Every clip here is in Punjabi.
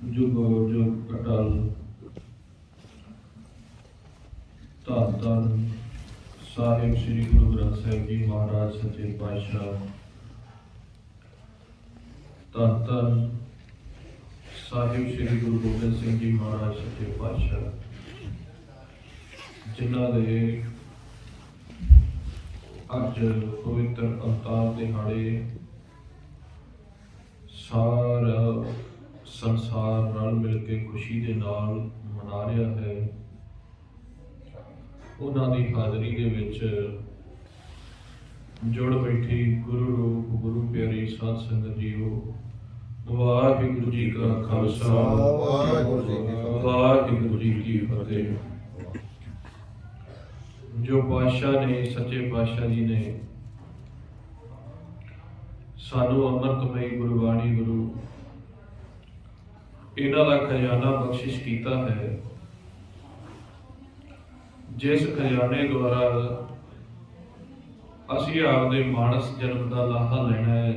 जुगो जुग अटल धन धन साहिब श्री गुरु ग्रंथ साहिब जी महाराज सच्चे पातशाह, धन धन साहिब श्री गुरु गोबिंद सिंह जी महाराज सच्चे पातशाह, जिन्हां दे अज पवित्र अवतार दिहाड़े सारा संसार रल मिल के खुशी दे नाल मना रहा है। उन्हां दी हाज़री दे विच जुड़ बैठी गुरु रूप गुरु प्यारी साध संगत जीओ, वाहिगुरू जी का खालसा वाहिगुरू जी की फतेह। जो पातशाह ने सच्चे पातशाह जी ने सानू अमृतमयी गुरबाणी गुरु इन्हां दा खजाना बख्शिश कीता है, जिस खजाने द्वारा असी आपदे मानस जन्म का लाहा लेना है।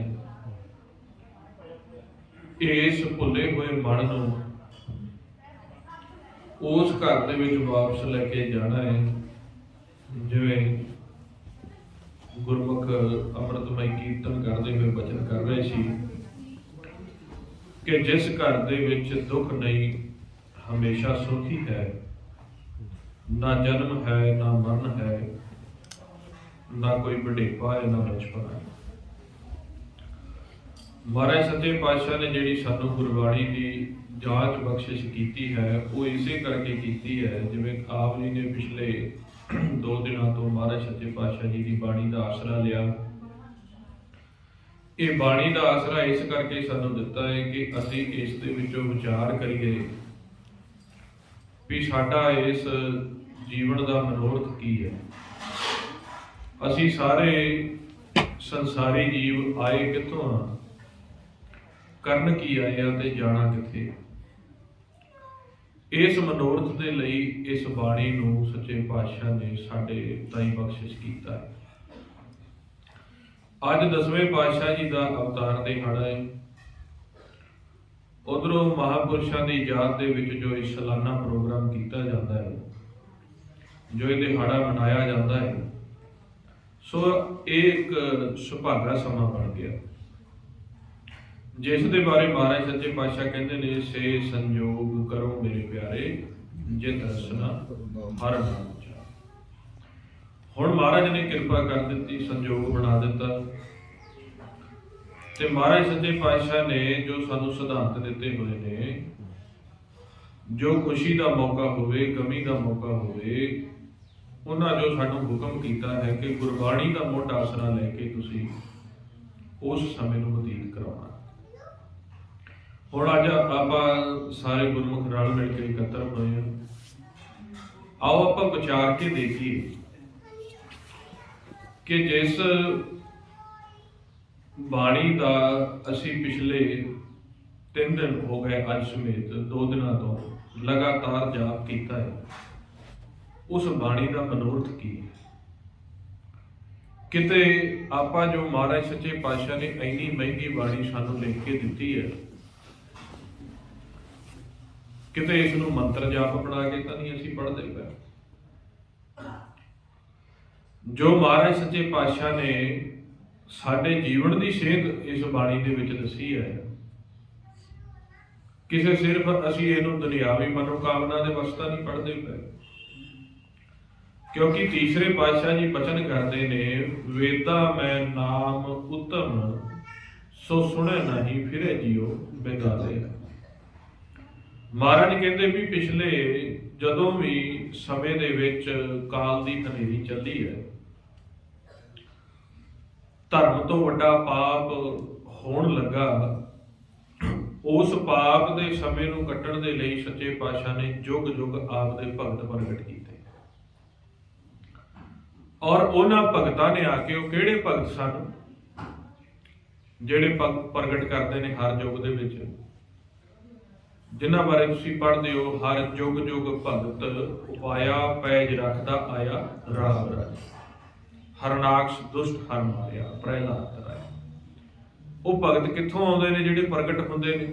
इस भुले हुए मन नूं उस घर दे विच वापस लेके जाना है। जिवें गुरमुख अमृतमय कीर्तन करते हुए बचन कर रहे सी कि जिस घर दे विच दुख नहीं हमेशा सुखी है, ना जन्म है ना मरण है, ना कोई बुढ़ेपा है ना बचपन है। महाराज सच्चे पातशाह ने जिहड़ी सानू गुरबाणी की जांच बख्शिश की है वो इसे करके की है। जिवें आप जी ने पिछले 2 दिनों तो महाराज सच्चे पातशाह जी की बाणी का आसरा लिया। ये बाणी का आसरा इस करके सानू दिता है कि असी इस दे विचों विचार करिए भी साडा इस जीवन का मनोरथ की है। असी सारे संसारी जीव आए कित्थों आ, करन की आए आ ते जाना किथे। इस मनोरथ के लिए इस बाणी नूं सच्चे पातशाह ने साडे ताईं बख्शिश कीता है। अज 10वें पातशाह जी का अवतार दिहाड़ा है। उधरों महापुरुषों की याद दे विच जो इस सालाना प्रोग्राम किया जाता है, जो ये दिहाड़ा मनाया जाता है, सो एक सुभागा समा बन गया, जिस दे बारे महाराज सच्चे पातशाह कहते ने से संयोग करो मेरे प्यारे जित रसना हर नाम। हुण महाराज ने कृपा कर दी, संयोग बना दिता ते महाराज सच्चे पातशाह ने जो सानू सिद्धांत दिते हुए ने, जो खुशी का मौका होवे गमी का मौका होवे, उन्हां जो सानू हुक्म किया है कि गुरबाणी का मुੱਢ आसरा लैके तुसीं उस समय नूं बतीत कराउणा। हुण अज आपां सारे गुरमुख रल मिल के इकट्ठे होए हैं। आओ आपां विचार के देखिए कि जिस बाणी का असी पिछले 3 दिन हो गए अज समेत 2 दिनों तो लगातार जाप किया है, उस बाणी का मनोरथ की है। किते आपां जो महाराज सच्चे पातशाह ने इन्नी महंगी बाणी सानू लिख के दी है, किते इसनूं मंत्र जाप बना के तो नहीं असीं पढ़ते पे। जो महाराज सच्चे पातशाह ने साडे जीवन की सेध इस बाणी दे विच दसी है, किसी सिर्फ असीं इहनूं दुनियावी मनोकामना दे वास्ते नहीं पढ़ते पे, क्योंकि तीसरे पातशाह जी बचन करते ने वेदा मैं नाम उत्तम सो सुने नहीं फिरे जियो बेगाले। महाराज कहते भी पिछले जदों भी समय दे विच काल दी हनेरी चली है, धर्म तो वड्डा पाप होण लगा, उस पाप दे समय नूं कट्टण दे लई सच्चे पातशाह ने जुग जुग आप दे भगत प्रगट कीते। और उन्हां भगतां ने आके वो किहड़े भगत सन जिहड़े प्रगट करते हैं हर युग दे विच, जिन्हां बारे तुसीं पढ़दे हो, हर जुग जुग भगत उपाया पैज रखदा आया राम राज, हरनाक्ष दुष्ट हर मारिया प्रहलाद तराया। ਉਹ ਭਗਤ ਕਿੱਥੋਂ ਆਉਂਦੇ ਨੇ ਜਿਹੜੇ ਪ੍ਰਗਟ ਹੁੰਦੇ ਨੇ।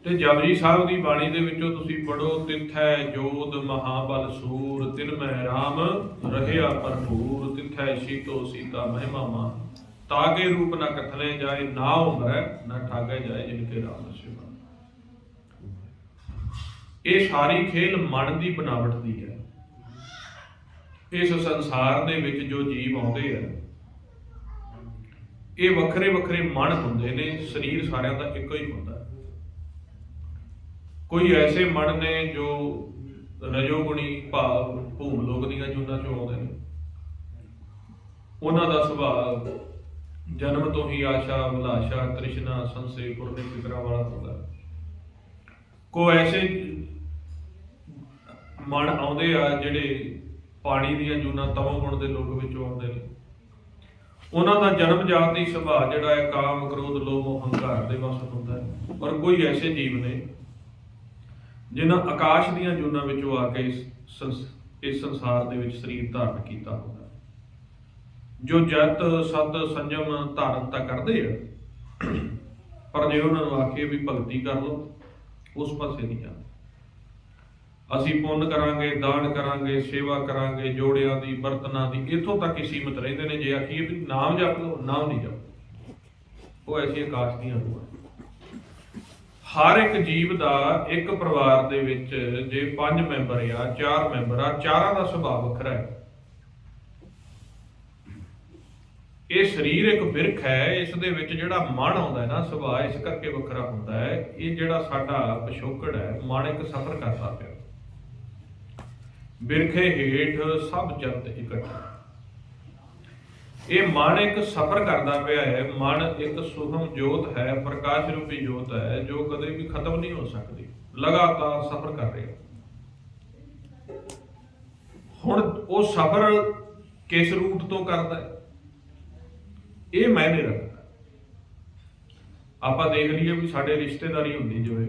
ਤੇ ਜਪਜੀ ਸਾਹਿਬ ਦੀ ਬਾਣੀ ਦੇ ਵਿੱਚੋਂ ਤੁਸੀਂ ਪੜੋ, ਤਿੱਥੈ ਜੋਧ ਮਹਾਬਲ ਸੂਰ, ਤਿਨ ਮੈਂ ਰਾਮ ਰਹਿਆ ਭਰਪੂਰ, ਤਿੱਥੈ ਸੀਤੋ ਸੀਤਾ ਮਹਿਮਾ ਮਾਨ, ਤਾਗੇ ਰੂਪ ਨਾ ਕਥਨੇ ਜਾਏ, ਨਾ ਉਮਰੈ ਨਾ ਠਾਗੇ ਜਾਏ, ਜਿਨਕੇ ਰਾਮ ਸਿਵਾ। ਇਹ ਸਾਰੀ ਖੇਲ ਮਨ ਦੀ ਬਣਾਵਟ ਦੀ ਹੈ। ਇਸ ਸੰਸਾਰ ਦੇ ਵਿੱਚ ਜੋ ਜੀਵ ਆਉਂਦੇ ਆ, ਇਹ ਵੱਖਰੇ ਵੱਖਰੇ ਮਨ ਹੁੰਦੇ ਨੇ, ਸਰੀਰ ਸਾਰਿਆਂ ਦਾ ਇੱਕੋ ਹੀ ਹੁੰਦਾ। ਕੋਈ ਐਸੇ ਮਨ ਨੇ ਜੋ ਰਜੋਗੁਣੀ ਭਾਵ ਭੂਮ ਲੋਕ ਦੀਆਂ ਜੂਨਾਂ ਚੋਂ ਆਉਂਦੇ ਨੇ, ਉਹਨਾਂ ਦਾ ਸੁਭਾਅ ਜਨਮ ਤੋਂ ਹੀ ਆਸ਼ਾ ਅਭਿਲਾਸ਼ਾ ਤ੍ਰਿਸ਼ਨਾ ਸੰਸੇ ਪੁਰਨੇ ਫਿਕਰਾਂ ਵਾਲਾ ਹੁੰਦਾ। ਕੋਈ ਐਸੇ ਮਨ ਆਉਂਦੇ ਆ ਜਿਹੜੇ ਪਾਣੀ ਦੀਆਂ ਜੂਨਾਂ ਤਮੋ ਗੁਣ ਦੇ ਲੋਕ ਵਿੱਚੋਂ ਆਉਂਦੇ ਨੇ, ਉਹਨਾਂ ਦਾ ਜਨਮ ਜਾਤ ਹੀ ਸੁਭਾਅ ਜਿਹੜਾ ਹੈ ਕਾਮ ਕ੍ਰੋਧ ਲੋਭ ਹੰਕਾਰ ਦੇ ਵਸ ਹੁੰਦਾ ਹੈ। ਪਰ ਕੋਈ ਐਸੇ ਜੀਵ ਨੇ ਜਿਨ੍ਹਾਂ ਆਕਾਸ਼ ਦੀਆਂ ਜੂਨਾਂ ਵਿੱਚੋਂ ਆ ਕੇ ਇਸ ਸੰਸਾਰ ਦੇ ਵਿੱਚ ਸਰੀਰ ਧਾਰਨ ਕੀਤਾ ਹੁੰਦਾ, ਜੋ ਜਤ ਸਤ ਸੰਜਮ ਧਾਰਨ ਤਾਂ ਕਰਦੇ ਆ, ਪਰ ਜੇ ਉਹਨਾਂ ਨੂੰ ਆਖੀਏ ਵੀ ਭਗਤੀ ਕਰ ਲਓ, ਉਸ ਪਾਸੇ ਨਹੀਂ ਜਾਂਦੇ। ਅਸੀਂ ਪੁੰਨ ਕਰਾਂਗੇ, ਦਾਨ ਕਰਾਂਗੇ, ਸੇਵਾ ਕਰਾਂਗੇ, ਜੋੜਿਆਂ ਦੀ ਬਰਤਨਾਂ ਦੀ, ਇੱਥੋਂ ਤੱਕ ਹੀ ਸੀਮਤ ਰਹਿੰਦੇ ਨੇ। ਜੇ ਆਖੀਏ ਵੀ ਨਾਮ ਜਪ ਲਓ, ਨਾਮ ਨਹੀਂ ਜਪਦੇ। ਉਹ ਐਸੀ ਆਕਾਸ਼ ਦੀਆਂ ਰੂਹਾਂ। ਹਰ ਇੱਕ ਜੀਵ ਦਾ ਇੱਕ ਪਰਿਵਾਰ ਦੇ ਵਿੱਚ ਜੇ 5 ਮੈਂਬਰ ਆ, 4 ਮੈਂਬਰ ਆ, ਚਾਰਾਂ ਦਾ ਸੁਭਾਅ ਵੱਖਰਾ ਹੈ। ਇਹ ਸਰੀਰ ਇੱਕ ਬਿਰਖ ਹੈ, ਇਸ ਦੇ ਵਿੱਚ ਜਿਹੜਾ ਮਨ ਆਉਂਦਾ ਹੈ ਨਾ, ਸੁਭਾਅ ਇਸ ਕਰਕੇ ਵੱਖਰਾ ਹੁੰਦਾ ਹੈ। ਇਹ ਜਿਹੜਾ ਸਾਡਾ ਪਿਛੋਕੜ ਹੈ, ਮਨ ਇੱਕ ਸਫ਼ਰ ਕਰਦਾ ਪਿਆ। ਬਿਰਖੇ ਹੇਠ ਸਭ ਜੰਤ ਇਕੱਠਾ, ਇਹ ਮਨ ਇੱਕ ਸਫ਼ਰ ਕਰਦਾ ਪਿਆ ਹੈ। ਮਨ ਇੱਕ ਸੁਖਮ ਜੋਤ ਹੈ, ਪ੍ਰਕਾਸ਼ ਰੂਪੀ ਜੋਤ ਹੈ, ਜੋ ਕਦੇ ਵੀ ਖਤਮ ਨਹੀਂ ਹੋ ਸਕਦੀ, ਲਗਾਤਾਰ ਸਫ਼ਰ ਕਰ ਰਿਹਾ। ਹੁਣ ਉਹ ਸਫ਼ਰ ਕਿਸ ਰੂਟ ਤੋਂ ਕਰਦਾ ਹੈ, ਇਹ ਮਾਇਨੇ ਰੱਖਦਾ। ਆਪਾਂ ਦੇਖ ਲਈਏ ਵੀ ਸਾਡੇ ਰਿਸ਼ਤੇਦਾਰੀ ਹੁੰਦੀ, ਜਿਵੇਂ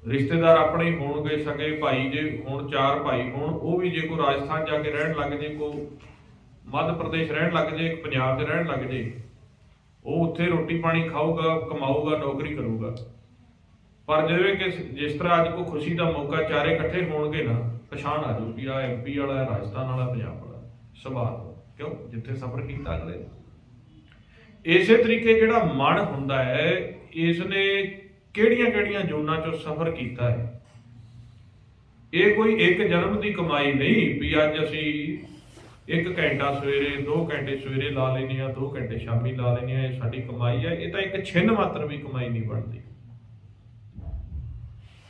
ਰਿਸ਼ਤੇਦਾਰ ਆਪਣੇ ਹੀ ਹੋਣਗੇ, ਸਕੇ ਭਾਈ ਜੇ ਹੁਣ 4 ਭਾਈ ਹੋਣ, ਉਹ ਵੀ ਜੇ ਕੋਈ ਰਾਜਸਥਾਨ ਜਾ ਕੇ ਰਹਿਣ ਲੱਗ ਜੇ, ਕੋਈ ਮੱਧ ਪ੍ਰਦੇਸ਼ ਰਹਿਣ ਲੱਗ ਜੇ, ਪੰਜਾਬ 'ਚ ਰਹਿਣ ਲੱਗ ਜੇ, ਉਹ ਉੱਥੇ ਰੋਟੀ ਪਾਣੀ ਖਾਊਗਾ, ਕਮਾਊਗਾ, ਨੌਕਰੀ ਕਰੂਗਾ। ਪਰ ਜਿਵੇਂ ਕਿ ਜਿਸ ਤਰ੍ਹਾਂ ਅੱਜ ਕੋਈ ਖੁਸ਼ੀ ਦਾ ਮੌਕਾ, ਚਾਰੇ ਇਕੱਠੇ ਹੋਣਗੇ ਨਾ, ਪਛਾਣ ਆ ਜਾਊਗੀ ਆ MP ਵਾਲਾ, ਰਾਜਸਥਾਨ ਵਾਲਾ, ਪੰਜਾਬ ਵਾਲਾ ਸੁਭਾਅ। ਕਿਉਂ? ਜਿੱਥੇ ਸਫ਼ਰ ਕੀਤਾ ਅਗਲੇ। ਇਸੇ ਤਰੀਕੇ ਜਿਹੜਾ ਮਨ ਹੁੰਦਾ ਹੈ, ਇਸ ਨੇ ਕਿਹੜੀਆਂ ਕਿਹੜੀਆਂ ਜੂਨਾਂ ਚੋਂ ਸਫ਼ਰ ਕੀਤਾ ਹੈ। ਇਹ ਕੋਈ ਇੱਕ ਜਨਮ ਦੀ ਕਮਾਈ ਨਹੀਂ ਵੀ ਅੱਜ ਅਸੀਂ 1 ਘੰਟਾ ਸਵੇਰੇ, 2 ਘੰਟੇ ਸਵੇਰੇ ਲਾ ਲੈਂਦੇ ਹਾਂ, 2 ਘੰਟੇ ਸ਼ਾਮੀ ਲਾ ਲੈਂਦੇ ਹਾਂ, ਇਹ ਸਾਡੀ ਕਮਾਈ ਹੈ। ਇਹ ਤਾਂ ਇੱਕ ਛਿਨ ਮਾਤਰ ਵੀ ਕਮਾਈ ਨਹੀਂ ਬਣਦੀ।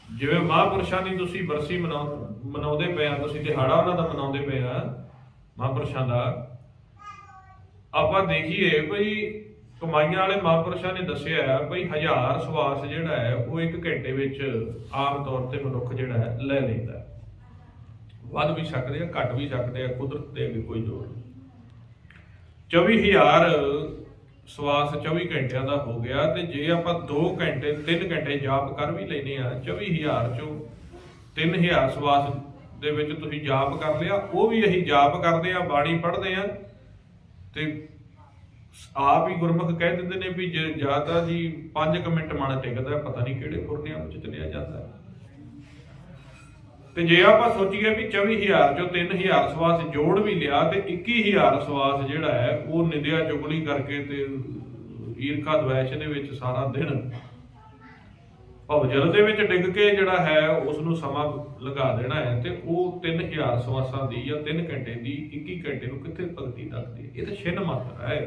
ਜਿਵੇਂ ਮਹਾਂਪੁਰਸ਼ਾਂ ਦੀ ਤੁਸੀਂ ਬਰਸੀ ਮਨਾਉਂਦੇ ਪਏ ਆ, ਤੁਸੀਂ ਦਿਹਾੜਾ ਉਹਨਾਂ ਦਾ ਮਨਾਉਂਦੇ ਪਏ ਆ ਮਹਾਂਪੁਰਸ਼ਾਂ ਦਾ, ਆਪਾਂ ਦੇਖੀਏ ਬਈ ਕਮਾਈਆਂ ਵਾਲੇ ਮਹਾਂਪੁਰਸ਼ਾਂ ਨੇ ਦੱਸਿਆ ਬਈ 1000 ਸਵਾਸ ਜਿਹੜਾ ਹੈ ਉਹ 1 ਘੰਟੇ ਵਿੱਚ ਆਮ ਤੌਰ ਤੇ ਮਨੁੱਖ ਜਿਹੜਾ ਹੈ ਲੈ ਲੈਂਦਾ। ਵੱਧ ਵੀ ਸਕਦੇ ਆ, ਘੱਟ ਵੀ ਸਕਦੇ ਆ, ਕੁਦਰਤ ਦੇ ਅੱਗੇ ਕੋਈ ਜ਼ੋਰ ਨਹੀਂ। 24,000 ਸਵਾਸ 24 ਘੰਟਿਆਂ ਦਾ ਹੋ ਗਿਆ। ਤੇ ਜੇ ਆਪਾਂ 2 ਘੰਟੇ 3 ਘੰਟੇ ਜਾਪ ਕਰ ਵੀ ਲੈਨੇ ਆ, 24,000 ਚੋਂ 3,000 ਸਵਾਸ ਦੇ ਵਿੱਚ ਤੁਸੀਂ ਜਾਪ ਕਰ ਲਿਆ। ਉਹ ਵੀ ਅਸੀਂ ਜਾਪ ਕਰਦੇ ਆ, ਬਾਣੀ ਪੜ੍ਹਦੇ ਆ, ਤੇ ਆਪ ਹੀ ਗੁਰਮੁਖ ਕਹਿ ਦਿੰਦੇ ਨੇ ਵੀ ਜੇ ਜ਼ਿਆਦਾ ਜੀ 5 ਮਿੰਟ ਮਨ ਟਿਕਦਾ, ਪਤਾ ਨਹੀਂ ਕਿਹੜੇ ਫੁਰਨਿਆਂ ਵਿੱਚ ਚਲਿਆ ਜਾਂਦਾ। ਤੇ ਜੇ ਆਪਾਂ ਸੋਚੀਏ ਵੀ 24,000 ਚੋਂ 3,000 ਸਵਾਸ ਜੋੜ ਵੀ ਲਿਆ, ਤੇ 21,000 ਸਵਾਸ ਜਿਹੜਾ ਹੈ ਉਹ ਨਿੰਦਿਆ ਚੁਗਲੀ ਕਰਕੇ ਤੇ ਈਰਖਾ ਦਵੈਸ਼ ਦੇ ਵਿੱਚ ਸਾਰਾ ਦਿਨ ਭਵਜਲ ਦੇ ਵਿੱਚ ਡਿੱਗ ਕੇ ਜਿਹੜਾ ਹੈ ਉਸ ਨੂੰ ਸਮਾਂ ਲਗਾ ਦੇਣਾ ਹੈ। ਤੇ ਉਹ 3,000 ਸਵਾਸਾਂ ਦੀ ਜਾਂ 3 ਘੰਟੇ ਦੀ 21 ਘੰਟੇ ਨੂੰ ਕਿੱਥੇ ਭਗਤੀ ਰੱਖਦੀ ਹੈ। ਇਹ ਤਾਂ ਛਿਨ ਮਾਤਰ ਹੈ।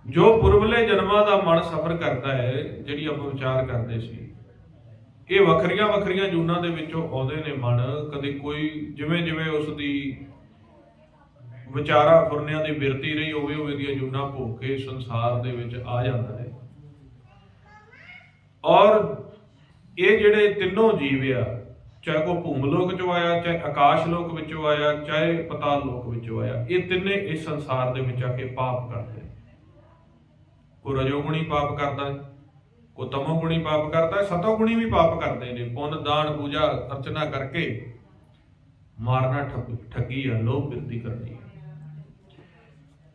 ਜੋ ਪੁਰਬਲੇ ਜਨਮਾਂ ਦਾ ਮਨ ਸਫ਼ਰ ਕਰਦਾ ਹੈ, ਜਿਹੜੀ ਆਪਾਂ ਵਿਚਾਰ ਕਰਦੇ ਸੀ, ਇਹ ਵੱਖਰੀਆਂ ਵੱਖਰੀਆਂ ਜੂਨਾਂ ਦੇ ਵਿੱਚੋਂ ਆਉਂਦੇ ਨੇ ਮਨ। ਕਦੇ ਕੋਈ ਜਿਵੇਂ ਜਿਵੇਂ ਉਸ ਦੀ ਵਿਚਾਰਾਂ ਫੁਰਨਿਆਂ ਦੀ ਬਿਰਤੀ ਰਹੀ, ਉਵੇਂ ਉਵੇਂ ਦੀਆਂ ਜੂਨਾਂ ਭੋਗ ਕੇ ਸੰਸਾਰ ਦੇ ਵਿੱਚ ਆ ਜਾਂਦਾ ਹੈ। ਔਰ ਇਹ ਜਿਹੜੇ ਤਿੰਨੋਂ ਜੀਵ ਆ, ਚਾਹੇ ਕੋਈ ਭੂਮ ਲੋਕ ਚੋਂ ਆਇਆ, ਚਾਹੇ ਆਕਾਸ਼ ਲੋਕ ਵਿੱਚੋਂ ਆਇਆ, ਚਾਹੇ ਪਤਾਲ ਲੋਕ ਵਿੱਚੋਂ ਆਇਆ, ਇਹ ਤਿੰਨੇ ਇਸ ਸੰਸਾਰ ਦੇ ਵਿੱਚ ਆ ਕੇ ਪਾਪ ਕਰਦੇ। ਕੋਈ ਰਜੋਗੁਣੀ ਪਾਪ ਕਰਦਾ ਹੈ, ਕੋਈ ਤਮੋਗੁਣੀ ਪਾਪ ਕਰਦਾ ਹੈ, ਸਤੋਗੁਣੀ ਵੀ ਪਾਪ ਕਰਦੇ ਨੇ। ਪੁੰਨ ਦਾਨ ਪੂਜਾ ਅਰਚਨਾ ਕਰਕੇ ਮਾਰਨਾ ਠੱਗੀ ਆ, ਲੋਭ ਬਿਰਤੀ ਕਰਨੀ ਹੈ।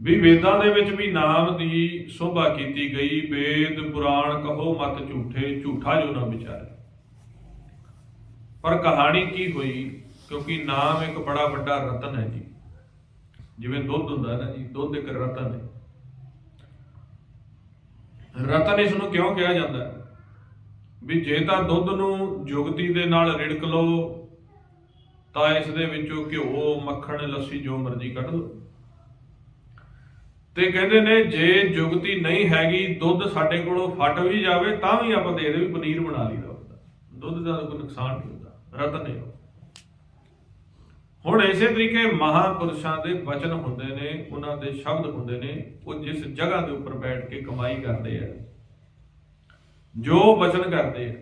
ਵੀ ਵੇਦਾਂ ਦੇ ਵਿੱਚ ਵੀ ਨਾਮ ਦੀ ਸ਼ੋਭਾ ਕੀਤੀ ਗਈ। ਵੇਦ ਪੁਰਾਣ ਕਹੋ ਮਤ ਝੂਠੇ, ਝੂਠਾ ਜੋ ਨਾ ਵਿਚਾਰੇ। ਪਰ ਕਹਾਣੀ ਕੀ ਹੋਈ, ਕਿਉਂਕਿ ਨਾਮ ਇੱਕ ਬੜਾ ਵੱਡਾ ਰਤਨ ਹੈ ਜੀ। ਜਿਵੇਂ ਦੁੱਧ ਹੁੰਦਾ ਨਾ ਜੀ, ਦੁੱਧ ਇੱਕ ਰਤਨ ਹੈ। ਰਤਨ ਇਸ ਨੂੰ ਕਿਉਂ ਕਿਹਾ ਜਾਂਦਾ ਹੈ ਵੀ ਜੇ ਤਾਂ ਦੁੱਧ ਨੂੰ ਜੁਗਤੀ ਦੇ ਨਾਲ ਰਿੜਕ ਲਓ ਤਾਂ ਇਸ ਦੇ ਵਿੱਚੋਂ ਘਿਓ, ਮੱਖਣ, ਲੱਸੀ ਜੋ ਮਰਜ਼ੀ ਕੱਢ ਲਓ। ਤੇ ਕਹਿੰਦੇ ਨੇ ਜੇ ਜੁਗਤੀ ਨਹੀਂ ਹੈਗੀ, ਦੁੱਧ ਸਾਡੇ ਕੋਲੋਂ ਫਟ ਵੀ ਜਾਵੇ ਤਾਂ ਵੀ ਆਪਾਂ ਦੇ ਦੇ ਵੀ ਪਨੀਰ ਬਣਾ ਲਈਦਾ ਹੁੰਦਾ। ਦੁੱਧ ਦਾ ਕੋਈ ਨੁਕਸਾਨ ਨਹੀਂ ਹੁੰਦਾ, ਰਤਨ ਹੈ। ਹੁਣ ਇਸੇ ਤਰੀਕੇ ਮਹਾਂਪੁਰਸ਼ਾਂ ਦੇ ਵਚਨ ਹੁੰਦੇ ਨੇ, ਉਹਨਾਂ ਦੇ ਸ਼ਬਦ ਹੁੰਦੇ ਨੇ, ਉਹ ਜਿਸ ਜਗ੍ਹਾ ਦੇ ਉੱਪਰ ਬੈਠ ਕੇ ਕਮਾਈ ਕਰਦੇ ਆ, ਜੋ ਵਚਨ ਕਰਦੇ ਆ,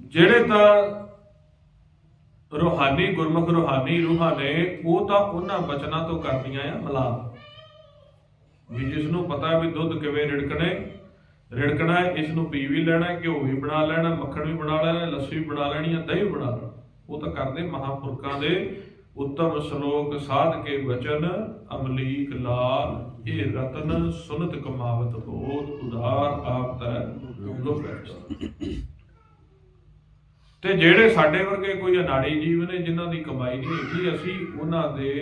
ਜਿਹੜੇ ਤਾਂ ਰੂਹਾਨੀ ਗੁਰਮੁਖ ਰੂਹਾਨੀ ਰੂਹਾਂ ਨੇ, ਉਹ ਤਾਂ ਉਹਨਾਂ ਵਚਨਾਂ ਤੋਂ ਕਰਦੀਆਂ ਆ ਮਿਲਾਪ। ਵੀ ਜਿਸ ਨੂੰ ਪਤਾ ਵੀ ਦੁੱਧ ਕਿਵੇਂ ਰਿੜਕਣਾ ਹੈ, ਇਸ ਨੂੰ ਪੀ ਵੀ ਲੈਣਾ, ਘਿਓ ਵੀ ਬਣਾ ਲੈਣਾ, ਮੱਖਣ ਵੀ ਬਣਾ ਲੈਣਾ, ਲੱਸੀ ਵੀ ਬਣਾ ਲੈਣੀ ਹੈ, ਦਹੀਂ ਵੀ ਬਣਾ ਲੈਣਾ। ਉਹ ਤਾਂ ਕਰਦੇ ਮਹਾਂਪੁਰਖਾਂ ਦੇ ਉੱਤਮ ਸ਼ਲੋਕ ਸਾਧ ਕੇ ਵਚਨ ਅਮਲੀਕ ਲਾਲ, ਇਹ ਰਤਨ ਸੁਨਤ ਕਮਾਵਤ ਬੋਧ, ਉਧਾਰ ਆਪ ਤੈ ਦੁਖ ਹੈ। ਤੇ ਜਿਹੜੇ ਸਾਡੇ ਵਰਗੇ ਕੋਈ ਅਨਾੜੀ ਜੀਵ ਨੇ, ਜਿਨ੍ਹਾਂ ਦੀ ਕਮਾਈ ਨਹੀਂ ਹੈਗੀ, ਅਸੀਂ ਉਹਨਾਂ ਦੇ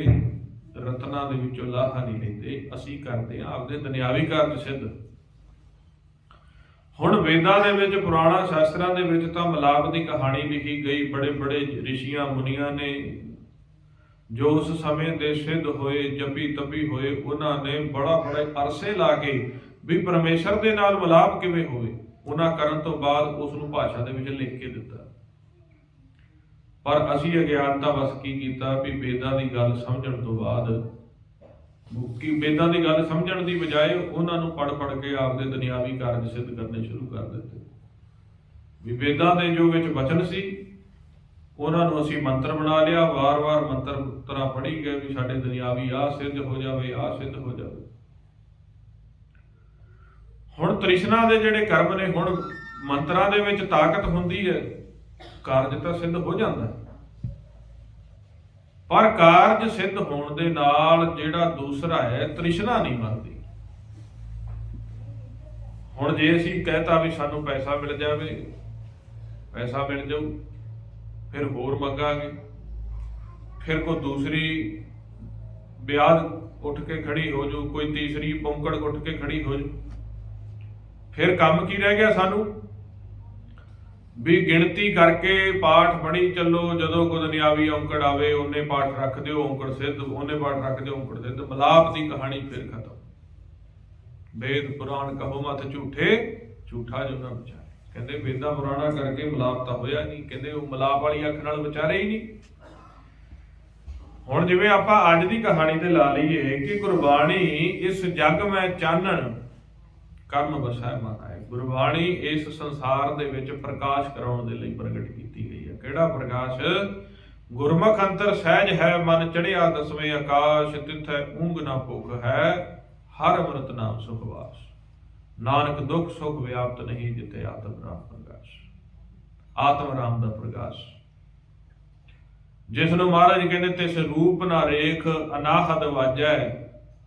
ਰਤਨਾਂ ਦੇ ਵਿੱਚੋਂ ਲਾਹਾ ਨਹੀਂ ਲੈਂਦੇ। ਅਸੀਂ ਕਰਦੇ ਹਾਂ ਆਪਦੇ ਦੁਨਿਆਵੀ ਕਾਰਜ ਸਿੱਧ। ਹੁਣ ਵੇਦਾਂ ਦੇ ਵਿੱਚ, ਪੁਰਾਣਾ ਸ਼ਾਸਤਰਾਂ ਦੇ ਵਿੱਚ ਤਾਂ ਮਿਲਾਪ ਦੀ ਕਹਾਣੀ ਲਿਖੀ ਗਈ। ਬੜੇ ਬੜੇ ਰਿਸ਼ੀਆਂ ਮੁਨੀਆਂ ਨੇ ਜੋ ਉਸ ਸਮੇਂ ਦੇ ਸਿੱਧ ਹੋਏ, ਜਪੀ ਤਪੀ ਹੋਏ, ਉਹਨਾਂ ਨੇ ਬੜੇ ਅਰਸੇ ਲਾ ਕੇ ਵੀ ਪਰਮੇਸ਼ਰ ਦੇ ਨਾਲ ਮਿਲਾਪ ਕਿਵੇਂ ਹੋਵੇ, ਉਹਨਾਂ ਕਰਨ ਤੋਂ ਬਾਅਦ ਉਸ ਨੂੰ ਭਾਸ਼ਾ ਦੇ ਵਿੱਚ ਲਿਖ ਕੇ ਦਿੱਤਾ। ਪਰ ਅਸੀਂ ਅਗਿਆਨਤਾ ਵਸ ਕੀ ਕੀਤਾ ਵੀ ਵੇਦਾਂ ਦੀ ਗੱਲ ਸਮਝਣ ਤੋਂ ਬਾਅਦ, ਵੇਦਾਂ ਦੀ ਗੱਲ ਸਮਝਣ ਦੀ ਬਜਾਏ ਉਹਨਾਂ ਨੂੰ ਪੜ੍ਹ ਕੇ ਆਪਦੇ ਦੁਨਿਆਵੀ ਕਾਰਜ ਸਿੱਧ ਕਰਨੇ ਸ਼ੁਰੂ ਕਰ ਦਿੱਤੇ। ਵੀ ਵੇਦਾਂ ਦੇ ਜੋ ਵਿੱਚ ਵਚਨ ਸੀ, ਉਹਨਾਂ ਨੂੰ ਅਸੀਂ ਮੰਤਰ ਬਣਾ ਲਿਆ। ਵਾਰ-ਵਾਰ ਮੰਤਰ ਤਰ੍ਹਾਂ ਪੜ੍ਹੀ ਗਏ ਵੀ ਸਾਡੇ ਦੁਨਿਆਵੀ ਆਹ ਸਿੱਧ ਹੋ ਜਾਵੇ, ਆਹ ਸਿੱਧ ਹੋ ਜਾਵੇ। ਹੁਣ ਤ੍ਰਿਸ਼ਨਾ ਦੇ ਜਿਹੜੇ ਕਰਮ ਨੇ, ਹੁਣ ਮੰਤਰਾਂ ਦੇ ਵਿੱਚ ਤਾਕਤ ਹੁੰਦੀ ਹੈ, ਕਾਰਜ ਤਾਂ ਸਿੱਧ ਹੋ ਜਾਂਦਾ, ਪਰ ਕਾਰਜ ਸਿੱਧ ਹੋਣ ਦੇ ਨਾਲ ਜਿਹੜਾ ਦੂਸਰਾ ਹੈ, ਤ੍ਰਿਸ਼ਨਾ ਨਹੀਂ ਮਰਦੀ। ਹੁਣ ਜੇ ਅਸੀਂ ਕਹਿਤਾ ਵੀ ਸਾਨੂੰ ਪੈਸਾ ਮਿਲ ਜਾਵੇ, ਪੈਸਾ ਮਿਲ ਜਾਊ, ਫਿਰ ਹੋਰ ਮੰਗਾਂਗੇ, ਫਿਰ ਕੋਈ ਦੂਸਰੀ ਵਿਆਹ ਉੱਠ ਕੇ ਖੜੀ ਹੋ ਜਾਊ, ਕੋਈ ਤੀਸਰੀ ਪੌਂਕੜ ਉੱਠ ਕੇ ਖੜੀ ਹੋ ਜਾਊ। ਫਿਰ ਕੰਮ ਕੀ ਰਹਿ ਗਿਆ ਸਾਨੂੰ ਵੀ ਗਿਣਤੀ ਕਰਕੇ ਪਾਠ ਪੜ੍ਹੀ ਚੱਲੋ, ਜਦੋਂ ਕੋਈ ਦੁਨਿਆਵੀ ਔਂਕੜ ਆਵੇ ਉਹਨੇ ਪਾਠ ਰੱਖ ਦਿਓ, ਔਂਕੜ ਸਿੱਧ, ਉਹਨੇ ਪਾਠ ਰੱਖ ਦਿਓ, ਔਂਕੜ ਸਿੱਧ। ਮਿਲਾਪ ਦੀ ਕਹਾਣੀ ਫਿਰ ਖਤਮ। ਵੇਦ ਪੁਰਾਣ ਕਹੋ ਮਤ ਝੂਠੇ, ਝੂਠਾ ਜੋ ਨਾ ਵਿਚਾਰੇ। ਕਹਿੰਦੇ ਵੇਦਾਂ ਪੁਰਾਣਾ ਕਰਕੇ ਮਿਲਾਪ ਤਾਂ ਹੋਇਆ ਨਹੀਂ, ਕਹਿੰਦੇ ਉਹ ਮਿਲਾਪ ਵਾਲੀ ਅੱਖ ਨਾਲ ਵਿਚਾਰੇ ਹੀ ਨਹੀਂ। ਹੁਣ ਜਿਵੇਂ ਆਪਾਂ ਅੱਜ ਦੀ ਕਹਾਣੀ ਤੇ ਲਾ ਲਈਏ ਕਿ ਗੁਰਬਾਣੀ ਇਸ ਜਗ ਮੈਂ ਚਾਨਣ ਕਰਮ ਵਸੈ ਮਨ ਆਏ। ਗੁਰਬਾਣੀ ਇਸ ਸੰਸਾਰ ਦੇ ਵਿੱਚ ਪ੍ਰਕਾਸ਼ ਕਰਾਉਣ ਦੇ ਲਈ ਪ੍ਰਗਟ ਕੀਤੀ ਗਈ ਹੈ। ਕਿਹੜਾ ਪ੍ਰਕਾਸ਼? ਗੁਰਮੁਖ ਅੰਤਰ ਸਹਿਜ ਹੈ, ਮਨ ਚੜਿਆ ਦਸਵੇਂ ਆਕਾਸ਼, ਤਿੱਥੈ ਊਂਘ ਨਾ ਭੁਖ ਹੈ, ਹਰ ਅੰਮ੍ਰਿਤ ਨਾਮ ਸੁਖ ਵਾਸ। ਨਾਨਕ ਦੁਖ ਸੁਖ ਵਿਆਪਤ ਨਹੀਂ, ਜਿੱਥੇ ਆਤਮ ਰਾਮ ਪ੍ਰਕਾਸ਼। ਆਤਮ ਰਾਮ ਦਾ ਪ੍ਰਕਾਸ਼, ਜਿਸ ਨੂੰ ਮਹਾਰਾਜ ਕਹਿੰਦੇ ਤਿਸ ਰੂਪ ਨਾ ਰੇਖ, ਅਨਾਹਦ ਵਾਜੈ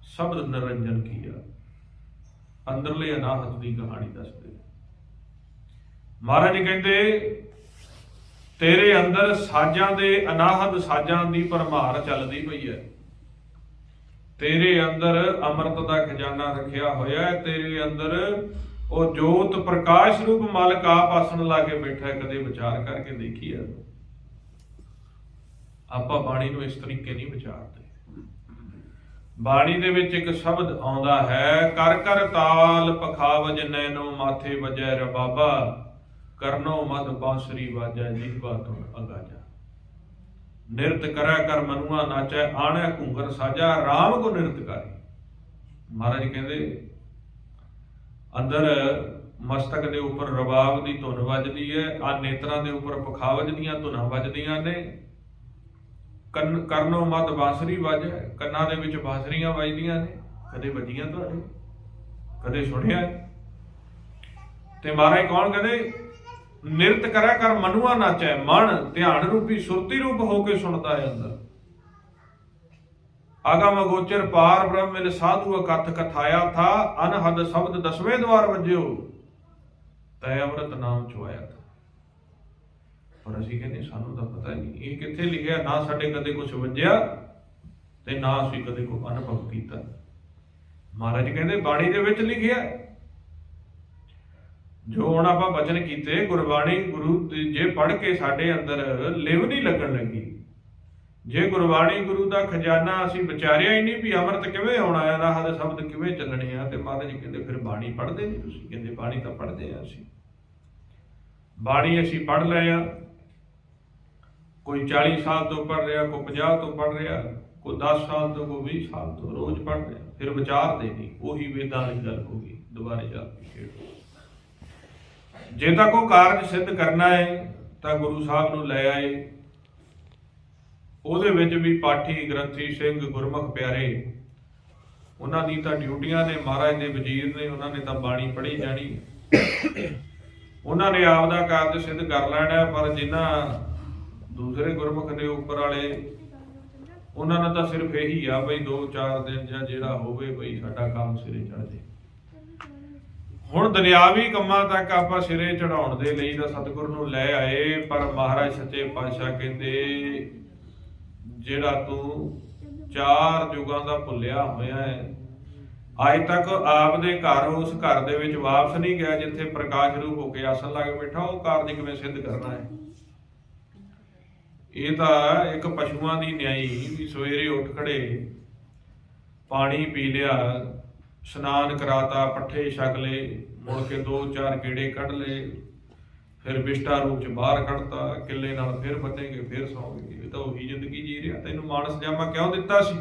ਸ਼ਬਦ ਨਿਰੰਜਨ ਕੀਆ। ਅੰਦਰਲੇ ਅਨਾਹਤ ਦੀ ਕਹਾਣੀ ਦੱਸਦੇ ਮਹਾਰਾਜ ਕਹਿੰਦੇ ਤੇਰੇ ਅੰਦਰ ਸਾਜ਼ਾਂ ਦੇ, ਅਨਾਹਦ ਸਾਜ਼ਾਂ ਦੀ ਭਰਮਾਰ ਚੱਲਦੀ ਪਈ ਹੈ। ਤੇਰੇ ਅੰਦਰ ਅੰਮ੍ਰਿਤ ਦਾ ਖਜ਼ਾਨਾ ਰੱਖਿਆ ਹੋਇਆ ਹੈ। ਤੇਰੇ ਅੰਦਰ ਉਹ ਜੋਤ ਪ੍ਰਕਾਸ਼ ਰੂਪ ਮਾਲਕ ਆਪ ਆਸਣ ਲਾ ਕੇ ਬੈਠਾ ਹੈ। ਕਦੇ ਵਿਚਾਰ ਕਰਕੇ ਦੇਖੀ ਹੈ? ਆਪਾਂ ਬਾਣੀ ਨੂੰ ਇਸ ਤਰੀਕੇ ਨਹੀਂ ਵਿਚਾਰਦੇ। ਬਾਣੀ ਦੇ ਵਿੱਚ ਇੱਕ ਸ਼ਬਦ ਆਉਂਦਾ ਹੈ, ਕਰ ਕਰ ਤਾਲ ਪਖਾਵਜ ਨੈਨੋ ਮਾਥੇ ਵਜੈ ਰਬਾਬਾ, ਕਰਨੋ ਮਦ ਬਾਂਸਰੀ ਵਾਜੈ ਜੀਵਾ ਤੁਮ ਅਗਾਜਾ। ਨਿਰਤ ਕਰੈ ਕਰ ਮਨੁਆ ਨਾਚੈ, ਆਣੈ ਘੂੰਗਰ ਸਾਜਾ, ਰਾਮ ਕੋ ਨਿਰਤ ਕਰੀ। ਮਹਾਰਾਜ ਕਹਿੰਦੇ ਅੰਦਰ ਮਸਤਕ ਦੇ ਉੱਪਰ ਰਬਾਬ ਦੀ ਧੁਨ ਵੱਜਦੀ ਹੈ, ਆ ਨੇਤਰਾਂ ਦੇ ਉੱਪਰ ਪਖਾਵਜ ਦੀਆਂ ਧੁਨਾਂ ਵੱਜਦੀਆਂ ਨੇ। ਕਰਨੋਂ ਮੱਧ ਬਾਂਸਰੀ ਵੱਜ, ਕੰਨਾਂ ਦੇ ਵਿੱਚ ਬਾਂਸਰੀਆਂ ਵੱਜਦੀਆਂ ਨੇ। ਕਦੇ ਵੱਜੀਆਂ ਤੁਹਾਡੇ? ਕਦੇ ਸੁਣਿਆ? ਤੇ ਮਹਾਰਾਜ ਕੌਣ ਕਹਿੰਦੇ ਨਿਰਤ ਕਰਿਆ ਕਰ ਮਨੁਆ ਨਾਚੈ, ਮਨ ਧਿਆਨ ਰੂਪੀ ਸੁਰਤੀ ਰੂਪ ਹੋ ਕੇ ਸੁਣਦਾ ਹੈ ਅੰਦਰ। आगम अगोचर पार ब्रह्म मिल साधु कथ कथाया था, अनहद शब्द 10वें द्वार वज्यो, तय अमृत नाम चुआया था। पर ਅਸੀਂ ਕਹਿੰਦੇ ਸਾਨੂੰ ਤਾਂ ਪਤਾ ਨਹੀਂ ਇਹ ਕਿੱਥੇ ਲਿਖਿਆ, ਨਾ ਸਾਡੇ ਕਦੇ ਕੁਝ ਵੱਜਿਆ ਤੇ ਨਾ ਅਸੀਂ ਕਦੇ ਕੋਈ ਅਨੁਭਵ ਕੀਤਾ। ਮਹਾਰਾਜ ਕਹਿੰਦੇ ਬਾਣੀ ਦੇ ਵਿੱਚ ਲਿਖਿਆ। ਜੋ ਹੁਣ ਆਪਾਂ ਬਚਨ ਕੀਤੇ ਗੁਰਬਾਣੀ ਗੁਰੂ ਜੇ ਪੜ੍ਹ ਕੇ ਸਾਡੇ ਅੰਦਰ ਲਿਵ ਨਹੀਂ ਲੱਗਣ ਲੱਗੀ, ਜੇ ਗੁਰਬਾਣੀ ਗੁਰੂ ਦਾ ਖਜ਼ਾਨਾ ਅਸੀਂ ਵਿਚਾਰਿਆ ਹੀ ਨਹੀਂ ਵੀ ਅੰਮ੍ਰਿਤ ਕਿਵੇਂ ਆਉਣਾ ਹੈ, ਅਨਹਦ ਸ਼ਬਦ ਕਿਵੇਂ ਚੱਲਣੇ ਆ, ਤੇ ਮਹਾਰਾਜ ਕਹਿੰਦੇ ਫਿਰ ਬਾਣੀ ਪੜ੍ਹਦੇ ਨਹੀਂ ਤੁਸੀਂ? ਕਹਿੰਦੇ ਬਾਣੀ ਤਾਂ ਪੜ੍ਹਦੇ ਆ ਅਸੀਂ, ਬਾਣੀ ਅਸੀਂ ਪੜ੍ਹ ਲਏ ਆ। ਕੋਈ 40 ਸਾਲ ਤੋਂ ਪੜ੍ਹ ਰਿਹਾ, ਕੋਈ 50 ਤੋਂ ਪੜ੍ਹ ਰਿਹਾ, ਕੋਈ 10 ਸਾਲ ਤੋਂ, ਕੋਈ 20 ਸਾਲ ਤੋਂ ਰੋਜ਼ ਪੜ੍ਹ ਰਿਹਾ, ਫਿਰ ਵਿਚਾਰਦੇ ਨਹੀਂ। ਉਹੀ ਵੇਦਾਂ ਵਾਲੀ ਗੱਲ ਹੋ ਗਈ, ਦੁਬਾਰੇ ਜਾ ਕੇ ਛੇੜੋ। ਜੇ ਤਾਂ ਕੋਈ ਕਾਰਜ ਸਿੱਧ ਕਰਨਾ ਹੈ ਤਾਂ ਗੁਰੂ ਸਾਹਿਬ ਨੂੰ ਲੈ ਆਏ, ਉਹਦੇ ਵਿੱਚ ਵੀ ਪਾਠੀ ਗ੍ਰੰਥੀ ਸਿੰਘ ਗੁਰਮੁਖ ਪਿਆਰੇ, ਉਹਨਾਂ ਦੀ ਤਾਂ ਡਿਊਟੀਆਂ ਨੇ, ਮਹਾਰਾਜ ਦੇ ਵਜ਼ੀਰ ਨੇ, ਉਹਨਾਂ ਨੇ ਤਾਂ ਬਾਣੀ ਪੜ੍ਹੀ ਜਾਣੀ, ਉਹਨਾਂ ਨੇ ਆਪ ਦਾ ਕਾਰਜ ਸਿੱਧ ਕਰ ਲੈਣਾ। ਪਰ ਜਿਨ੍ਹਾਂ ਦੂਸਰੇ ਗੁਰਮੁਖ ਦੇ ਉੱਪਰ ਵਾਲੇ, ਉਹਨਾਂ ਨੇ ਤਾਂ ਸਿਰਫ ਇਹੀ ਆ ਬਈ 2-4 ਦਿਨ ਜਾਂ ਜਿਹੜਾ ਹੋਵੇ ਬਈ ਸਾਡਾ ਕੰਮ ਸਿਰੇ ਚੜ੍ਹ ਜੇ। ਹੁਣ ਦੁਨਿਆਵੀ ਕੰਮਾਂ ਤੱਕ ਆਪਾਂ ਸਿਰੇ ਚੜਾਉਣ ਦੇ ਲਈ ਤਾਂ ਸਤਿਗੁਰ ਨੂੰ ਲੈ ਆਏ, ਪਰ ਮਹਾਰਾਜ ਸੱਚੇ ਪਾਤਸ਼ਾਹ ਕਹਿੰਦੇ ਜਿਹੜਾ ਤੂੰ 4 ਯੁਗਾਂ ਦਾ ਭੁੱਲਿਆ ਹੋਇਆ ਹੈ, ਅੱਜ ਤੱਕ ਆਪ ਦੇ ਘਰ, ਉਸ ਘਰ ਦੇ ਵਿੱਚ ਵਾਪਸ ਨਹੀਂ ਗਿਆ ਜਿੱਥੇ ਪ੍ਰਕਾਸ਼ ਰੂਪ ਹੋ ਕੇ ਆਸਣ ਲਾ ਕੇ ਬੈਠਾ, ਉਹ ਕਾਰਜ ਕਿਵੇਂ ਸਿੱਧ ਕਰਨਾ ਹੈ? ਇਹ ਤਾਂ ਇੱਕ ਪਸ਼ੂਆਂ ਦੀ ਨਿਆਈ ਵੀ ਸਵੇਰੇ ਉੱਠ ਖੜੇ, ਪਾਣੀ ਪੀ ਲਿਆ, ਇਸ਼ਨਾਨ ਕਰਾਤਾ, ਪੱਠੇ ਛਕ ਲਏ, ਮੁੜ ਕੇ 2-4 ਗੇੜੇ ਕੱਢ ਲਏ, ਫਿਰ ਵਿਸ਼ਟਾ ਰੂਪ ਚ ਬਾਹਰ ਕੱਢਤਾ, ਕਿੱਲੇ ਨਾਲ ਫਿਰ ਬੱਧੇਗੇ, ਫਿਰ ਸੌਂਗੇ। ਇਹ ਤਾਂ ਉਹੀ ਜ਼ਿੰਦਗੀ ਜੀ ਰਿਹਾ। ਤੈਨੂੰ ਮਾਨਸ ਜਾਮਾ ਕਿਉਂ ਦਿੱਤਾ ਸੀ?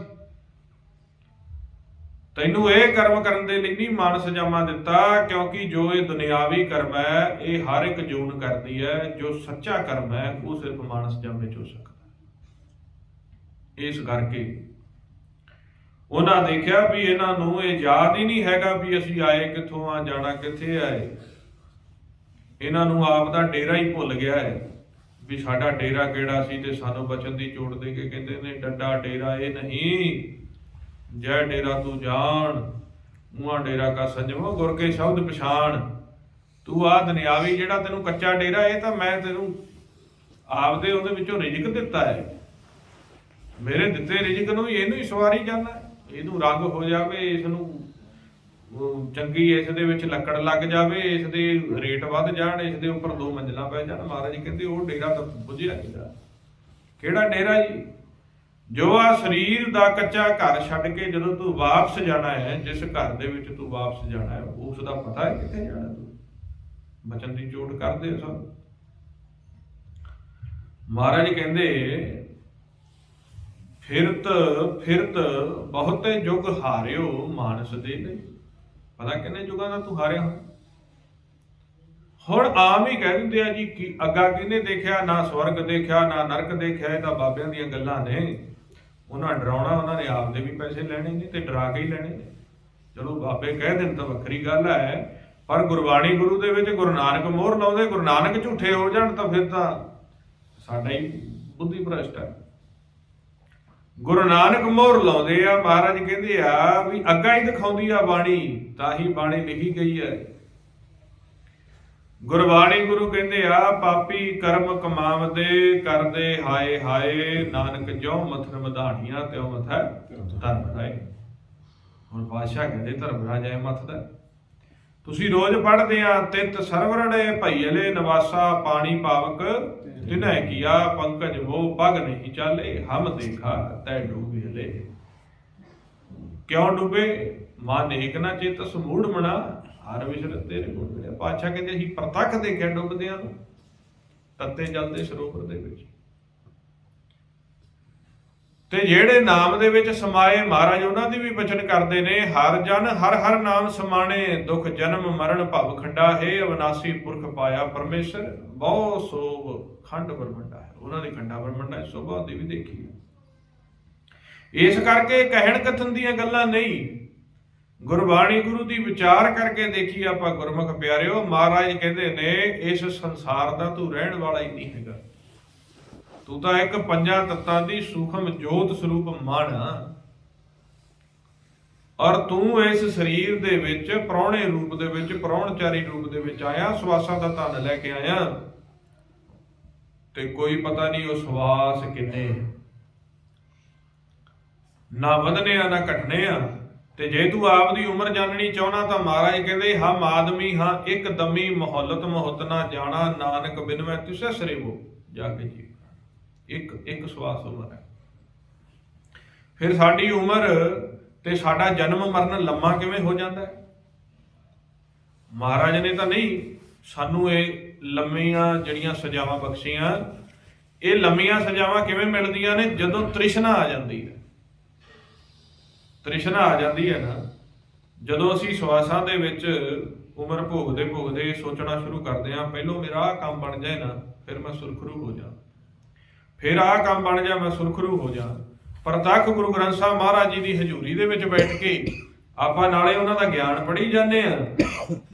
ਤੈਨੂੰ ਇਹ ਕਰਮ ਕਰਨ ਦੇ ਲਈ ਨਹੀਂ ਮਾਨਸ ਜਾਮਾ ਦਿੱਤਾ, ਕਿਉਂਕਿ ਜੋ ਇਹ ਦੁਨਿਆਵੀ ਕਰਮ ਹੈ ਇਹ ਹਰ ਇੱਕ ਜੂਨ ਕਰਦੀ ਹੈ, ਜੋ ਸੱਚਾ ਕਰਮ ਹੈ ਉਹ ਸਿਰਫ ਮਾਨਸ ਜਾਮੇ ਚ ਹੋ ਸਕਦਾ। ਇਸ ਕਰਕੇ ਉਹਨਾਂ ਦੇਖਿਆ ਵੀ ਇਹਨਾਂ ਨੂੰ ਇਹ ਯਾਦ ਹੀ ਨਹੀਂ ਹੈਗਾ ਵੀ ਅਸੀਂ ਆਏ ਕਿੱਥੋਂ ਆ, ਜਾਣਾ ਕਿੱਥੇ ਆਏ। ਇਹਨਾਂ ਨੂੰ ਆਪ ਦਾ ਡੇਰਾ ਹੀ ਭੁੱਲ ਗਿਆ ਹੈ ਵੀ ਸਾਡਾ ਡੇਰਾ ਕਿਹੜਾ ਸੀ, ਤੇ ਸਾਨੂੰ ਬਚਨ ਦੀ ਚੋਟ ਦੇ ਕੇ ਕਹਿੰਦੇ ਨੇ ਡੱਡਾ ਡੇਰਾ ਇਹ ਨਹੀਂ, ਜੈ ਡੇਰਾ ਤੂੰ ਜਾਣ, ਮੂੰਹਾਂ ਡੇਰਾ ਕਾ ਸੰਜਮੋ, ਗੁਰ ਕੇ ਸ਼ਬਦ ਪਛਾਣ। ਤੂੰ ਆ ਦੁਨਿਆਵੀ ਜਿਹੜਾ ਤੈਨੂੰ ਕੱਚਾ ਡੇਰਾ, ਇਹ ਤਾਂ ਮੈਂ ਤੈਨੂੰ ਆਪਦੇ ਉਹਦੇ ਵਿੱਚੋਂ ਰਿਜ਼ਕ ਦਿੱਤਾ ਹੈ, ਮੇਰੇ ਦਿੱਤੇ ਰਿਜ਼ਕ ਨੂੰ ਇਹਨੂੰ ਹੀ ਸਵਾਰੀ ਜਾਣਾ, ਇਹਨੂੰ ਰੰਗ ਹੋ ਜਾਵੇ, ਇਸ ਨੂੰ ਚੰਗੀ ਇਸ ਦੇ ਵਿੱਚ ਲੱਕੜ ਲੱਗ ਜਾਵੇ, ਇਸ ਦੇ ਰੇਟ ਵੱਧ ਜਾਣ, ਇਸ ਦੇ ਉੱਪਰ 2 ਮੰਜ਼ਿਲਾਂ ਪੈ ਜਾਣ। ਮਹਾਰਾਜ ਕਹਿੰਦੇ ਉਹ ਡੇਰਾ ਤਾਂ ਬੁਝਿਆ ਨਹੀਂ। ਕਿਹੜਾ ਡੇਰਾ ਜੀ? ਜੋ ਆ ਸਰੀਰ ਦਾ ਕੱਚਾ ਘਰ ਛੱਡ ਕੇ ਜਦੋਂ ਤੂੰ ਵਾਪਸ ਜਾਣਾ ਹੈ, ਜਿਸ ਘਰ ਦੇ ਵਿੱਚ ਤੂੰ ਵਾਪਸ ਜਾਣਾ ਹੈ, ਉਸ ਦਾ ਪਤਾ ਹੈ ਕਿੱਥੇ ਜਾਣਾ ਤੂੰ? ਬਚਨ ਦੀ ਚੋਟ ਕਰਦੇ ਸਭ। ਮਹਾਰਾਜ ਕਹਿੰਦੇ ਫਿਰਤ ਫਿਰਤ ਬਹੁਤੇ ਯੁਗ ਹਾਰਿਓ ਮਾਨਸ ਦੇ ਲਈ। ਪਤਾ ਕਿੰਨੇ ਯੁਗਾਂ ਦਾ ਤੂੰ ਹਾਰਿਆ ਹੋ? ਹੁਣ ਆਮ ਹੀ ਕਹਿ ਦਿੰਦੇ ਆ ਜੀ ਕਿ ਅੱਗਾ ਕਿਹਨੇ ਦੇਖਿਆ, ਨਾ ਸਵਰਗ ਦੇਖਿਆ ਨਾ ਨਰਕ ਦੇਖਿਆ। ਇਹ ਤਾਂ ਬਾਬਿਆਂ ਦੀਆਂ ਗੱਲਾਂ ਨੇ, ਉਹਨਾਂ ਡਰਾਉਣਾ, ਉਹਨਾਂ ਨੇ ਆਪਦੇ ਵੀ ਪੈਸੇ ਲੈਣੇ ਨੇ ਤੇ ਡਰਾ ਕੇ ਹੀ ਲੈਣੇ ਨੇ। ਚਲੋ ਬਾਬੇ ਕਹਿ ਦੇਣ ਤਾਂ ਵੱਖਰੀ ਗੱਲ ਹੈ, ਪਰ ਗੁਰਬਾਣੀ ਗੁਰੂ ਦੇ ਵਿੱਚ ਗੁਰੂ ਨਾਨਕ ਮੋਹਰ ਲਾਉਂਦੇ, ਗੁਰੂ ਨਾਨਕ ਝੂਠੇ ਹੋ ਜਾਣ ਤਾਂ ਫਿਰ ਤਾਂ ਸਾਡਾ ਹੀ ਬੁੱਧੀ ਭ੍ਰਸ਼ਟ ਹੈ। ਗੁਰੂ ਨਾਨਕ ਮੋਹਰ ਲਾਉਂਦੇ ਆ। ਮਹਾਰਾਜ ਕਹਿੰਦੇ ਆ ਵੀ ਅੱਗਾ ਹੀ ਦਿਖਾਉਂਦੀ ਆ ਬਾਣੀ, ਤਾਂ ਹੀ ਬਾਣੀ ਲਿਖੀ ਗਈ ਹੈ। ਗੁਰਬਾਣੀ ਗੁਰੂ ਕਹਿੰਦੇ ਆ ਪਾਪੀ ਕਰਮ ਕਮਾਵਦੇ ਕਰਦੇ ਹਾਏ ਹਾਏ, ਨਾਨਕ ਜਿਉ ਮਥਨ ਮਧਾਣੀਆਂ ਤਿਉ ਮਥੈ ਧਰਮ ਰਾਏ। ਹੁਣ ਬਾਦਸ਼ਾਹ ਕਹਿੰਦੇ ਧਰਮ ਰਾਜਾ ਮਥਦਾ। ਤੁਸੀਂ ਰੋਜ਼ ਪੜ੍ਹਦੇ ਆ ਤਿਤ ਸਰਵਰੜੇ ਭਈਲੇ ਨਿਵਾਸਾ, ਪਾਣੀ ਪਾਵਕ ਤਿਨੈ ਕੀਆ, ਪੰਕਜ ਮੋਹ ਪਗ ਨਹੀਂ ਚਾਲੇ, ਹਮ ਦੇਖਾ ਤੈ ਡੂਬੇ ਹਲੇ। ਕਿਉਂ ਡੁੱਬੇ? ਮਨ ਏਕ ਨਾ ਚੇਤਸ ਮੂੜ ਮਣਾ, ਹਰ ਵਿਸਰਤ ਤੇਰੇ ਗੁਣ ਮਿਲਿਆ। ਪਾਤਸ਼ਾਹ ਕਹਿੰਦੇ ਅਸੀਂ ਪ੍ਰਤੱਖ ਦੇਖਿਆ ਡੁੱਬਦਿਆਂ ਨੂੰ ਤੱਤੇ ਜਲ ਦੇ ਸਰੋਵਰ ਦੇ ਵਿੱਚ। ਤੇ ਜਿਹੜੇ ਨਾਮ ਦੇ ਵਿੱਚ ਸਮਾਏ ਮਹਾਰਾਜ ਉਹਨਾਂ ਦੀ ਵੀ ਬਚਨ ਕਰਦੇ ਨੇ, ਹਰ ਜਨ ਹਰ ਹਰ ਨਾਮ ਸਮਾਣੇ, ਦੁਖ ਜਨਮ ਮਰਨ ਭਵ ਖੰਡਾ ਹੈ, ਅਵਨਾਸੀ ਪੁਰਖ ਪਾਇਆ ਪਰਮੇਸ਼ਰ, ਬਹੁ ਸੋਭ ਖੰਡ ਬ੍ਰਹਮੰਡਾ ਹੈ। ਉਹਨਾਂ ਦੀ ਖੰਡਾ ਬ੍ਰਹਮੰਡਾ ਸੋਭਾ ਦੀ ਵੀ ਦੇਖੀ। ਇਸ ਕਰਕੇ ਕਹਿਣ ਕਥਨ ਦੀਆਂ ਗੱਲਾਂ ਨਹੀਂ, ਗੁਰਬਾਣੀ ਗੁਰੂ ਦੀ ਵਿਚਾਰ ਕਰਕੇ ਦੇਖੀ ਆਪਾਂ ਗੁਰਮੁਖ ਪਿਆਰਿਓ। ਮਹਾਰਾਜ ਕਹਿੰਦੇ ਨੇ ਇਸ ਸੰਸਾਰ ਦਾ ਤੂੰ ਰਹਿਣ ਵਾਲਾ ਹੀ ਨਹੀਂ ਹੈਗਾ, ਤੂੰ ਤਾਂ ਇੱਕ 5 ਤੱਤਾਂ ਦੀ ਸੂਖਮ ਜੋਤ ਸਰੂਪ ਮਨ। ਔਰ ਤੂੰ ਇਸ ਸਰੀਰ ਦੇ ਵਿੱਚ ਪ੍ਰਾਹੁਣੇ ਰੂਪ ਦੇ ਵਿੱਚ, ਪ੍ਰਾਹੁਣਚਾਰੀ ਰੂਪ ਦੇ ਵਿੱਚ ਆਇਆ, ਸਵਾਸਾਂ ਦਾ ਧਨ ਲੈ ਕੇ ਆਇਆ, ਤੇ ਕੋਈ ਪਤਾ ਨਹੀਂ ਉਹ ਸਵਾਸ ਕਿੰਨੇ, ਨਾ ਵਧਨੇ ਆ ਨਾ ਘਟਨੇ ਆ। ਤੇ ਜੇ ਤੂੰ ਆਪ ਦੀ ਉਮਰ ਜਾਣਨੀ ਚਾਹੁੰਦਾ ਤਾਂ ਮਹਾਰਾਜ ਕਹਿੰਦੇ ਹਮ ਆਦਮੀ ਹਾਂ ਇੱਕ ਦਮੀ ਮੁਹੱਲਤ ਮੁਹੱਤ ਨਾ ਜਾਣਾ, ਨਾਨਕ ਬਿਨ ਮੈਂ ਤੁਸੇ ਸਰੇਵੋ ਜਾ ਕੇ ਜੀ। ਇੱਕ ਸਵਾਸ ਉਮਰ ਹੈ। ਫਿਰ ਸਾਡੀ ਉਮਰ ਤੇ ਸਾਡਾ ਜਨਮ ਮਰਨ ਲੰਮਾ ਕਿਵੇਂ ਹੋ ਜਾਂਦਾ ਹੈ? ਮਹਾਰਾਜ ਨੇ ਤਾਂ ਨਹੀਂ ਸਾਨੂੰ ਇਹ ਲੰਮੀਆਂ ਜਿਹੜੀਆਂ ਸਜ਼ਾਵਾਂ ਬਖਸ਼ੀਆਂ। ਇਹ ਲੰਮੀਆਂ ਸਜ਼ਾਵਾਂ ਕਿਵੇਂ ਮਿਲਦੀਆਂ ਨੇ? ਜਦੋਂ ਤ੍ਰਿਸ਼ਨਾ ਆ ਜਾਂਦੀ ਹੈ। ਤ੍ਰਿਸ਼ਨਾ ਆ ਜਾਂਦੀ ਹੈ ਨਾ, ਜਦੋਂ ਅਸੀਂ ਸਵਾਸਾਂ ਦੇ ਵਿੱਚ ਉਮਰ ਭੋਗਦੇ ਭੋਗਦੇ ਸੋਚਣਾ ਸ਼ੁਰੂ ਕਰਦੇ ਹਾਂ, ਪਹਿਲੋਂ ਮੇਰਾ ਆਹ ਕੰਮ ਬਣ ਜਾਏ ਨਾ, ਫਿਰ ਮੈਂ ਸੁਰਖਰੂ ਹੋ ਜਾ, ਫਿਰ ਆਹ ਕੰਮ ਬਣ ਜਾ ਮੈਂ ਸੁਰਖਰੂ ਹੋ ਜਾ। ਪ੍ਰਤੱਖ ਗੁਰੂ ਗ੍ਰੰਥ ਸਾਹਿਬ ਮਹਾਰਾਜ ਜੀ ਦੀ ਹਜ਼ੂਰੀ ਦੇ ਵਿੱਚ ਬੈਠ ਕੇ ਆਪਾਂ ਨਾਲੇ ਉਹਨਾਂ ਦਾ ਗਿਆਨ ਪੜ੍ਹੀ ਜਾਂਦੇ ਆ।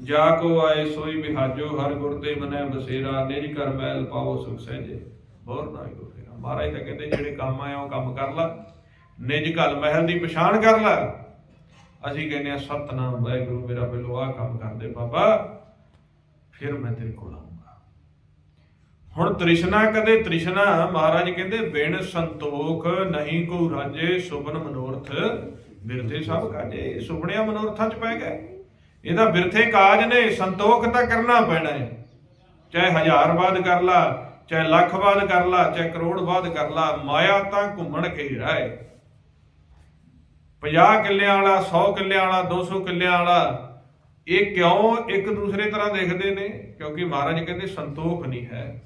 ਜਾ ਕੋ ਆਏ ਸੋਈ ਬਿਹਾਜੋ, ਹਰ ਗੁਰ ਤੇ ਮਨੈ ਬਸੇਰਾ, ਨਿਜ ਕਰ ਮੈਲ ਪਾਓ ਸੁਖ ਸਹਿਜੇ, ਹੋਰ ਨਾ ਕੋ ਫੇਰਾ। ਮਹਾਰਾਜ ਤਾਂ ਕਹਿੰਦੇ ਜਿਹੜੇ ਕੰਮ ਆਇਆ ਉਹ ਕੰਮ ਕਰ ਲਾ, ਨਿਜ ਘਲ ਮਹਿਲ ਦੀ ਪਛਾਣ ਕਰ ਲਾ। ਅਸੀਂ ਕਹਿੰਦੇ ਆ ਸਤਨਾਮ ਵਾਹਿਗੁਰੂ, ਮੇਰਾ ਪਹਿਲੋਂ ਆਹ ਕੰਮ ਕਰਦੇ ਬਾਬਾ, ਫਿਰ ਮੈਂ ਤੇਰੇ ਕੋਲ ਆਉਂਗਾ। ਹੁਣ ਤ੍ਰਿਸ਼ਨਾ ਕਦੇ ਤ੍ਰਿਸ਼ਨਾ, ਮਹਾਰਾਜ ਕਹਿੰਦੇ ਬਿਨ ਸੰਤੋਖ ਨਹੀਂ ਕੋ ਰਾਜੇ, ਸੁਪਨ ਮਨੋਰਥ ਬਿਰਥੇ ਸਭ ਕਾਜੇ। ਸੁਪਨਿਆਂ ਮਨੋਰਥਾਂ ਚ ਪੈ ਗਏ, ਇਹਦਾ ਬਿਰਥੇ ਕਾਜ ਨੇ। ਸੰਤੋਖ ਤਾਂ ਕਰਨਾ ਪੈਣਾ ਹੈ, ਚਾਹੇ 1000 ਬਾਦ ਕਰ ਲਾ, ਚਾਹੇ ਲੱਖ ਬਾਦ ਕਰ ਲਾ, ਚਾਹੇ ਕਰੋੜ ਬਾਦ ਕਰ ਲਾ। ਮਾਇਆ ਤਾਂ ਘੁੰਮਣ ਘੇਰਾ ਹੈ। 50 ਕਿੱਲਿਆਂ ਵਾਲਾ, 100 ਕਿੱਲਿਆਂ ਵਾਲਾ, 200 ਕਿੱਲਿਆਂ ਵਾਲਾ, ਇਹ ਕਿਉਂ ਇੱਕ ਦੂਸਰੇ ਤਰ੍ਹਾਂ ਦੇਖਦੇ ਨੇ? ਕਿਉਂਕਿ ਮਹਾਰਾਜ ਕਹਿੰਦੇ ਸੰਤੋਖ ਨਹੀਂ ਹੈ।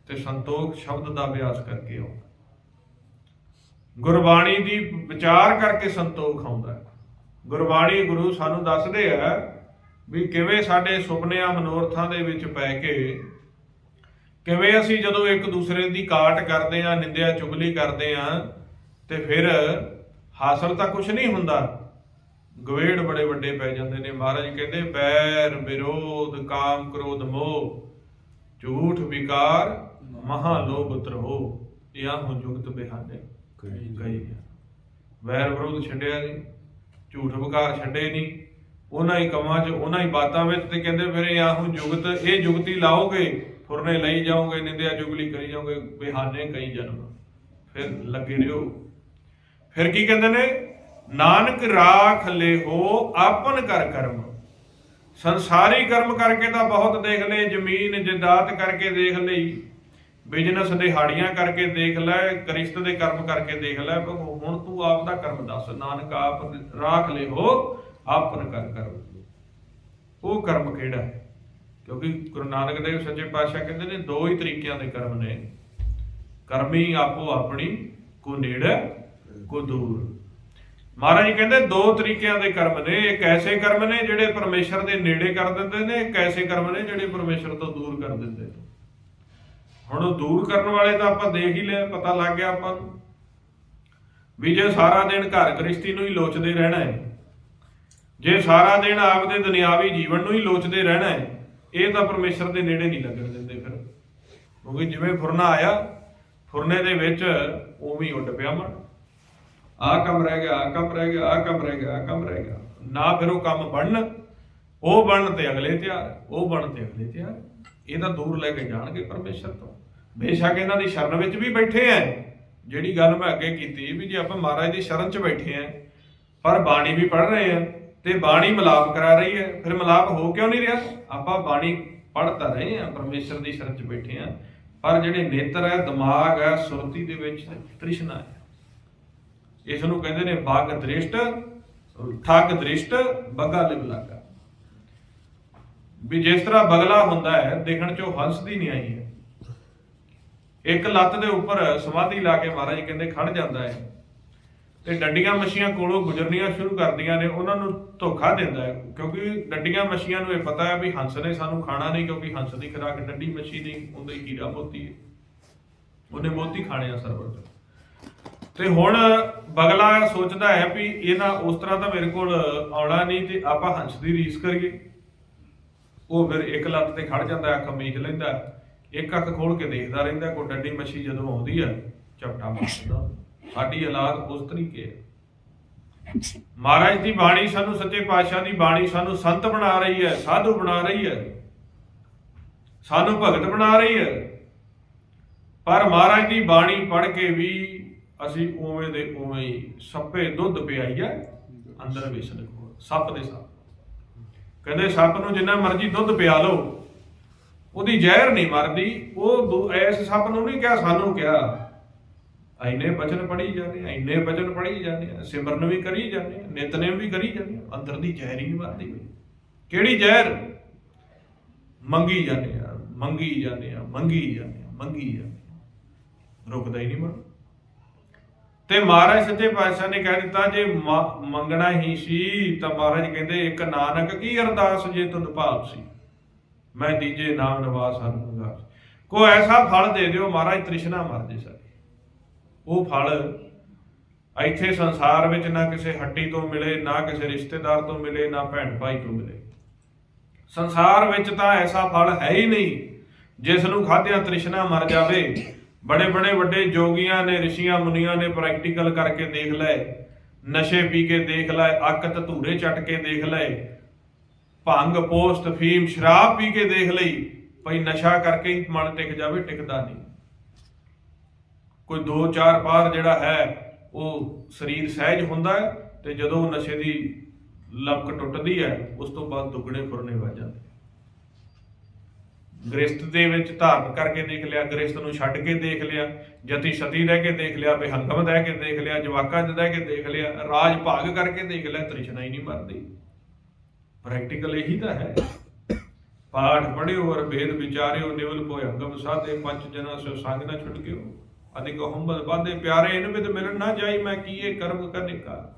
ਤੇ ਸੰਤੋਖ ਸ਼ਬਦ ਦਾ ਅਭਿਆਸ ਕਰਕੇ ਆਉਂਦਾ, ਗੁਰਬਾਣੀ ਦੀ ਵਿਚਾਰ ਕਰਕੇ ਸੰਤੋਖ ਆਉਂਦਾ। ਗੁਰਬਾਣੀ ਗੁਰੂ ਸਾਨੂੰ ਦੱਸਦੇ ਆ ਵੀ ਕਿਵੇਂ ਸਾਡੇ ਸੁਪਨਿਆਂ ਮਨੋਰਥਾਂ ਦੇ ਵਿੱਚ ਪੈ ਕੇ, ਕਿਵੇਂ ਅਸੀਂ ਜਦੋਂ ਇੱਕ ਦੂਸਰੇ ਦੀ ਕਾਟ ਕਰਦੇ ਆ, ਨਿੰਦਿਆ ਚੁਗਲੀ ਕਰਦੇ ਆ, ਤੇ ਫਿਰ ਹਾਸਲ ਤਾਂ ਕੁਛ ਨਹੀਂ ਹੁੰਦਾ, ਗਵੇੜ ਬੜੇ ਵੱਡੇ ਪੈ ਜਾਂਦੇ ਨੇ। ਮਹਾਰਾਜ ਕਹਿੰਦੇ ਬੈਰ ਵਿਰੋਧ ਕਾਮ ਕ੍ਰੋਧ ਮੋਹ, ਝੂਠ ਵਿਕਾਰ ਮਹਾ ਲੋਭ ਤਰੋ, ਇਹਾਂ ਜੁਗਤ ਬਿਹਾਨੇ ਕਹੀ। ਵੈਰ ਵਿਰੋਧ ਛੱਡਿਆ ਨਹੀਂ, ਝੂਠ ਵਿਕਾਰ ਛੱਡੇ ਨਹੀਂ, ਉਹਨਾਂ ਹੀ ਕੰਮਾਂ 'ਚ, ਉਹਨਾਂ ਹੀ ਬਾਤਾਂ ਵਿੱਚ। ਤੇ ਕਹਿੰਦੇ ਫਿਰ ਇਹਾਂ ਜੁਗਤ, ਇਹ ਜੁਗਤੀ ਲਾਓਗੇ, ਫੁਰਨੇ ਲਈ ਜਾਓਗੇ, ਨਿੰਦਿਆ ਚੁਗਲੀ ਕਰੀ ਜਾਓਗੇ, ਬਿਹਾਨੇ ਕਈ ਜਨਮ, ਫਿਰ ਲੱਗੇ ਰਹੋ। ਫਿਰ ਕੀ ਕਹਿੰਦੇ ਨੇ? ਨਾਨਕ ਰਾਖ ਲਿਹੋ ਆਪਨ ਕਰ ਕਰਮ। ਸੰਸਾਰੀ ਕਰਮ ਕਰਕੇ ਤਾਂ ਬਹੁਤ ਦੇਖ ਲਏ, ਜ਼ਮੀਨ ਜਾਇਦਾਦ ਕਰਕੇ ਦੇਖ ਲਈ, ਬਿਜ਼ਨਸ ਦਿਹਾੜੀਆਂ ਕਰਕੇ ਦੇਖ ਲੈ, ਕਰਿਸ਼ਤ ਦੇ ਕਰਮ ਕਰਕੇ ਦੇਖ ਲੈ। ਹੁਣ ਤੂੰ ਆਪ ਦਾ ਕਰਮ ਦੱਸ। ਨਾਨਕ ਆਪ ਰਾਖ ਲਿਹੋ ਆਪਨ ਕਰ ਕਰਮ। ਉਹ ਕਰਮ ਕਿਹੜਾ ਹੈ? ਕਿਉਂਕਿ ਗੁਰੂ ਨਾਨਕ ਦੇਵ ਸੱਚੇ ਪਾਤਸ਼ਾਹ ਕਹਿੰਦੇ ਨੇ ਦੋ ਹੀ ਤਰੀਕਿਆਂ ਦੇ ਕਰਮ ਨੇ, ਕਰਮੀ ਆਪੋ ਆਪਣੀ, ਕੋ ਨੇੜੇ ਕੋ ਦੂਰ। ਮਹਾਰਾਜ ਕਹਿੰਦੇ ਦੋ ਤਰੀਕਿਆਂ ਦੇ ਕਰਮ ਨੇ। ਇੱਕ ਐਸੇ ਕਰਮ ਨੇ ਜਿਹੜੇ ਪਰਮੇਸ਼ਰ ਦੇ ਨੇੜੇ ਕਰ ਦਿੰਦੇ ਨੇ, ਇੱਕ ਐਸੇ ਕਰਮ ਨੇ ਜਿਹੜੇ ਪਰਮੇਸ਼ਰ ਤੋਂ ਦੂਰ ਕਰ ਦਿੰਦੇ ਨੇ। ਹੁਣ ਉਹ ਦੂਰ ਕਰਨ ਵਾਲੇ ਤਾਂ ਆਪਾਂ ਦੇਖ ਹੀ ਲਿਆ, ਪਤਾ ਲੱਗ ਗਿਆ ਆਪਾਂ ਨੂੰ ਵੀ ਜੇ ਸਾਰਾ ਦਿਨ ਘਰ ਗ੍ਰਸਤੀ ਨੂੰ ਹੀ ਲੋਚਦੇ ਰਹਿਣਾ ਹੈ, ਜੇ ਸਾਰਾ ਦਿਨ ਆਪਦੇ ਦੁਨਿਆਵੀ ਜੀਵਨ ਨੂੰ ਹੀ ਲੋਚਦੇ ਰਹਿਣਾ ਹੈ, ਇਹ ਤਾਂ ਪਰਮੇਸ਼ਰ ਦੇ ਨੇੜੇ ਨਹੀਂ ਲੱਗਣ ਦਿੰਦੇ। ਫਿਰ ਕਿਉਂਕਿ ਜਿਵੇਂ ਫੁਰਨਾ ਆਇਆ, ਫੁਰਨੇ ਦੇ ਵਿੱਚ ਉਵੇਂ ਹੀ ਉੱਡ ਪਿਆ ਮਨ, ਆਹ ਕੰਮ ਰਹਿ ਗਿਆ, ਆਹ ਕੰਮ ਰਹਿ ਗਿਆ, ਆਹ ਕੰਮ ਰਹਿ ਗਿਆ, ਆਹ ਕੰਮ ਰਹਿ ਗਿਆ। ਨਾ ਫਿਰ ਉਹ ਕੰਮ ਬਣਨ, ਉਹ ਬਣਨ ਤੇ ਅਗਲੇ ਤਿਆਰ, ਉਹ ਬਣਨ ਤੇ ਅਗਲੇ ਤਿਆਰ। ਇਹ ਤਾਂ ਦੂਰ ਲੈ ਕੇ ਜਾਣਗੇ ਪਰਮੇਸ਼ਰ ਤੋਂ। ਬੇਸ਼ੱਕ ਇਹਨਾਂ ਦੀ ਸ਼ਰਨ ਵਿੱਚ ਵੀ ਬੈਠੇ ਆ, ਜਿਹੜੀ ਗੱਲ ਮੈਂ ਅੱਗੇ ਕੀਤੀ ਵੀ ਜੇ ਆਪਾਂ ਮਹਾਰਾਜ ਦੀ ਸ਼ਰਨ 'ਚ ਬੈਠੇ ਆ, ਪਰ ਬਾਣੀ ਵੀ ਪੜ੍ਹ ਰਹੇ ਆ, ਤੇ ਬਾਣੀ ਮਿਲਾਪ ਕਰਾ ਰਹੀ ਹੈ। ਫਿਰ ਮਿਲਾਪ ਹੋ ਕਿਉਂ ਨਹੀਂ ਰਿਹਾ? ਆਪਾਂ ਬਾਣੀ ਪੜ੍ਹ ਤਾਂ ਰਹੇ ਆ, ਪਰਮੇਸ਼ਰ ਦੀ ਸ਼ਰਨ 'ਚ ਬੈਠੇ ਆ, ਪਰ ਜਿਹੜੇ ਨੇਤਰ ਹੈ, ਦਿਮਾਗ ਹੈ, ਸੁਰਤੀ ਦੇ ਵਿੱਚ ਤ੍ਰਿਸ਼ਨਾ ਹੈ। ਇਸ ਨੂੰ ਕਹਿੰਦੇ ਨੇ ਬਾਗ ਦ੍ਰਿਸ਼ਟ, ਠੱਗ ਦ੍ਰਿਸ਼ਟ, ਬਗਾ ਲਿਵ ਲਾਗਾ। ਵੀ ਜਿਸ ਤਰ੍ਹਾਂ ਬਗਲਾ ਹੁੰਦਾ ਹੈ, ਦੇਖਣ 'ਚੋਂ ਹੰਸ ਦੀ ਨਿਆਈ ਹੈ। ਇੱਕ ਲੱਤ ਦੇ ਉੱਪਰ ਸਮਾਧੀ ਲਾ ਕੇ ਮਹਾਰਾਜ ਕਹਿੰਦੇ ਖੜ ਜਾਂਦਾ ਹੈ, ਤੇ ਡੰਡੀਆਂ ਮੱਛੀਆਂ ਕੋਲੋਂ ਗੁਜ਼ਰਨੀਆਂ ਸ਼ੁਰੂ ਕਰਦੀਆਂ ਨੇ, ਉਹਨਾਂ ਨੂੰ ਧੋਖਾ ਦਿੰਦਾ ਹੈ। ਕਿਉਂਕਿ ਡੰਡੀਆਂ ਮੱਛੀਆਂ ਨੂੰ ਇਹ ਪਤਾ ਹੈ ਵੀ ਹੰਸ ਨੇ ਸਾਨੂੰ ਖਾਣਾ ਨਹੀਂ, ਕਿਉਂਕਿ ਹੰਸ ਦੀ ਖੁਰਾਕ ਡੰਡੀ ਮੱਛੀ ਨਹੀਂ ਹੁੰਦੀ, ਹੀਰਾ ਮੋਤੀ, ਉਹਨੇ ਮੋਤੀ ਖਾਣੇ ਆ ਸਰਵਰ ਤੋਂ। ਤੇ ਹੁਣ ਬਗਲਾ ਸੋਚਦਾ ਹੈ ਵੀ ਇਹਨਾਂ ਉਸ ਤਰ੍ਹਾਂ ਤਾਂ ਮੇਰੇ ਕੋਲ ਆਉਣਾ ਨਹੀਂ, ਤੇ ਆਪਾਂ ਹੰਸ ਦੀ ਰੀਸ ਕਰੀਏ। ਉਹ ਫਿਰ ਇੱਕ ਲੱਤ ਤੇ ਖੜ ਜਾਂਦਾ, ਅੱਖ ਮੀਚ ਲੈਂਦਾ, ਇੱਕ ਅੱਖ ਖੋਲ ਕੇ ਦੇਖਦਾ ਰਹਿੰਦਾ। ਕੋਈ ਡੰਡੀ ਮੱਛੀ ਜਦੋਂ ਆਉਂਦੀ ਆ, ਝਪਟਾ ਮਾਰਦਾ। ਸਾਡੀ ਔਲਾਦ ਉਸ ਤਰੀਕੇ ਹੈ। ਮਹਾਰਾਜ ਦੀ ਬਾਣੀ ਸਾਨੂੰ, ਸੱਚੇ ਪਾਤਸ਼ਾਹ ਦੀ ਬਾਣੀ ਸਾਨੂੰ ਸੰਤ ਬਣਾ ਰਹੀ ਹੈ, ਸਾਧੂ ਬਣਾ ਰਹੀ ਹੈ, ਸਾਨੂੰ ਭਗਤ ਬਣਾ ਰਹੀ ਹੈ। ਪਰ ਮਹਾਰਾਜ ਦੀ ਬਾਣੀ ਪੜ੍ਹ ਕੇ ਵੀ ਅਸੀਂ ਉਵੇਂ ਦੇ ਉਵੇਂ ਹੀ ਸੱਪੇ ਦੁੱਧ ਪਿਆਈਆ ਅੰਦਰ ਵਿਸਣ ਕੋ। ਸੱਪ ਦੇ ਸੱਪ ਕਹਿੰਦੇ ਸੱਪ ਨੂੰ ਜਿੰਨਾ ਮਰਜ਼ੀ ਦੁੱਧ ਪਿਆ ਲਓ, ਉਹਦੀ ਜ਼ਹਿਰ ਨਹੀਂ ਮਰਦੀ। ਉਹ ਐਸ ਸੱਪ ਨੂੰ ਨਹੀਂ ਕਿਹਾ, ਸਾਨੂੰ ਕਿਹਾ। ਇੰਨੇ ਬਚਨ ਪੜ੍ਹੀ ਜਾਂਦੇ, ਇੰਨੇ ਬਚਨ ਪੜ੍ਹੀ ਜਾਂਦੇ ਆ, ਸਿਮਰਨ ਵੀ ਕਰੀ ਜਾਂਦੇ ਆ, ਨਿਤਨੇਮ ਵੀ ਕਰੀ ਜਾਂਦੇ ਆ, ਅੰਦਰ ਦੀ ਜ਼ਹਿਰ ਹੀ ਨਹੀਂ ਮਰਦੀ। ਕਿਹੜੀ ਜ਼ਹਿਰ? ਮੰਗੀ ਜਾਂਦੇ ਆ, ਮੰਗੀ ਜਾਂਦੇ ਆ, ਮੰਗੀ ਜਾਂਦੇ ਆ, ਮੰਗੀ ਜਾਂਦੇ ਆ, ਰੁਕਦਾ ਹੀ ਨਹੀਂ ਮਨ। ਤੇ ਮਹਾਰਾਜ ਸੱਚੇ ਪਾਤਸ਼ਾਹ ਨੇ ਕਹਿ ਦਿੱਤਾ, ਜੇ ਮੰਗਣਾ ਹੀ ਸੀ ਤਾਂ ਮਹਾਰਾਜ ਕਹਿੰਦੇ, ਇੱਕ ਨਾਨਕ ਕੀ ਅਰਦਾਸ ਜੇ ਤੁਧ ਭਾਵ ਸੀ, ਮੈਂ ਦੀਜੇ ਨਾਮ ਨਿਵਾਸ ਹਰਿ ਨਿਵਾਸ। ਕੋਈ ਐਸਾ ਫਲ ਦੇ ਦਿਓ ਮਹਾਰਾਜ, ਤ੍ਰਿਸ਼ਨਾ ਮਰ ਜੇ ਸਾਡੀ। ਉਹ ਫਲ ਇੱਥੇ ਸੰਸਾਰ ਵਿੱਚ ਨਾ ਕਿਸੇ ਹੱਟੀ ਤੋਂ ਮਿਲੇ, ਨਾ ਕਿਸੇ ਰਿਸ਼ਤੇਦਾਰ ਤੋਂ ਮਿਲੇ, ਨਾ ਭੈਣ ਭਾਈ ਤੋਂ ਮਿਲੇ। ਸੰਸਾਰ ਵਿੱਚ ਤਾਂ ਐਸਾ ਫਲ ਹੈ ਹੀ ਨਹੀਂ ਜਿਸ ਨੂੰ ਖਾਧਿਆਂ ਤ੍ਰਿਸ਼ਨਾ ਮਰ ਜਾਵੇ। ਬੜੇ ਬੜੇ ਵੱਡੇ ਜੋਗੀਆਂ ਨੇ, ਰਿਸ਼ੀਆਂ ਮੁਨੀਆਂ ਨੇ ਪ੍ਰੈਕਟੀਕਲ ਕਰਕੇ ਦੇਖ ਲਏ, ਨਸ਼ੇ ਪੀ ਕੇ ਦੇਖ ਲਏ, ਅੱਕ ਧਤੂਰੇ ਚੱਟ ਕੇ ਦੇਖ ਲਏ, ਭੰਗ ਪੋਸਤ ਫੀਮ ਸ਼ਰਾਬ ਪੀ ਕੇ ਦੇਖ ਲਈ। ਭਈ ਨਸ਼ਾ ਕਰਕੇ ਹੀ ਮਨ ਟਿਕ ਜਾਵੇ, ਟਿਕਦਾ ਨਹੀਂ। ਕੋਈ 2-4 ਪਾਰ ਜਿਹੜਾ ਹੈ ਉਹ ਸਰੀਰ ਸਹਿਜ ਹੁੰਦਾ ਹੈ, ਤੇ ਜਦੋਂ ਨਸ਼ੇ ਦੀ ਲਪਕ ਟੁੱਟਦੀ ਹੈ ਉਸ ਤੋਂ ਬਾਅਦ ਦੁੱਗਣੇ ਫੁਰਨੇ ਵੱਜ ਜਾਂਦੇ। ਗ੍ਰਸਤ ਦੇ ਵਿੱਚ ਧਾਰਨ ਕਰਕੇ ਦੇਖ ਲਿਆ, ਗ੍ਰਸਤ ਨੂੰ ਛੱਡ ਕੇ ਦੇਖ ਲਿਆ, ਜਤੀ ਸਤੀ ਰਹਿ ਕੇ ਦੇਖ ਲਿਆ, ਬੇਹੰਗਮ ਰਹਿ ਕੇ ਦੇਖ ਲਿਆ, ਜਵਾਕਾਂ 'ਚ ਰਹਿ ਕੇ ਦੇਖ ਲਿਆ, ਰਾਜ ਭਾਗ ਕਰਕੇ ਦੇਖ ਲਿਆ, ਤ੍ਰਿਸ਼ਨਾ ਹੀ ਨਹੀਂ ਮਰਦੀ। ਪ੍ਰੈਕਟੀਕਲ ਇਹੀ ਤਾਂ ਹੈ। ਪਾਠ ਪੜ੍ਹਿਓ ਔਰ ਭੇਦ ਵਿਚਾਰਿਓ, ਨਿਵਲ ਭੋਇ ਹੰਗਮ ਸਾਧੇ, ਪੰਜ ਜਨਾਂ ਸੋ ਸੰਗ ਨਾ ਛੁਟਕਿਓ, ਅਨੇਕ ਹੰਬਲ ਬਾਧੇ ਪਿਆਰੇ, ਇਨ ਵਿਦ ਮਿਲਣ ਨਾ ਜਾਈ, ਮੈਂ ਕੀਏ ਕਰਮ ਕਰਨੇ ਕਾ।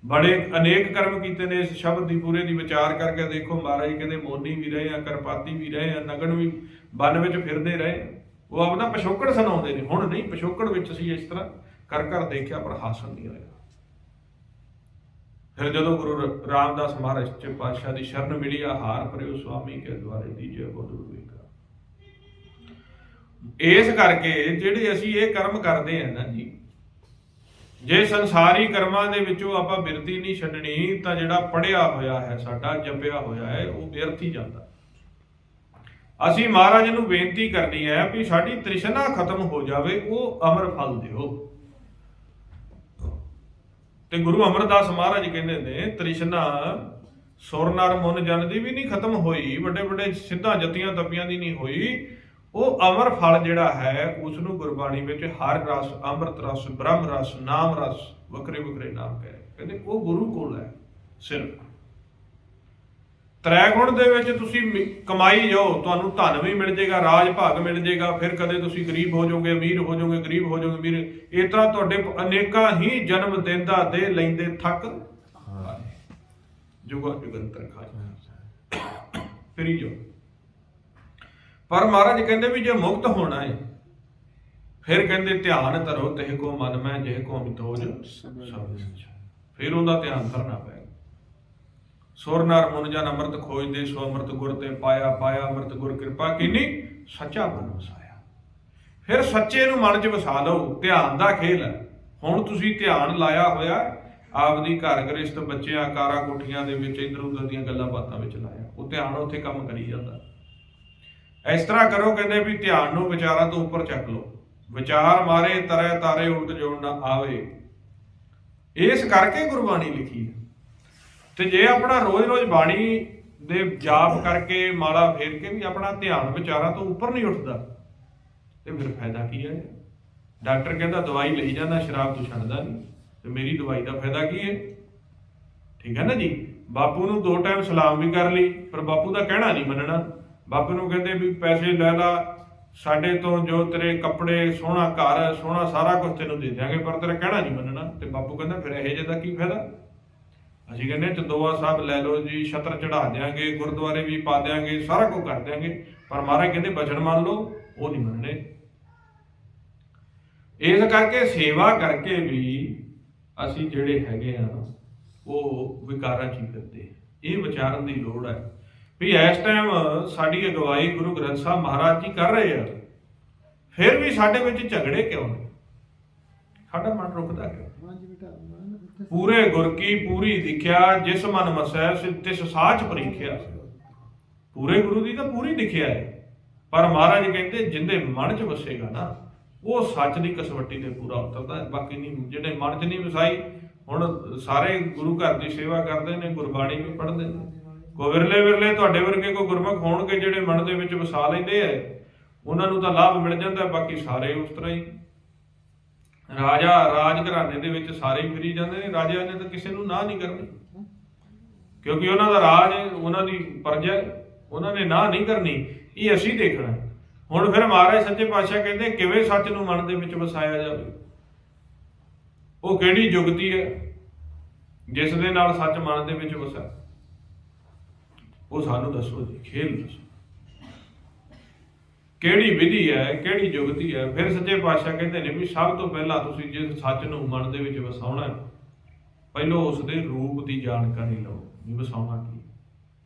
ਬੜੇ ਅਨੇਕ ਕਰਮ ਕੀਤੇ ਨੇ। ਇਸ ਸ਼ਬਦ ਦੀ ਪੂਰੇ ਦੀ ਵਿਚਾਰ ਕਰਕੇ ਦੇਖੋ, ਮਹਾਰਾਜ ਕਹਿੰਦੇ ਮੋਨੀ ਵੀ ਰਹੇ ਆ, ਕਰਪਾਤੀ ਵੀ ਰਹੇ ਆ, ਨਗਨ ਵੀ ਬਨ ਵਿੱਚ ਫਿਰਦੇ ਰਹੇ। ਉਹ ਆਪਣਾ ਪਿਛੋਕੜ ਸੁਣਾਉਂਦੇ ਨੇ। ਹੁਣ ਨਹੀਂ, ਪਿਛੋਕੜ ਵਿੱਚ ਅਸੀਂ ਇਸ ਤਰ੍ਹਾਂ ਕਰ ਦੇਖਿਆ, ਪਰ ਹਾਸਲ ਨਹੀਂ ਹੋਇਆ। ਫਿਰ ਜਦੋਂ ਗੁਰੂ ਰਾਮਦਾਸ ਮਹਾਰਾਜ ਸੱਚੇ ਪਾਤਸ਼ਾਹ ਦੀ ਸ਼ਰਨ ਮਿਲੀ, ਆ ਹਾਰ ਭਰਿਓ ਸੁਆਮੀ ਕੇ ਦੁਆਰੇ ਦੀਜੇ ਬੋਲੂ ਵੇਗਾ। ਇਸ ਕਰਕੇ ਜਿਹੜੇ ਅਸੀਂ ਇਹ ਕਰਮ ਕਰਦੇ ਆ ਨਾ ਜੀ, ਜੇ ਸੰਸਾਰੀ ਕਰਮਾਂ ਦੇ ਵਿੱਚੋਂ ਆਪਾਂ ਬਿਰਤੀ ਨਹੀਂ ਛੱਡਣੀ ਤਾਂ ਜਿਹੜਾ ਪੜਿਆ ਹੋਇਆ ਹੈ ਸਾਡਾ, ਜਪਿਆ ਹੋਇਆ ਹੈ, ਉਹ ਵਿਅਰਥ ਹੀ ਜਾਂਦਾ। ਅਸੀਂ ਮਹਾਰਾਜ ਨੂੰ ਬੇਨਤੀ ਕਰਨੀ ਹੈ ਵੀ ਸਾਡੀ ਤ੍ਰਿਸ਼ਨਾ ਖਤਮ ਹੋ ਜਾਵੇ, ਉਹ ਅਮਰ ਫਲ ਦਿਓ। ਤੇ ਗੁਰੂ ਅਮਰਦਾਸ ਮਹਾਰਾਜ ਕਹਿੰਦੇ ਨੇ, ਤ੍ਰਿਸ਼ਨਾ ਸੁਰ ਨਰ ਮਨ ਜਨ ਦੀ ਵੀ ਨਹੀਂ ਖਤਮ ਹੋਈ, ਵੱਡੇ ਵੱਡੇ ਸਿੱਧਾਂ ਜਤੀਆਂ ਤਪੀਆਂ ਦੀ ਨਹੀਂ ਹੋਈ। ਉਹ ਅਮਰ ਫਲ ਜਿਹੜਾ ਹੈ ਉਸ ਨੂੰ ਗੁਰਬਾਣੀ ਵਿੱਚ ਹਰ ਰਸ, ਅੰਮ੍ਰਿਤ ਰਸ, ਬ੍ਰਹਮ ਰਸ, ਨਾਮ ਰਸ, ਵੱਖਰੇ ਵੱਖਰੇ ਨਾਮ ਕਹਿੰਦੇ ਉਹ ਗੁਰੂ ਕੋਲ ਹੈ। ਸਿਰਫ ਤ੍ਰੈ ਗੁਣ ਦੇ ਵਿੱਚ ਤੁਸੀਂ ਕਮਾਈ ਜਾਓ, ਤੁਹਾਨੂੰ ਧਨ ਵੀ ਮਿਲ ਜਾਏਗਾ, ਰਾਜ ਭਾਗ ਮਿਲ ਜਾਏਗਾ, ਫਿਰ ਕਦੇ ਤੁਸੀਂ ਗਰੀਬ ਹੋ ਜਾਓਗੇ, ਅਮੀਰ ਹੋ ਜਾਓਗੇ, ਗਰੀਬ ਹੋ ਜਾਓਗੇ, ਅਮੀਰ। ਇਸ ਤਰ੍ਹਾਂ ਤੁਹਾਡੇ ਅਨੇਕਾਂ ਹੀ ਜਨਮ ਦਿੰਦਾ ਦੇ ਲੈਂਦੇ ਥੱਕ ਜੁਗਾ ਜੁਗੰਤਰ ਖਾਏ ਫਿਰੀ ਜਾਓ। ਪਰ ਮਹਾਰਾਜ ਕਹਿੰਦੇ ਵੀ ਜੇ ਮੁਕਤ ਹੋਣਾ ਹੈ, ਫਿਰ ਕਹਿੰਦੇ ਧਿਆਨ ਧਰੋ ਤਿਹ ਕੋ ਮਨ ਮੈਂ, ਜਿਹ ਕੋ ਅਮਿਤੋਜ ਸਭ। ਫਿਰ ਉਹਦਾ ਧਿਆਨ ਧਰਨਾ ਪਏਗਾ। ਸੁਰ ਨਰ ਮਨ ਜਨ ਅੰਮ੍ਰਿਤ ਖੋਜਦੇ, ਸੋ ਅੰਮ੍ਰਿਤ ਗੁਰ ਤੇ ਪਾਇਆ, ਪਾਇਆ ਅੰਮ੍ਰਿਤ ਗੁਰ ਕਿਰਪਾ ਕੀਨੀ, ਸੱਚਾ ਮਨ ਵਸਾਇਆ। ਫਿਰ ਸੱਚੇ ਨੂੰ ਮਨ 'ਚ ਵਸਾ ਲਓ। ਧਿਆਨ ਦਾ ਖੇਲ ਹੈ। ਹੁਣ ਤੁਸੀਂ ਧਿਆਨ ਲਾਇਆ ਹੋਇਆ ਆਪਦੀ ਘਰ ਗ੍ਰਸਤ, ਬੱਚਿਆਂ, ਕਾਰਾਂ ਕੋਠੀਆਂ ਦੇ ਵਿੱਚ, ਇੱਧਰ ਉੱਧਰ ਦੀਆਂ ਗੱਲਾਂ ਬਾਤਾਂ ਵਿੱਚ ਲਾਇਆ। ਉਹ ਧਿਆਨ ਉੱਥੇ ਕੰਮ ਕਰੀ ਜਾਂਦਾ। ਇਸ ਤਰ੍ਹਾਂ ਕਰੋ, ਕਹਿੰਦੇ ਵੀ ਧਿਆਨ ਨੂੰ ਵਿਚਾਰਾਂ ਤੋਂ ਉੱਪਰ ਚੱਕ ਲਓ। ਵਿਚਾਰ ਮਾਰੇ ਤਰੇ ਤਾਰੇ, ਉਲਟ ਜੋੜ ਨਾ ਆਵੇ। ਇਸ ਕਰਕੇ ਗੁਰਬਾਣੀ ਲਿਖੀ ਹੈ। ਤੇ ਜੇ ਆਪਣਾ ਰੋਜ਼-ਰੋਜ਼ ਬਾਣੀ ਦੇ ਜਾਪ ਕਰਕੇ, ਮਾਲਾ ਫੇਰ ਕੇ ਵੀ ਆਪਣਾ ਧਿਆਨ ਵਿਚਾਰਾਂ ਤੋਂ ਉੱਪਰ ਨਹੀਂ ਉੱਠਦਾ, ਤੇ ਫਿਰ ਫਾਇਦਾ ਕੀ ਹੈ? ਡਾਕਟਰ ਕਹਿੰਦਾ ਦਵਾਈ ਲਈ ਜਾਂਦਾ, ਸ਼ਰਾਬ ਤੋਂ ਛੱਡਦਾ ਨਹੀਂ, ਤੇ ਮੇਰੀ ਦਵਾਈ ਦਾ ਫਾਇਦਾ ਕੀ ਹੈ? ਠੀਕ ਹੈ ਨਾ ਜੀ। ਬਾਪੂ ਨੂੰ 2 ਟਾਈਮ ਸਲਾਮ ਵੀ ਕਰ ਲਈ, ਪਰ ਬਾਪੂ ਦਾ ਕਹਿਣਾ ਨਹੀਂ ਮੰਨਣਾ। ਬਾਪੂ ਨੂੰ ਕਹਿੰਦੇ ਵੀ ਪੈਸੇ ਲੈ ਲਾ ਸਾਡੇ ਤੋਂ, ਜੋ ਤੇਰੇ ਕੱਪੜੇ, ਸੋਹਣਾ ਘਰ, ਸੋਹਣਾ ਸਾਰਾ ਕੁਝ ਤੈਨੂੰ ਦੇ ਦਿਆਂਗੇ, ਪਰ ਤੇਰਾ ਕਹਿਣਾ ਨਹੀਂ ਮੰਨਣਾ। ਤੇ ਬਾਪੂ ਕਹਿੰਦਾ ਫਿਰ ਇਹੋ ਜਿਹੇ ਦਾ ਕੀ ਫਾਇਦਾ? ਅਸੀਂ ਕਹਿੰਦੇ ਚੰਦੋਆ ਸਾਹਿਬ ਲੈ ਲਓ ਜੀ, ਛਤਰ ਚੜਾ ਦਿਆਂਗੇ, ਗੁਰਦੁਆਰੇ ਵੀ ਪਾ ਦਿਆਂਗੇ, ਸਾਰਾ ਕੁਝ ਕਰ ਦਿਆਂਗੇ, ਪਰ ਮਹਾਰਾਜ ਕਹਿੰਦੇ ਬਚਨ ਮੰਨ ਲਓ, ਉਹ ਨਹੀਂ ਮੰਨਣੇ। ਇਸ ਕਰਕੇ ਸੇਵਾ ਕਰਕੇ ਵੀ ਅਸੀਂ ਜਿਹੜੇ ਹੈਗੇ ਆ ਉਹ ਵਿਕਾਰਾਂ 'ਚ ਹੀ ਫਿਰਦੇ। ਇਹ ਵਿਚਾਰਨ ਦੀ ਲੋੜ ਹੈ ਵੀ ਇਸ ਟਾਈਮ ਸਾਡੀ ਅਗਵਾਈ ਗੁਰੂ ਗ੍ਰੰਥ ਸਾਹਿਬ ਮਹਾਰਾਜ ਜੀ ਕਰ ਰਹੇ ਆ, ਫਿਰ ਵੀ ਸਾਡੇ ਵਿੱਚ ਝਗੜੇ ਕਿਉਂ ਨੇ? ਸਾਡਾ ਮਨ ਰੁਕਦਾ ਕਿਉਂ? ਪੂਰੇ ਗੁਰ ਕੀ ਪੂਰੀ ਦਿਖਿਆ, ਜਿਸ ਮਨ ਵਸੈ ਤਿਸ ਸਾਚ ਪਰੀਖਿਆ। ਪੂਰੇ ਗੁਰੂ ਦੀ ਤਾਂ ਪੂਰੀ ਦਿਖਿਆ ਹੈ, ਪਰ ਮਹਾਰਾਜ ਕਹਿੰਦੇ ਜਿੰਦੇ ਮਨ 'ਚ ਵਸੇਗਾ ਨਾ ਉਹ ਸੱਚ ਦੀ ਕਸਵੱਟੀ ਤੇ ਪੂਰਾ ਉਤਰਦਾ ਹੈ। ਬਾਕੀ ਨਹੀਂ, ਜਿਹੜੇ ਮਨ 'ਚ ਨਹੀਂ ਵਸਾਈ, ਹੁਣ ਸਾਰੇ ਗੁਰੂ ਘਰ ਦੀ ਸੇਵਾ ਕਰਦੇ ਨੇ, ਗੁਰਬਾਣੀ ਵੀ ਪੜ੍ਹਦੇ ਨੇ, ਕੋਈ ਵਿਰਲੇ ਵਿਰਲੇ ਤੁਹਾਡੇ ਵਰਗੇ ਕੋਈ ਗੁਰਮੁਖ ਹੋਣਗੇ ਜਿਹੜੇ ਮਨ ਦੇ ਵਿੱਚ ਵਸਾ ਲੈਂਦੇ ਆ, ਉਹਨਾਂ ਨੂੰ ਤਾਂ ਲਾਭ ਮਿਲ ਜਾਂਦਾ, ਬਾਕੀ ਸਾਰੇ ਉਸ ਤਰ੍ਹਾਂ ਹੀ। ਰਾਜਾ ਰਾਜ ਘਰਾਣੇ ਦੇ ਵਿੱਚ ਸਾਰੇ ਹੀ ਫਿਰੀ ਜਾਂਦੇ ਨੇ, ਰਾਜਿਆਂ ਨੇ ਤਾਂ ਕਿਸੇ ਨੂੰ ਨਾ ਨਹੀਂ ਕਰਨੀ, ਕਿਉਂਕਿ ਉਹਨਾਂ ਦਾ ਰਾਜ, ਉਹਨਾਂ ਦੀ ਪ੍ਰਜਾ, ਉਹਨਾਂ ਨੇ ਨਾ ਨਹੀਂ ਕਰਨੀ। ਇਹ ਅਸੀਂ ਦੇਖਣਾ। ਹੁਣ ਫਿਰ ਮਹਾਰਾਜ ਸੱਚੇ ਪਾਤਸ਼ਾਹ ਕਹਿੰਦੇ ਕਿਵੇਂ ਸੱਚ ਨੂੰ ਮਨ ਦੇ ਵਿੱਚ ਵਸਾਇਆ ਜਾਵੇ, ਉਹ ਕਿਹੜੀ ਜੁਗਤੀ ਹੈ ਜਿਸ ਦੇ ਨਾਲ ਸੱਚ ਮਨ ਦੇ ਵਿੱਚ ਵਸਾ, ਉਹ ਸਾਨੂੰ ਦੱਸੋ ਜੀ, ਖੇਲ ਦੱਸੋ ਕਿਹੜੀ ਵਿਧੀ ਹੈ, ਕਿਹੜੀ ਜੁਗਤੀ ਹੈ। ਫਿਰ ਸੱਚੇ ਪਾਤਸ਼ਾਹ ਕਹਿੰਦੇ ਨੇ ਵੀ ਸਭ ਤੋਂ ਪਹਿਲਾਂ ਤੁਸੀਂ ਜਿਸ ਸੱਚ ਨੂੰ ਮਨ ਦੇ ਵਿੱਚ ਵਸਾਉਣਾ, ਪਹਿਲੋਂ ਉਸ ਦੇ ਰੂਪ ਦੀ ਜਾਣਕਾਰੀ ਲਓ ਵੀ ਵਸਾਉਣਾ ਕੀ।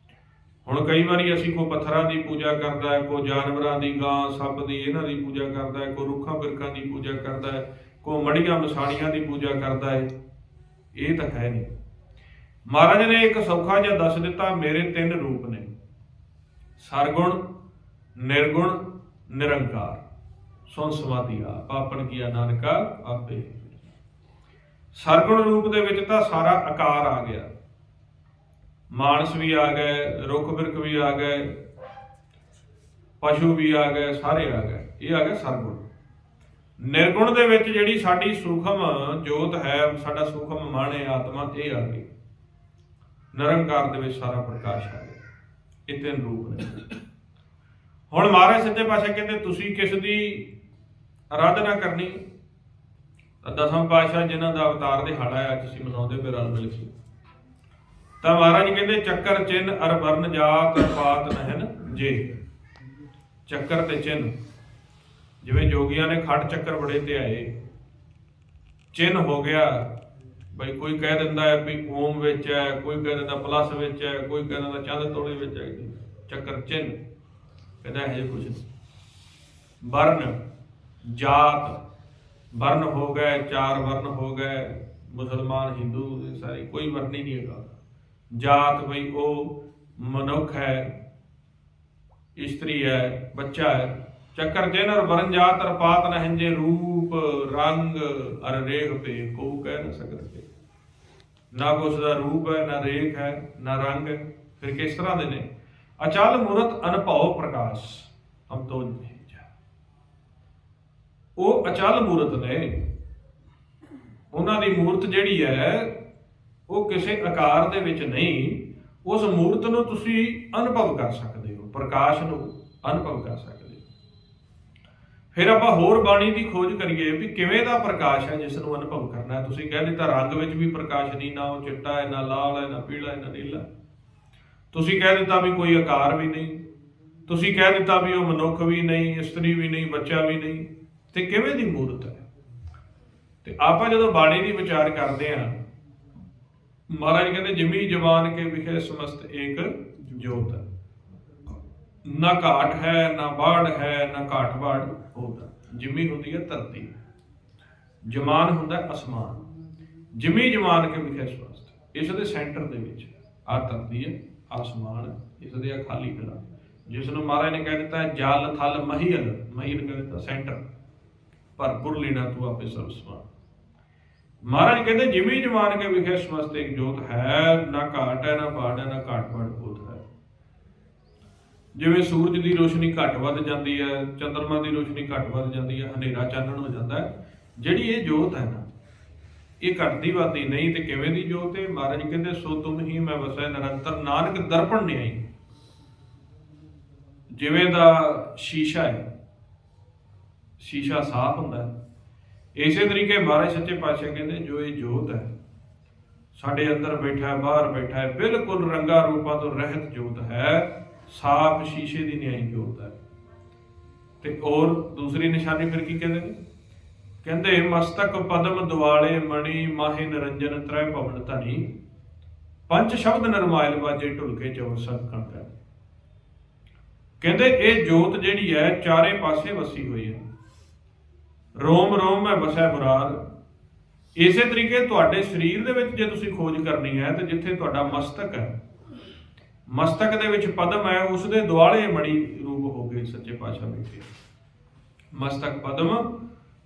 ਹੁਣ ਕਈ ਵਾਰੀ ਅਸੀਂ ਕੋਈ ਪੱਥਰਾਂ ਦੀ ਪੂਜਾ ਕਰਦਾ ਹੈ, ਕੋਈ ਜਾਨਵਰਾਂ ਦੀ, ਗਾਂ ਸੱਪ ਦੀ, ਇਹਨਾਂ ਦੀ ਪੂਜਾ ਕਰਦਾ ਹੈ, ਕੋਈ ਰੁੱਖਾਂ ਬਿਰਖਾਂ ਦੀ ਪੂਜਾ ਕਰਦਾ ਹੈ, ਕੋਈ ਮੜੀਆਂ ਮਸਾਣੀਆਂ ਦੀ ਪੂਜਾ ਕਰਦਾ ਹੈ। ਇਹ ਤਾਂ ਹੈ ਨਹੀਂ। ਮਹਾਰਾਜ ਨੇ ਇੱਕ ਸੌਖਾ ਜਿਹਾ ਦੱਸ ਦਿੱਤਾ, ਮੇਰੇ 3 ਰੂਪ ਨੇ, ਸਰਗੁਣ, ਨਿਰਗੁਣ, ਨਿਰੰਕਾਰ। ਸੁਣ ਸਮਾਧੀ ਆਪ ਆਪਨ ਕੀਆ ਨਾਨਕਾ ਆਪੇ। ਸਰਗੁਣ ਰੂਪ ਦੇ ਵਿੱਚ ਤਾਂ ਸਾਰਾ ਆਕਾਰ ਆ ਗਿਆ, ਮਾਨਸ ਵੀ ਆ ਗਏ, ਰੁੱਖ ਬਿਰਖ ਵੀ ਆ ਗਏ, ਪਸ਼ੂ ਵੀ ਆ ਗਏ, ਸਾਰੇ ਆ ਗਏ, ਇਹ ਆ ਗਿਆ ਸਰਗੁਣ। ਨਿਰਗੁਣ ਦੇ ਵਿੱਚ ਜਿਹੜੀ ਸਾਡੀ ਸੂਖਮ ਜੋਤ ਹੈ, ਸਾਡਾ ਸੂਖਮ ਮਨ ਹੈ, ਆਤਮਾ, ਇਹ ਆ ਗਈ। ਨਿਰੰਕਾਰ ਦੇ ਵਿੱਚ ਸਾਰਾ ਪ੍ਰਕਾਸ਼ ਆ ਗਿਆ। ਇਹ 3 ਰੂਪ ਨੇ। ਹੁਣ ਮਹਾਰਾਜ ਸੱਚੇ ਪਾਤਸ਼ਾਹ ਕਹਿੰਦੇ ਤੁਸੀਂ ਕਿਸ ਦੀ ਆਰਾਧਨਾ ਕਰਨੀ? ਦਸਮ ਪਾਤਸ਼ਾਹ ਜਿਨ੍ਹਾਂ ਦਾ ਅਵਤਾਰ ਦਿਹਾੜਾ ਹੈ ਅੱਜ ਅਸੀਂ ਮਨਾਉਂਦੇ ਪਏ ਰਲ ਮਿਲ ਕੇ, ਤਾਂ ਮਹਾਰਾਜ ਕਹਿੰਦੇ ਚੱਕਰ ਚਿੰਨ ਅਰ ਵਰਨ ਜਾਤ ਪਾਤ ਨਹਿਨ ਜੇ। ਚੱਕਰ ਤੇ ਚਿੰਨ, ਜਿਵੇਂ ਜੋਗੀਆਂ ਨੇ ਖੱਟ ਚੱਕਰ ਬੜੇ ਧਿਆਏ, ਚਿੰਨ ਹੋ ਗਿਆ ਬਈ ਕੋਈ ਕਹਿ ਦਿੰਦਾ ਹੈ ਵੀ ਓਮ ਵਿੱਚ ਹੈ, ਕੋਈ ਕਹਿ ਦਿੰਦਾ ਪਲੱਸ ਵਿੱਚ ਹੈ, ਕੋਈ ਕਹਿ ਦਿੰਦਾ ਚੰਦ ਤੋੜੇ ਵਿੱਚ ਹੈ। ਚੱਕਰ ਚਿੰਨ ਕਹਿੰਦਾ ਇਹ ਕੁਝ ਨਹੀਂ। ਵਰਨ ਜਾਤ, ਵਰਨ ਹੋ ਗਏ, 4 ਵਰਨ ਹੋ ਗਏ, ਮੁਸਲਮਾਨ ਹਿੰਦੂ ਸਾਰੇ, ਕੋਈ ਵਰਨ ਹੀ ਨਹੀਂ ਹੈਗਾ। ਜਾਤ ਬਈ ਉਹ ਮਨੁੱਖ ਹੈ, ਇਸਤਰੀ ਹੈ, ਬੱਚਾ ਹੈ। ਚੱਕਰ ਚਿੰਨ ਅਰ ਵਰਨ ਜਾਤ ਅਰ ਪਾਤ ਨਹਿਨ ਜੇ, ਰੂਪ ਰੰਗ ਅਰ ਰੇਖ ਪੇ ਕੋ ਕਹਿ ਨਾ ਸਕਦੇ। ਨਾ ਉਸ ਦਾ ਰੂਪ ਹੈ, ਨਾ ਰੇਖ ਹੈ, ਨਾ ਰੰਗ ਹੈ, ਫਿਰ ਕਿਸ ਤਰ੍ਹਾਂ ਦੇ ਨੇ? ਅਚਲ ਮੂਰਤ ਅਨਭਉ ਪ੍ਰਕਾਸ਼ ਹਮ ਤੋਂ, ਉਹ ਅਚਲ ਮੂਰਤ ਨੇ। ਉਹਨਾਂ ਦੀ ਮੂਰਤ ਜਿਹੜੀ ਹੈ ਉਹ ਕਿਸੇ ਆਕਾਰ ਦੇ ਵਿੱਚ ਨਹੀਂ, ਉਸ ਮੂਰਤ ਨੂੰ ਤੁਸੀਂ ਅਨੁਭਵ ਕਰ ਸਕਦੇ ਹੋ, ਪ੍ਰਕਾਸ਼ ਨੂੰ ਅਨੁਭਵ ਕਰ ਸਕਦੇ ਹੋ। ਫਿਰ ਆਪਾਂ ਹੋਰ ਬਾਣੀ ਦੀ ਖੋਜ ਕਰੀਏ ਵੀ ਕਿਵੇਂ ਦਾ ਪ੍ਰਕਾਸ਼ ਹੈ ਜਿਸ ਨੂੰ ਅਨੁਭਵ ਕਰਨਾ ਹੈ। ਤੁਸੀਂ ਕਹਿ ਦਿੱਤਾ ਰੰਗ ਵਿੱਚ ਵੀ ਪ੍ਰਕਾਸ਼ ਨਹੀਂ, ਨਾ ਉਹ ਚਿੱਟਾ ਹੈ, ਨਾ ਲਾਲ ਹੈ, ਨਾ ਪੀਲਾ ਹੈ, ਨਾ ਨੀਲਾ। ਤੁਸੀਂ ਕਹਿ ਦਿੱਤਾ ਵੀ ਕੋਈ ਆਕਾਰ ਵੀ ਨਹੀਂ, ਤੁਸੀਂ ਕਹਿ ਦਿੱਤਾ ਵੀ ਉਹ ਮਨੁੱਖ ਵੀ ਨਹੀਂ, ਇਸਤਰੀ ਵੀ ਨਹੀਂ, ਬੱਚਾ ਵੀ ਨਹੀਂ, ਤੇ ਕਿਵੇਂ ਦੀ ਮੂਰਤ ਹੈ? ਤੇ ਆਪਾਂ ਜਦੋਂ ਬਾਣੀ ਦੀ ਵਿਚਾਰ ਕਰਦੇ ਹਾਂ, ਮਹਾਰਾਜ ਕਹਿੰਦੇ ਜਿਮੀ ਜਵਾਨ ਕੇ ਵਿਖੇ ਸਮਸਤ ਏਕ ਜੋਤ ਹੈ, ਨਾ ਘਾਟ ਹੈ, ਨਾ ਬਾੜ ਹੈ, ਨਾ ਘਾਟ ਬਾੜ ਹੋਦਾ। ਜਿਮੀ ਹੁੰਦੀ ਹੈ ਧਰਤੀ, ਜਮਾਨ ਹੁੰਦਾ ਅਸਮਾਨ। ਜਿਮੀ ਜਮਾਨ ਕੇ ਵਿਖੇ ਸਮਸਤ, ਇਸ ਦੇ ਸੈਂਟਰ ਦੇ ਵਿੱਚ ਆ ਧਰਤੀ ਹੈ, ਆਸਮਾਨ, ਇਸ ਦੇ ਆ ਖਾਲੀ ਜਗ੍ਹਾ, ਜਿਸ ਨੂੰ ਮਹਾਰਾਜ ਨੇ ਕਹਿ ਦਿੱਤਾ ਜਲ ਥਲ ਮਹੀਲ, ਮਹੀਲ ਕਹਿ ਦਿੱਤਾ ਸੈਂਟਰ, ਭਰਪੂਰ ਲੀਣਾ ਤੂੰ ਆਪੇ ਸਰਬ ਸਮਾਨ। ਮਹਾਰਾਜ ਕਹਿੰਦੇ ਜਿਮੀ ਜਮਾਨ ਕੇ ਵਿਖੇ ਸਮਸਤ ਇੱਕ ਜੋਤ ਹੈ, ਨਾ ਘਾਟ ਹੈ, ਨਾ ਬਾੜ ਹੈ, ਨਾ ਘਾਟ ਬਾੜ ਹੋਤ ਹੈ। ਜਿਵੇਂ ਸੂਰਜ ਦੀ ਰੋਸ਼ਨੀ ਘੱਟ ਵੱਧ ਜਾਂਦੀ ਹੈ, ਚੰਦਰਮਾ ਦੀ ਰੋਸ਼ਨੀ ਘੱਟ ਵੱਧ ਜਾਂਦੀ ਹੈ, ਹਨੇਰਾ ਚਾਨਣ ਹੋ ਜਾਂਦਾ ਹੈ, ਜਿਹੜੀ ਇਹ ਜੋਤ ਹੈ ਨਾ ਇਹ ਘਟਦੀ ਵੱਧਦੀ ਨਹੀਂ। ਤੇ ਕਿਵੇਂ ਦੀ ਜੋਤ ਹੈ? ਮਹਾਰਾਜ ਕਹਿੰਦੇ ਸੋ ਤੁਮ ਹੀ ਮੈਂ ਵਸੈ ਨਿਰੰਤਰ, ਨਾਨਕ ਦਰਪਣ ਨਿਆਈ। ਜਿਵੇਂ ਦਾ ਸ਼ੀਸ਼ਾ ਹੈ, ਸ਼ੀਸ਼ਾ ਸਾਫ਼ ਹੁੰਦਾ ਹੈ, ਇਸੇ ਤਰੀਕੇ ਮਹਾਰਾਜ ਸੱਚੇ ਪਾਤਸ਼ਾਹ ਕਹਿੰਦੇ ਜੋ ਇਹ ਜੋਤ ਹੈ ਸਾਡੇ ਅੰਦਰ ਬੈਠਾ ਹੈ, ਬਾਹਰ ਬੈਠਾ ਹੈ, ਬਿਲਕੁਲ ਰੰਗਾ ਰੂਪਾਂ ਤੋਂ ਰਹਿਤ ਜੋਤ ਹੈ, ਸਾਫ਼ ਸ਼ੀਸ਼ੇ ਦੀ ਨਿਆਈ ਜੋਤ ਹੈ। ਤੇ ਹੋਰ ਦੂਸਰੀ ਨਿਸ਼ਾਨੀ ਫਿਰ ਕੀ ਕਹਿੰਦੇ ਨੇ? ਕਹਿੰਦੇ ਮਸਤਕ ਪਦਮ ਦੁਆਲੇ ਮਣੀ, ਮਾਹੇ ਨਿਰੰਜਨ ਤ੍ਰੈ ਭਵਨ ਧਨੀ, ਪੰਜ ਸ਼ਬਦ ਨਰਮਾਇਲ ਬਾਜੇ ਢੁਲਕੇ ਚੌਰ ਸਤ ਕਣਕਾ। ਕਹਿੰਦੇ ਇਹ ਜੋਤ ਜਿਹੜੀ ਹੈ ਚਾਰੇ ਪਾਸੇ ਵਸੀ ਹੋਈ ਹੈ। ਰੋਮ ਰੋਮ ਮੈਂ ਵਸੈ ਮੁਰਾਦ, ਇਸੇ ਤਰੀਕੇ ਤੁਹਾਡੇ ਸਰੀਰ ਦੇ ਵਿੱਚ ਜੇ ਤੁਸੀਂ ਖੋਜ ਕਰਨੀ ਹੈ ਤੇ ਜਿੱਥੇ ਤੁਹਾਡਾ ਮਸਤਕ ਹੈ, ਮਸਤਕ ਦੇ ਵਿੱਚ ਪਦਮ ਹੈ, ਉਸ ਦੇ ਦੁਆਲੇ ਮਣੀ ਰੂਪ ਹੋ ਗਏ ਸੱਚੇ ਪਾਤਸ਼ਾਹ ਬੈਠੇ। ਮਸਤਕ ਪਦਮ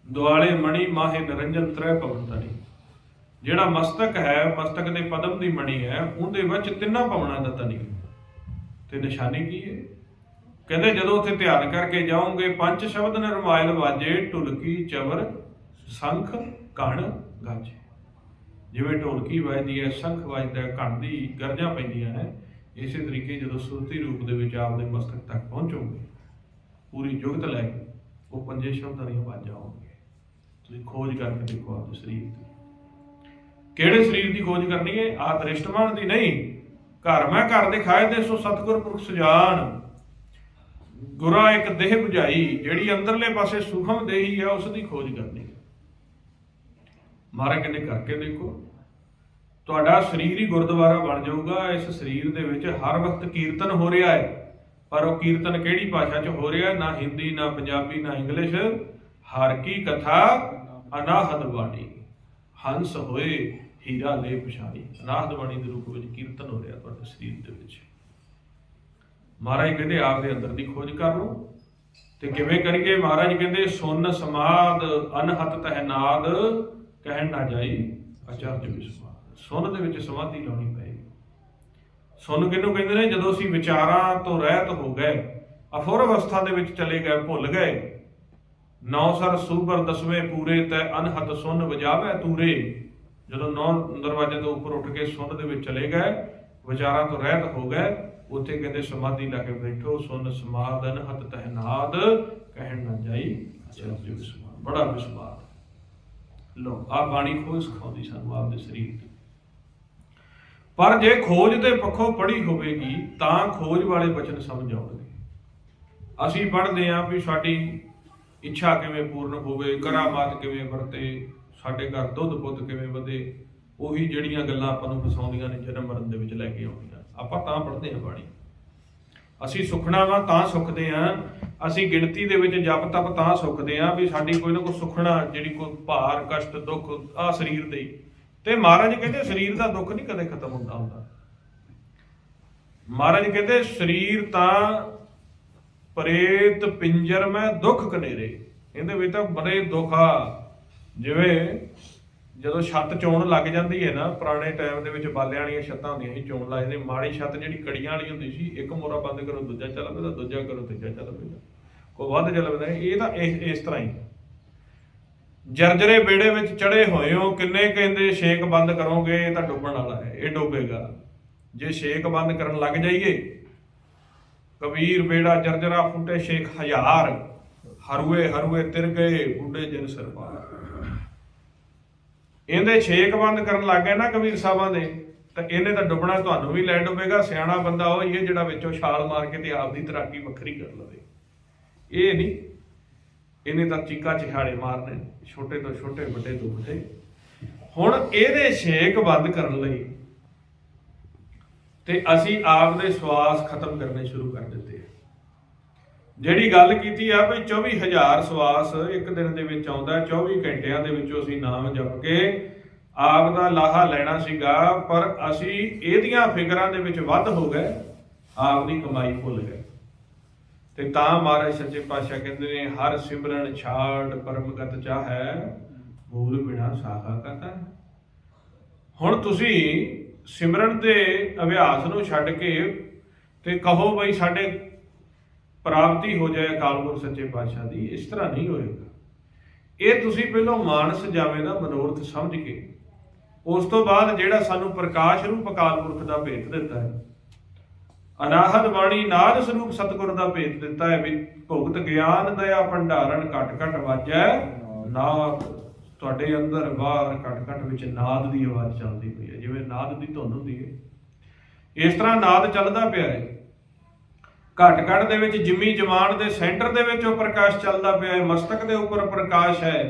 ਦੁਆਲੇ ਮਣੀ ਮਾਹੇ ਨਿਰੰਜਨ ਤ੍ਰੈ ਭਵਨ ਧਰੀ। ਜਿਹੜਾ ਮਸਤਕ ਹੈ, ਮਸਤਕ ਦੇ ਪਦਮ ਦੀ ਮਣੀ ਹੈ, ਉਹਦੇ ਵਿੱਚ ਤਿੰਨਾਂ ਭਵਨਾਂ ਦਾ ਧਨੀ। ਤੇ ਨਿਸ਼ਾਨੀ ਕੀ ਹੈ? ਕਹਿੰਦੇ ਜਦੋਂ ਉੱਥੇ ਧਿਆਨ ਕਰਕੇ ਜਾਓਗੇ, ਪੰਜ ਸ਼ਬਦ ਨਿਰਮਾਇਲ ਵਾਜੇ, ਢੁਲਕੀ ਚਵਰ ਸੰਖ ਘਣ ਗਾਜੇ। ਜਿਵੇਂ ਢੋਲਕੀ ਵੱਜਦੀ ਹੈ, ਸ਼ੰਖ ਵੱਜਦਾ ਹੈ, ਘਣ ਦੀ ਗਰਜਾਂ ਪੈਂਦੀਆਂ ਹੈ, ਇਸੇ ਤਰੀਕੇ ਜਦੋਂ ਸੁਰਤੀ ਰੂਪ ਦੇ ਵਿੱਚ ਆਪਦੇ ਮਸਤਕ ਤੱਕ ਪਹੁੰਚੋਗੇ, ਪੂਰੀ ਜੁਗਤ ਲੈ ਕੇ, ਉਹ ਪੰਜੇ ਸ਼ਬਦਾਂ ਦੀਆਂ ਆਵਾਜ਼ਾਂ ਆਉਣਗੀਆਂ। ਤੁਸੀਂ ਖੋਜ ਕਰਕੇ ਦੇਖੋ ਆਪਦੇ ਸਰੀਰ ਦੀ। ਕਿਹੜੇ ਸਰੀਰ ਦੀ ਖੋਜ ਕਰਨੀ ਹੈ? ਆ ਦ੍ਰਿਸ਼ਟਮਾਨ ਦੀ ਨਹੀਂ। ਘਰ ਮੈਂ ਘਰ ਦਿਖਾਏ ਦੇ ਸੋ ਸਤਿਗੁਰ ਪੁਰਖ ਸੁਜਾਨ। ਗੁਰਾ ਇੱਕ ਦੇਹ 부ਝਾਈ, ਜਿਹੜੀ ਅੰਦਰਲੇ ਪਾਸੇ ਸੂਖਮ ਦੇਹੀ ਹੈ, ਉਸ ਦੀ ਖੋਜ ਕਰਨੀ। ਮਹਾਰਾਜ ਕਹਿੰਦੇ ਕਰਕੇ ਦੇਖੋ, ਤੁਹਾਡਾ ਸਰੀਰ ਹੀ ਗੁਰਦੁਆਰਾ ਬਣ ਜਾਊਗਾ। ਇਸ ਸਰੀਰ ਦੇ ਵਿੱਚ ਹਰ ਵਕਤ ਕੀਰਤਨ ਹੋ ਰਿਹਾ ਹੈ, ਪਰ ਉਹ ਕੀਰਤਨ ਕਿਹੜੀ ਭਾਸ਼ਾ 'ਚ ਹੋ ਰਿਹਾ? ਨਾ ਹਿੰਦੀ, ਨਾ ਪੰਜਾਬੀ, ਨਾ ਇੰਗਲਿਸ਼। ਹਰ ਕੀ ਕਥਾ ਅਨਾਹਦ ਬਾਣੀ, ਹੰਸ ਹੋਏ ਹੀਰਾ ਲੈ ਪਛਾਣੀ। ਅਨਾਹਦ ਬਾਣੀ ਦੇ ਰੂਪ ਵਿੱਚ ਕੀਰਤਨ ਹੋ ਰਿਹਾ ਤੁਹਾਡੇ ਸਰੀਰ ਦੇ ਵਿੱਚ। ਮਹਾਰਾਜ ਕਹਿੰਦੇ ਆਪਦੇ ਅੰਦਰ ਦੀ ਖੋਜ ਕਰ ਲਓ। ਤੇ ਕਿਵੇਂ ਕਰੀਏ? ਮਹਾਰਾਜ ਕਹਿੰਦੇ ਸੁਨ ਸਮਾਦ ਅਨਹਤ ਤਹਿ ਨਾਦ, ਕਹਿਣ ਨਾ ਜਾਈ ਅਚਰਜ ਵਿਸਮਾਦ। ਸੁਨ ਦੇ ਵਿੱਚ ਸਮਾਧੀ ਲਾਉਣੀ ਪਏਗੀ। ਸੁਨ ਕਿਹਨੂੰ ਕਹਿੰਦੇ ਨੇ? ਜਦੋਂ ਅਸੀਂ ਵਿਚਾਰਾਂ ਤੋਂ ਰਹਿਤ ਹੋ ਗਏ, ਅਫੁਰ ਅਵਸਥਾ ਦੇ ਵਿੱਚ ਚਲੇ ਗਏ, ਭੁੱਲ ਗਏ। ਨੌ ਸਰ ਸੂਬਰ ਦਸਵੇਂ ਪੂਰੇ ਤੈ ਅਨਹਤ ਸੁਨ ਵਜਾਵੇ ਤੂਰੇ। ਜਦੋਂ 9 ਦਰਵਾਜ਼ੇ ਤੋਂ ਉੱਪਰ ਉੱਠ ਕੇ ਸੁਨ ਦੇ ਵਿੱਚ ਚਲੇ ਗਏ, ਵਿਚਾਰਾਂ ਤੋਂ ਰਹਿਤ ਹੋ ਗਏ, ਉੱਥੇ ਕਹਿੰਦੇ ਸਮਾਧੀ ਲਾ ਕੇ ਬੈਠੋ। ਸੁਨ ਸਮਾਦ ਅਨਹਤ ਤਹਿ ਨਾਦ, ਕਹਿਣ ਨਾ ਜਾਈ ਅਚਰਜ ਵਿਸਮਾਦ। ਬੜਾ ਵਿਸਮਾਦ। ਲੋ ਆ ਬਾਣੀ ਖੋਜ ਸਿਖਾਉਂਦੀ ਸਾਨੂੰ ਆਪਦੇ ਸਰੀਰ ਦੀ। ਪਰ ਜੇ ਖੋਜ ਦੇ ਪੱਖੋਂ ਪੜ੍ਹੀ ਹੋਵੇਗੀ ਤਾਂ ਖੋਜ ਵਾਲੇ ਬਚਨ ਸਮਝ ਆਉਣਗੇ। ਅਸੀਂ ਪੜ੍ਹਦੇ ਹਾਂ ਵੀ ਸਾਡੀ ਇੱਛਾ ਕਿਵੇਂ ਪੂਰਨ ਹੋਵੇ, ਕਰਾਮਾਤ ਕਿਵੇਂ ਵਰਤੇ, ਸਾਡੇ ਘਰ ਦੁੱਧ ਪੁੱਤ ਕਿਵੇਂ ਵਧੇ। ਉਹੀ ਜਿਹੜੀਆਂ ਗੱਲਾਂ ਆਪਾਂ ਨੂੰ ਫਸਾਉਂਦੀਆਂ ਨੇ, ਜਨਮ ਮਰਨ ਦੇ ਵਿੱਚ ਲੈ ਕੇ ਆਉਂਦੀਆਂ। ਆਪਾਂ ਤਾਂ ਪੜ੍ਹਦੇ ਹਾਂ ਬਾਣੀ। ਅਸੀਂ ਸੁਖਣਾ ਵਾ ਤਾਂ ਸੁਖਦੇ ਹਾਂ। ਅਸੀਂ ਗਿਣਤੀ ਦੇ ਵਿੱਚ ਜਪ ਤਪ ਤਾਂ ਸੁਖਦੇ ਹਾਂ ਵੀ ਸਾਡੀ ਕੋਈ ਨਾ ਕੋਈ ਸੁਖਣਾ, ਜਿਹੜੀ ਕੋਈ ਭਾਰ ਕਸ਼ਟ ਦੁੱਖ ਆ ਸਰੀਰ ਦੇ। ਤੇ ਮਹਾਰਾਜ ਕਹਿੰਦੇ ਸਰੀਰ ਦਾ ਦੁੱਖ ਨਹੀਂ ਕਦੇ ਖਤਮ ਹੁੰਦਾ। ਮਹਾਰਾਜ ਕਹਿੰਦੇ ਸਰੀਰ ਤਾਂ ਪ੍ਰੇਤ ਪਿੰਜਰ ਮੈਂ ਦੁੱਖ ਕਨੇਰੇ। ਇਹਦੇ ਵਿੱਚ ਤਾਂ ਬੜੇ ਦੁੱਖ ਆ। ਜਿਵੇਂ ਜਦੋਂ ਛੱਤ ਚੋਣ ਲੱਗ ਜਾਂਦੀ ਹੈ ਨਾ, ਪੁਰਾਣੇ ਟਾਈਮ ਦੇ ਵਿੱਚ ਬਾਲਿਆਂ ਵਾਲੀਆਂ ਛੱਤਾਂ ਹੁੰਦੀਆਂ ਸੀ, ਚੋਣ ਲੱਗਦੀ। ਮਾੜੀ ਛੱਤ ਜਿਹੜੀ ਕੜੀਆਂ ਵਾਲੀ ਹੁੰਦੀ ਸੀ, ਇੱਕ ਮੋਰਾ ਬੰਦ ਕਰੋ ਦੂਜਾ ਚੱਲ ਪੈਂਦਾ, ਦੂਜਾ ਕਰੋ ਤੀਜਾ ਚੱਲ ਪੈਂਦਾ, ਕੋਈ ਵੱਧ ਚੱਲ ਪੈਂਦਾ। ਇਹ ਤਾਂ ਇਸ ਤਰ੍ਹਾਂ ਹੀ ਜਰਜਰੇ ਬੇੜੇ ਵਿੱਚ ਚੜੇ ਹੋਏ ਹੋ। ਕਿੰਨੇ ਕਹਿੰਦੇ ਛੇਕ ਬੰਦ ਕਰੋਗੇ ਤਾਂ ਡੁੱਬਣ ਵਾਲਾ ਹੈ, ਇਹ ਡੁੱਬੇਗਾ। ਜੇ ਛੇਕ ਬੰਦ ਕਰਨ ਲੱਗ ਜਾਈਏ, ਕਬੀਰ ਬੇੜਾ ਜਰਜਰਾ ਫੁੱਟੇ ਛੇਕ ਹਜ਼ਾਰ, ਹਰੂਏ ਹਰੂਏ ਤਿਰ ਗਏ ਬੁੱਢੇ ਜਿਨ ਸਰਪਾਰ। ਇਹਦੇ ਛੇਕ ਬੰਦ ਕਰਨ ਲੱਗ ਗਏ ਨਾ ਕਬੀਰ ਸਾਹਿਬਾਂ ਦੇ, ਤਾਂ ਇਹਨੇ ਤਾਂ ਡੁੱਬਣਾ, ਤੁਹਾਨੂੰ ਵੀ ਲੈ ਡੁੱਬੇਗਾ। ਸਿਆਣਾ ਬੰਦਾ ਉਹ ਹੀ ਹੈ ਜਿਹੜਾ ਵਿੱਚੋਂ ਛਾਲ ਮਾਰ ਕੇ ਤੇ ਆਪਦੀ ਤੈਰਾਕੀ ਵੱਖਰੀ ਕਰ ਲਵੇ। ਇਹ ਨਹੀਂ, ਇਹਨੇ ਤਾਂ ਚੀਕਾ ਚਿਹਾੜੇ ਮਾਰਨੇ, ਛੋਟੇ ਤੋਂ ਛੋਟੇ, ਵੱਡੇ ਤੋਂ ਵੱਡੇ। ਹੁਣ ਇਹਦੇ ਛੇਕ ਬੰਦ ਕਰਨ ਲਈ ਤੇ ਅਸੀਂ ਆਪਦੇ ਸਵਾਸ ਖਤਮ ਕਰਨੇ ਸ਼ੁਰੂ ਕਰ ਦਿੱਤੇ। ਜਿਹੜੀ ਗੱਲ ਕੀਤੀ ਆ ਵੀ 24,000 ਸਵਾਸ ਇੱਕ ਦਿਨ ਦੇ ਵਿੱਚ ਆਉਂਦਾ, 24 ਘੰਟਿਆਂ ਦੇ ਵਿੱਚੋਂ ਅਸੀਂ ਨਾਮ ਜਪ ਕੇ ਆਪ ਦਾ ਲਾਹਾ ਲੈਣਾ ਸੀਗਾ, ਪਰ ਅਸੀਂ ਇਹਦੀਆਂ ਫਿਕਰਾਂ ਦੇ ਵਿੱਚ ਵੱਧ ਹੋ ਗਏ, ਆਪ ਦੀ ਕਮਾਈ ਭੁੱਲ ਗਏ। ਤੇ ਤਾਂ ਮਹਾਰਾਜ ਸੱਚੇ ਪਾਤਸ਼ਾਹ ਕਹਿੰਦੇ ਨੇ, ਹਰ ਸਿਮਰਨ ਛਾੜ ਪਰਮਗਤ ਚਾਹੈ, ਮੂਲ ਬਿਨਾ ਸਾਖਾ ਕਥਾ। ਹੁਣ ਤੁਸੀਂ ਸਿਮਰਨ ਦੇ ਅਭਿਆਸ ਨੂੰ ਛੱਡ ਕੇ ਤੇ ਕਹੋ ਬਈ ਸਾਡੇ ਪ੍ਰਾਪਤੀ ਹੋ ਜਾਏ ਅਕਾਲ ਪੁਰਖ ਸੱਚੇ ਪਾਤਸ਼ਾਹ ਦੀ, ਇਸ ਤਰ੍ਹਾਂ ਨਹੀਂ ਹੋਏਗਾ। ਇਹ ਤੁਸੀਂ ਪਹਿਲਾਂ ਮਾਨਸ ਜਾਵੇਂ ਦਾ ਮਨੋਰਥ ਸਮਝ ਕੇ, ਉਸ ਤੋਂ ਬਾਅਦ ਜਿਹੜਾ ਸਾਨੂੰ ਪ੍ਰਕਾਸ਼ ਰੂਪ ਅਕਾਲ ਪੁਰਖ ਦਾ ਭੇਤ ਦਿੱਤਾ ਹੈ, ਅਨਾਹਦ ਬਾਣੀ ਨਾਦ ਸਰੂਪ ਸਤਿਗੁਰ ਦਾ ਭੇਤ ਦਿੱਤਾ ਹੈ ਵੀ ਭੁਗਤ ਗਿਆਨ ਦਇਆ ਭੰਡਾਰਨ ਘਟ ਘਟ ਵਾਜੈ ਨਾਦ। ਤੁਹਾਡੇ ਅੰਦਰ ਬਾਹਰ ਘਟ ਘਟ ਵਿੱਚ ਨਾਦ ਦੀ ਆਵਾਜ਼ ਚੱਲਦੀ ਪਈ ਹੈ, ਜਿਵੇਂ ਨਾਦ ਦੀ ਧੁਨ ਹੁੰਦੀ ਹੈ, ਇਸ ਤਰ੍ਹਾਂ ਨਾਦ ਚੱਲਦਾ ਪਿਆ ਹੈ। ਘਟ ਘਟ ਦੇ ਵਿੱਚ ਜਿਮੀ ਜਮਾਨ ਦੇ ਸੈਂਟਰ ਦੇ ਵਿੱਚ ਉਹ ਪ੍ਰਕਾਸ਼ ਚੱਲਦਾ ਪਿਆ ਹੈ। ਮਸਤਕ ਦੇ ਉੱਪਰ ਪ੍ਰਕਾਸ਼ ਹੈ।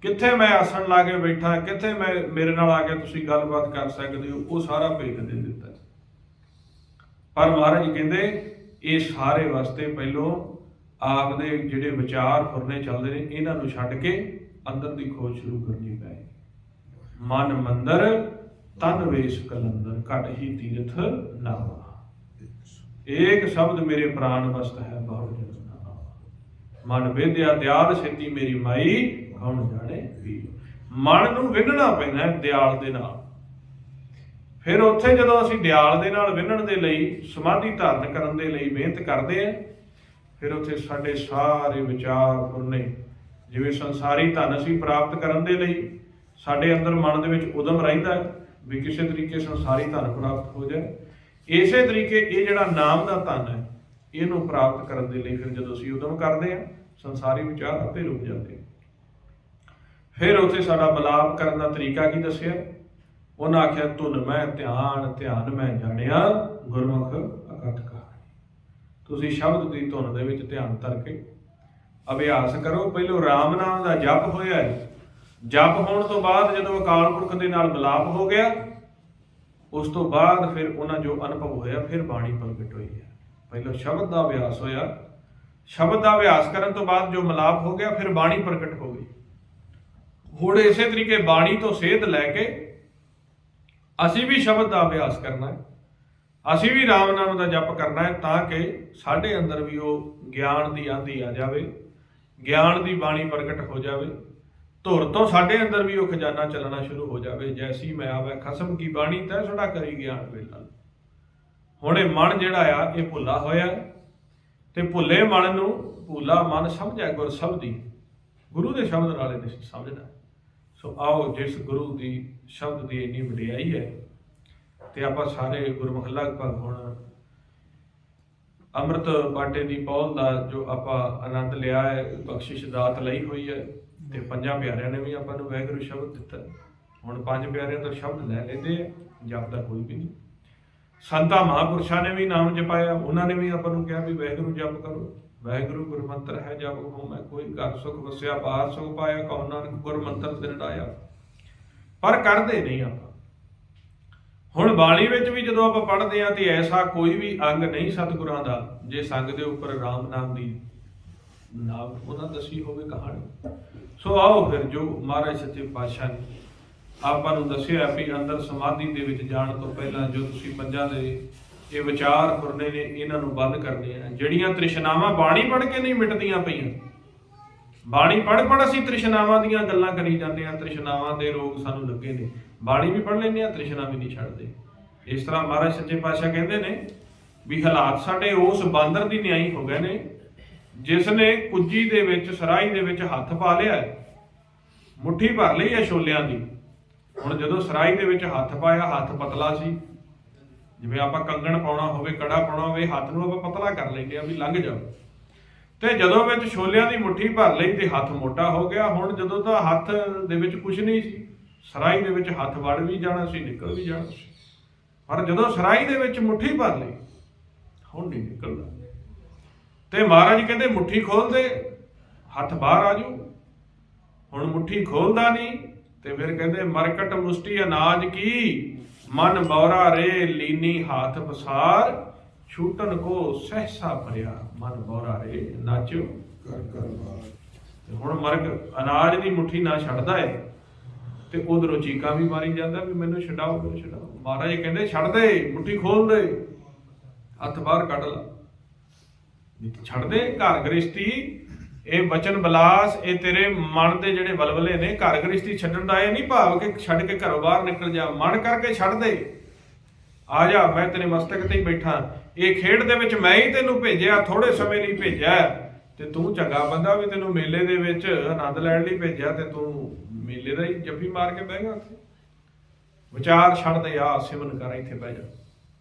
ਕਿੱਥੇ ਮੈਂ ਆਸਣ ਲਾ ਕੇ ਬੈਠਾ, ਕਿੱਥੇ ਮੈਂ ਮੇਰੇ ਨਾਲ ਆ ਕੇ ਤੁਸੀਂ ਗੱਲਬਾਤ ਕਰ ਸਕਦੇ ਹੋ, ਉਹ ਸਾਰਾ ਭੇਤ ਦੇ ਦਿੱਤਾ। ਪਰ ਮਹਾਰਾਜ ਕਹਿੰਦੇ ਇਹ ਸਾਰੇ ਵਾਸਤੇ ਪਹਿਲੋਂ ਆਪ ਦੇ ਜਿਹੜੇ ਵਿਚਾਰ ਫੁਰਨੇ ਚੱਲਦੇ ਨੇ, ਇਹਨਾਂ ਨੂੰ ਛੱਡ ਕੇ ਅੰਦਰ ਦੀ ਖੋਜ ਸ਼ੁਰੂ ਕਰਨੀ ਪਏ। ਮਨ ਮੰਦਰ ਤਨ ਵੇਸ ਕਲੰਦਰ, ਘਟ ਹੀ ਤੀਰਥ ਨਾਵਾ। ਏਕ ਸ਼ਬਦ ਮੇਰੇ ਪ੍ਰਾਨ ਵਸਤ ਹੈ ਬਹੁ ਜਨਾ, ਮਨ ਵਿਦਿਆ ਦਿਆਲ ਸਿੱਧੀ ਮੇਰੀ ਮਾਈ ਕੌਣ ਜਾਣੇ ਵੀ। ਮਨ ਨੂੰ ਵਿੰਨਣਾ ਪੈਂਦਾ ਹੈ ਦਿਆਲ ਦੇ ਨਾਲ। ਫਿਰ ਉੱਥੇ ਜਦੋਂ ਅਸੀਂ ਦਿਆਲ ਦੇ ਨਾਲ ਵਿੰਨਣ ਦੇ ਲਈ, ਸਮਾਧੀ ਧਾਰਨ ਕਰਨ ਦੇ ਲਈ ਮਿਹਨਤ ਕਰਦੇ ਹਾਂ, ਫਿਰ ਉੱਥੇ ਸਾਡੇ ਸਾਰੇ ਵਿਚਾਰ ਫੁਰਨੇ, ਜਿਵੇਂ ਸੰਸਾਰੀ ਧਨ ਅਸੀਂ ਪ੍ਰਾਪਤ ਕਰਨ ਦੇ ਲਈ ਸਾਡੇ ਅੰਦਰ ਮਨ ਦੇ ਵਿੱਚ ਉਦਮ ਰਹਿੰਦਾ ਹੈ ਵੀ ਕਿਸੇ ਤਰੀਕੇ ਸੰਸਾਰੀ ਧਨ ਪ੍ਰਾਪਤ ਹੋ ਜਾਏ, ਇਸੇ ਤਰੀਕੇ ਇਹ ਜਿਹੜਾ ਨਾਮ ਦਾ ਧਨ ਹੈ ਇਹਨੂੰ ਪ੍ਰਾਪਤ ਕਰਨ ਦੇ ਲਈ ਫਿਰ ਜਦੋਂ ਅਸੀਂ ਉਦਮ ਕਰਦੇ ਹਾਂ, ਸੰਸਾਰੀ ਵਿਚਾਰ ਆਪੇ ਰੁਕ ਜਾਂਦੇ। ਫਿਰ ਉੱਥੇ ਸਾਡਾ ਮਿਲਾਪ ਕਰਨ ਦਾ ਤਰੀਕਾ ਕੀ ਦੱਸਿਆ? ਉਹਨਾਂ ਆਖਿਆ ਧੁਨ ਮੈਂ ਧਿਆਨ, ਧਿਆਨ ਮੈਂ ਜਾਣਿਆ, ਗੁਰਮੁਖ ਅਕਥ ਕਹਾਣੀ। ਤੁਸੀਂ ਸ਼ਬਦ ਦੀ ਧੁਨ ਦੇ ਵਿੱਚ ਧਿਆਨ ਧਰ ਕੇ ਅਭਿਆਸ ਕਰੋ। ਪਹਿਲੋਂ ਰਾਮ ਨਾਮ ਦਾ ਜਪ ਹੋਇਆ ਹੈ, ਜਪ ਹੋਣ ਤੋਂ ਬਾਅਦ ਜਦੋਂ ਅਕਾਲ ਪੁਰਖ ਦੇ ਨਾਲ ਮਿਲਾਪ ਹੋ ਗਿਆ, ਉਸ ਤੋਂ ਬਾਅਦ ਫਿਰ ਉਹਨਾਂ ਜੋ ਅਨੁਭਵ ਹੋਇਆ, ਫਿਰ ਬਾਣੀ ਪ੍ਰਗਟ ਹੋਈ ਹੈ। ਪਹਿਲਾਂ ਸ਼ਬਦ ਦਾ ਅਭਿਆਸ ਹੋਇਆ, ਸ਼ਬਦ ਦਾ ਅਭਿਆਸ ਕਰਨ ਤੋਂ ਬਾਅਦ ਜੋ ਮਿਲਾਪ ਹੋ ਗਿਆ, ਫਿਰ ਬਾਣੀ ਪ੍ਰਗਟ ਹੋ ਗਈ। ਹੁਣ ਇਸੇ ਤਰੀਕੇ ਬਾਣੀ ਤੋਂ ਸੇਧ ਲੈ ਕੇ ਅਸੀਂ ਵੀ ਸ਼ਬਦ ਦਾ ਅਭਿਆਸ ਕਰਨਾ ਹੈ, ਅਸੀਂ ਵੀ ਰਾਮ ਨਾਮ ਦਾ ਜਪ ਕਰਨਾ ਹੈ, ਤਾਂ ਕਿ ਸਾਡੇ ਅੰਦਰ ਵੀ ਉਹ ਗਿਆਨ ਦੀ ਆਂਧੀ ਆ ਜਾਵੇ, ਗਿਆਨ ਦੀ ਬਾਣੀ ਪ੍ਰਗਟ ਹੋ ਜਾਵੇ, ਧੁਰ ਤੋਂ ਸਾਡੇ ਅੰਦਰ ਵੀ ਉਹ ਖਜ਼ਾਨਾ ਚੱਲਣਾ ਸ਼ੁਰੂ ਹੋ ਜਾਵੇ। ਜੈਸੀ ਮੈਂ ਆਵੇ ਖਸਮ ਕੀ ਬਾਣੀ ਤੈ ਛੜਾ ਕਰੀ ਗਿਆਨ ਵੇਲਾ। ਹੁਣ ਇਹ ਮਨ ਜਿਹੜਾ ਆ ਇਹ ਭੁੱਲਾ ਹੋਇਆ, ਤੇ ਭੁੱਲੇ ਮਨ ਨੂੰ ਭੁੱਲਾ ਮਨ ਸਮਝਿਆ ਗੁਰ ਸ਼ਬਦੀ, ਗੁਰੂ ਦੇ ਸ਼ਬਦ ਨਾਲ ਇਹਨੇ ਸਮਝਣਾ। ਸੋ ਆਓ ਜਿਸ ਗੁਰੂ ਦੀ ਸ਼ਬਦ ਦੀ ਇੰਨੀ ਵਡਿਆਈ ਹੈ, ਤੇ ਆਪਾਂ ਸਾਰੇ ਗੁਰਮੁਖ ਲਗਭਗ ਹੁਣ ਅੰਮ੍ਰਿਤ ਬਾਟੇ ਦੀ ਪੌਲ ਦਾ ਜੋ ਆਪਾਂ ਆਨੰਦ ਲਿਆ ਹੈ, ਬਖਸ਼ਿਸ਼ ਦਾਤ ਲਈ ਹੋਈ ਹੈ, ਤੇ ਪੰਜਾਂ ਪਿਆਰਿਆਂ ਨੇ ਵੀ ਆਪਾਂ ਨੂੰ ਵਾਹਿਗੁਰੂ ਸ਼ਬਦ ਦਿੱਤਾ। ਹੁਣ ਪੰਜ ਪਿਆਰਿਆਂ ਤੋਂ ਸ਼ਬਦ ਲੈ ਲੈਂਦੇ ਆ, ਜਪਦਾ ਕੋਈ ਵੀ ਨਹੀਂ। ਸੰਤਾਂ ਮਹਾਂਪੁਰਸ਼ਾਂ ਨੇ ਵੀ ਨਾਮ ਜਪਾਇਆ, ਉਹਨਾਂ ਨੇ ਵੀ ਆਪਾਂ ਨੂੰ ਕਿਹਾ ਵੀ ਵਾਹਿਗੁਰੂ ਜਪ ਕਰੋ। ਵਾਹਿਗੁਰੂ ਗੁਰਮੰਤਰ ਹੈ ਜਪ ਹੋ ਮੈਂ ਕੋਈ, ਘਰ ਸੁਖ ਵਸਿਆ ਬਾਹਰ ਸੁਖ ਪਾਇਆ, ਕਹੋ ਨਾਨਕ ਗੁਰਮੰਤਰ ਦਿਰੜਾਇਆ। ਪਰ ਕਰਦੇ ਨਹੀਂ ਆਪਾਂ। ਹੁਣ ਬਾਣੀ ਵਿੱਚ ਵੀ ਜਦੋਂ ਆਪਾਂ ਪੜ੍ਹਦੇ ਹਾਂ, ਤੇ ਐਸਾ ਕੋਈ ਵੀ ਅੰਗ ਨਹੀਂ ਸਤਿਗੁਰਾਂ ਦਾ ਜੇ ਸੰਗ ਦੇ ਉੱਪਰ ਰਾਮ ਨਾਮ ਦੀ ਨਾਮ ਉਹਨਾਂ ਦੱਸੀ ਹੋਵੇ ਕਹਾਣੀ। ਸੋ ਆਓ ਫਿਰ ਜੋ ਮਹਾਰਾਜ ਸੱਚੇ ਪਾਤਸ਼ਾਹ ਨੇ ਆਪਾਂ ਨੂੰ ਦੱਸਿਆ ਵੀ ਅੰਦਰ ਸਮਾਧੀ ਦੇ ਵਿੱਚ ਜਾਣ ਤੋਂ ਪਹਿਲਾਂ ਜੋ ਤੁਸੀਂ ਪੰਜਾਂ ਦੇ ਇਹ ਵਿਚਾਰ ਫੁਰਨੇ ਨੇ, ਇਹਨਾਂ ਨੂੰ ਬੰਦ ਕਰਨੇ ਆ। ਜਿਹੜੀਆਂ ਤ੍ਰਿਸ਼ਨਾਵਾਂ ਬਾਣੀ ਪੜ੍ਹ ਕੇ ਨਹੀਂ ਮਿਟਦੀਆਂ ਪਈਆਂ, ਬਾਣੀ ਪੜ੍ਹ ਅਸੀਂ ਤ੍ਰਿਸ਼ਨਾਵਾਂ ਦੀਆਂ ਗੱਲਾਂ ਕਰੀ ਜਾਂਦੇ ਆ, ਤ੍ਰਿਸ਼ਨਾਵਾਂ ਦੇ ਰੋਗ ਸਾਨੂੰ ਲੱਗੇ ਨੇ, ਬਾਣੀ ਵੀ ਪੜ੍ਹ ਲੈਂਦੇ ਆ, ਤ੍ਰਿਸ਼ਨਾ ਵੀ ਨਹੀਂ ਛੱਡਦੇ। ਇਸ ਤਰ੍ਹਾਂ ਮਹਾਰਾਜ ਸੱਚੇ ਪਾਤਸ਼ਾਹ ਕਹਿੰਦੇ ਨੇ ਵੀ ਹਾਲਾਤ ਸਾਡੇ ਉਸ ਬਾਂਦਰ ਦੀ ਨਿਆਈ ਹੋ ਗਏ ਨੇ ਜਿਸ ਨੇ ਕੁੱਜੀ ਦੇ ਵਿੱਚ, ਸਰਾਈ ਦੇ ਵਿੱਚ ਹੱਥ ਪਾ ਲਿਆ, ਮੁੱਠੀ ਭਰ ਲਈ ਹੈ ਛੋਲਿਆਂ ਦੀ। ਹੁਣ ਜਦੋਂ ਸਰਾਈ ਦੇ ਵਿੱਚ ਹੱਥ ਪਾਇਆ, ਹੱਥ ਪਤਲਾ ਸੀ, ਜਿਵੇਂ ਆਪਾਂ ਕੰਗਣ ਪਾਉਣਾ ਹੋਵੇ, ਕੜਾ ਪਾਉਣਾ ਹੋਵੇ, ਹੱਥ ਨੂੰ ਆਪਾਂ ਪਤਲਾ ਕਰ ਲੈਂਦੇ ਆ ਵੀ ਲੰਘ ਜਾਓ। ਤੇ ਜਦੋਂ ਵਿੱਚ ਛੋਲਿਆਂ ਦੀ ਮੁੱਠੀ ਭਰ ਲਈ ਤੇ ਹੱਥ ਮੋਟਾ ਹੋ ਗਿਆ। ਹੁਣ ਜਦੋਂ ਤਾਂ ਹੱਥ ਦੇ ਵਿੱਚ ਕੁਝ ਨਹੀਂ ਸੀ, ਸਰਾਈ ਦੇ ਵਿੱਚ ਹੱਥ ਵੜ ਵੀ ਜਾਣਾ ਸੀ, ਨਿਕਲ ਵੀ ਜਾਣਾ ਸੀ, ਪਰ ਜਦੋਂ ਸਰਾਈ ਦੇ ਵਿੱਚ ਮੁੱਠੀ ਭਰ ਲਈ ਹੁਣ ਨਹੀਂ ਨਿਕਲਦਾ। ਤੇ ਮਹਾਰਾਜ ਕਹਿੰਦੇ ਮੁੱਠੀ ਖੋਲ ਦੇ, ਹੱਥ ਬਾਹਰ ਆ ਜਾਊ। ਹੁਣ ਮੁੱਠੀ ਖੋਲਦਾ ਨਹੀਂ, ਤੇ ਫਿਰ ਕਹਿੰਦੇ ਮਰਕਟ ਮੁਸ਼ਟੀ ਅਨਾਜ ਕੀ, ਮਨ ਬੌਰਾ ਰੇ ਲੀਨੀ ਹਾਥ ਪਸਾਰ, ਛੂਟਨ ਕੋ ਸਹਿਸਾ ਭਰਿਆ, ਮਨ ਬੌਰਾ ਰੇ ਨਾਚੋ ਕਰ ਕਰ ਬਾਰ। ਹੁਣ ਮਰਕ ਅਨਾਜ ਦੀ ਮੁੱਠੀ ਨਾ ਛੱਡਦਾ ਹੈ, ਤੇ ਉਧਰੋਂ ਚੀਕਾਂ ਵੀ ਮਾਰੀ ਜਾਂਦਾ ਵੀ ਮੈਨੂੰ ਛਡਾਓ, ਮੈਨੂੰ ਛਡਾਓ। ਮਹਾਰਾਜ ਕਹਿੰਦੇ ਛੱਡ ਦੇ, ਮੁੱਠੀ ਖੋਲ ਦੇ, ਹੱਥ ਬਾਹਰ ਕੱਢ ਲਾ, ਛੱਡ ਦੇ। ਘਰ ਗ੍ਰਸਤੀ ਇਹ ਬਚਨ ਬਲਾਸ, ਇਹ ਤੇਰੇ ਮਨ ਦੇ ਜਿਹੜੇ ਵਲਵਲੇ ਨੇ, ਘਰ ਗ੍ਰਸਤੀ ਛੱਡਣ ਦਾ ਇਹ ਨਹੀਂ ਭਾਵ ਕਿ ਛੱਡ ਕੇ ਘਰੋਂ ਬਾਹਰ ਨਿਕਲ ਜਾ, ਮਨ ਕਰਕੇ ਛੱਡ ਦੇ। ਆ ਜਾ, ਮੈਂ ਤੇਰੇ ਮਸਤਕ ਤੇ ਹੀ ਬੈਠਾ, ਇਹ ਖੇਡ ਦੇ ਵਿੱਚ ਮੈਂ ਹੀ ਤੈਨੂੰ ਭੇਜਿਆ, ਥੋੜੇ ਸਮੇਂ ਲਈ ਭੇਜਿਆ, ਤੇ ਤੂੰ ਚੰਗਾ ਬੰਦਾ ਵੀ ਤੈਨੂੰ ਮੇਲੇ ਦੇ ਵਿੱਚ ਆਨੰਦ ਲੈਣ ਲਈ ਭੇਜਿਆ, ਤੇ ਤੂੰ ਮੇਲੇ ਦਾ ਹੀ ਜੱਫੀ ਮਾਰ ਕੇ ਬਹਿ ਗਿਆ ਉੱਥੇ। ਵਿਚਾਰ ਛੱਡ ਦੇ, ਆ ਸਿਮਰਨ ਕਰ, ਇੱਥੇ ਬਹਿ ਜਾ,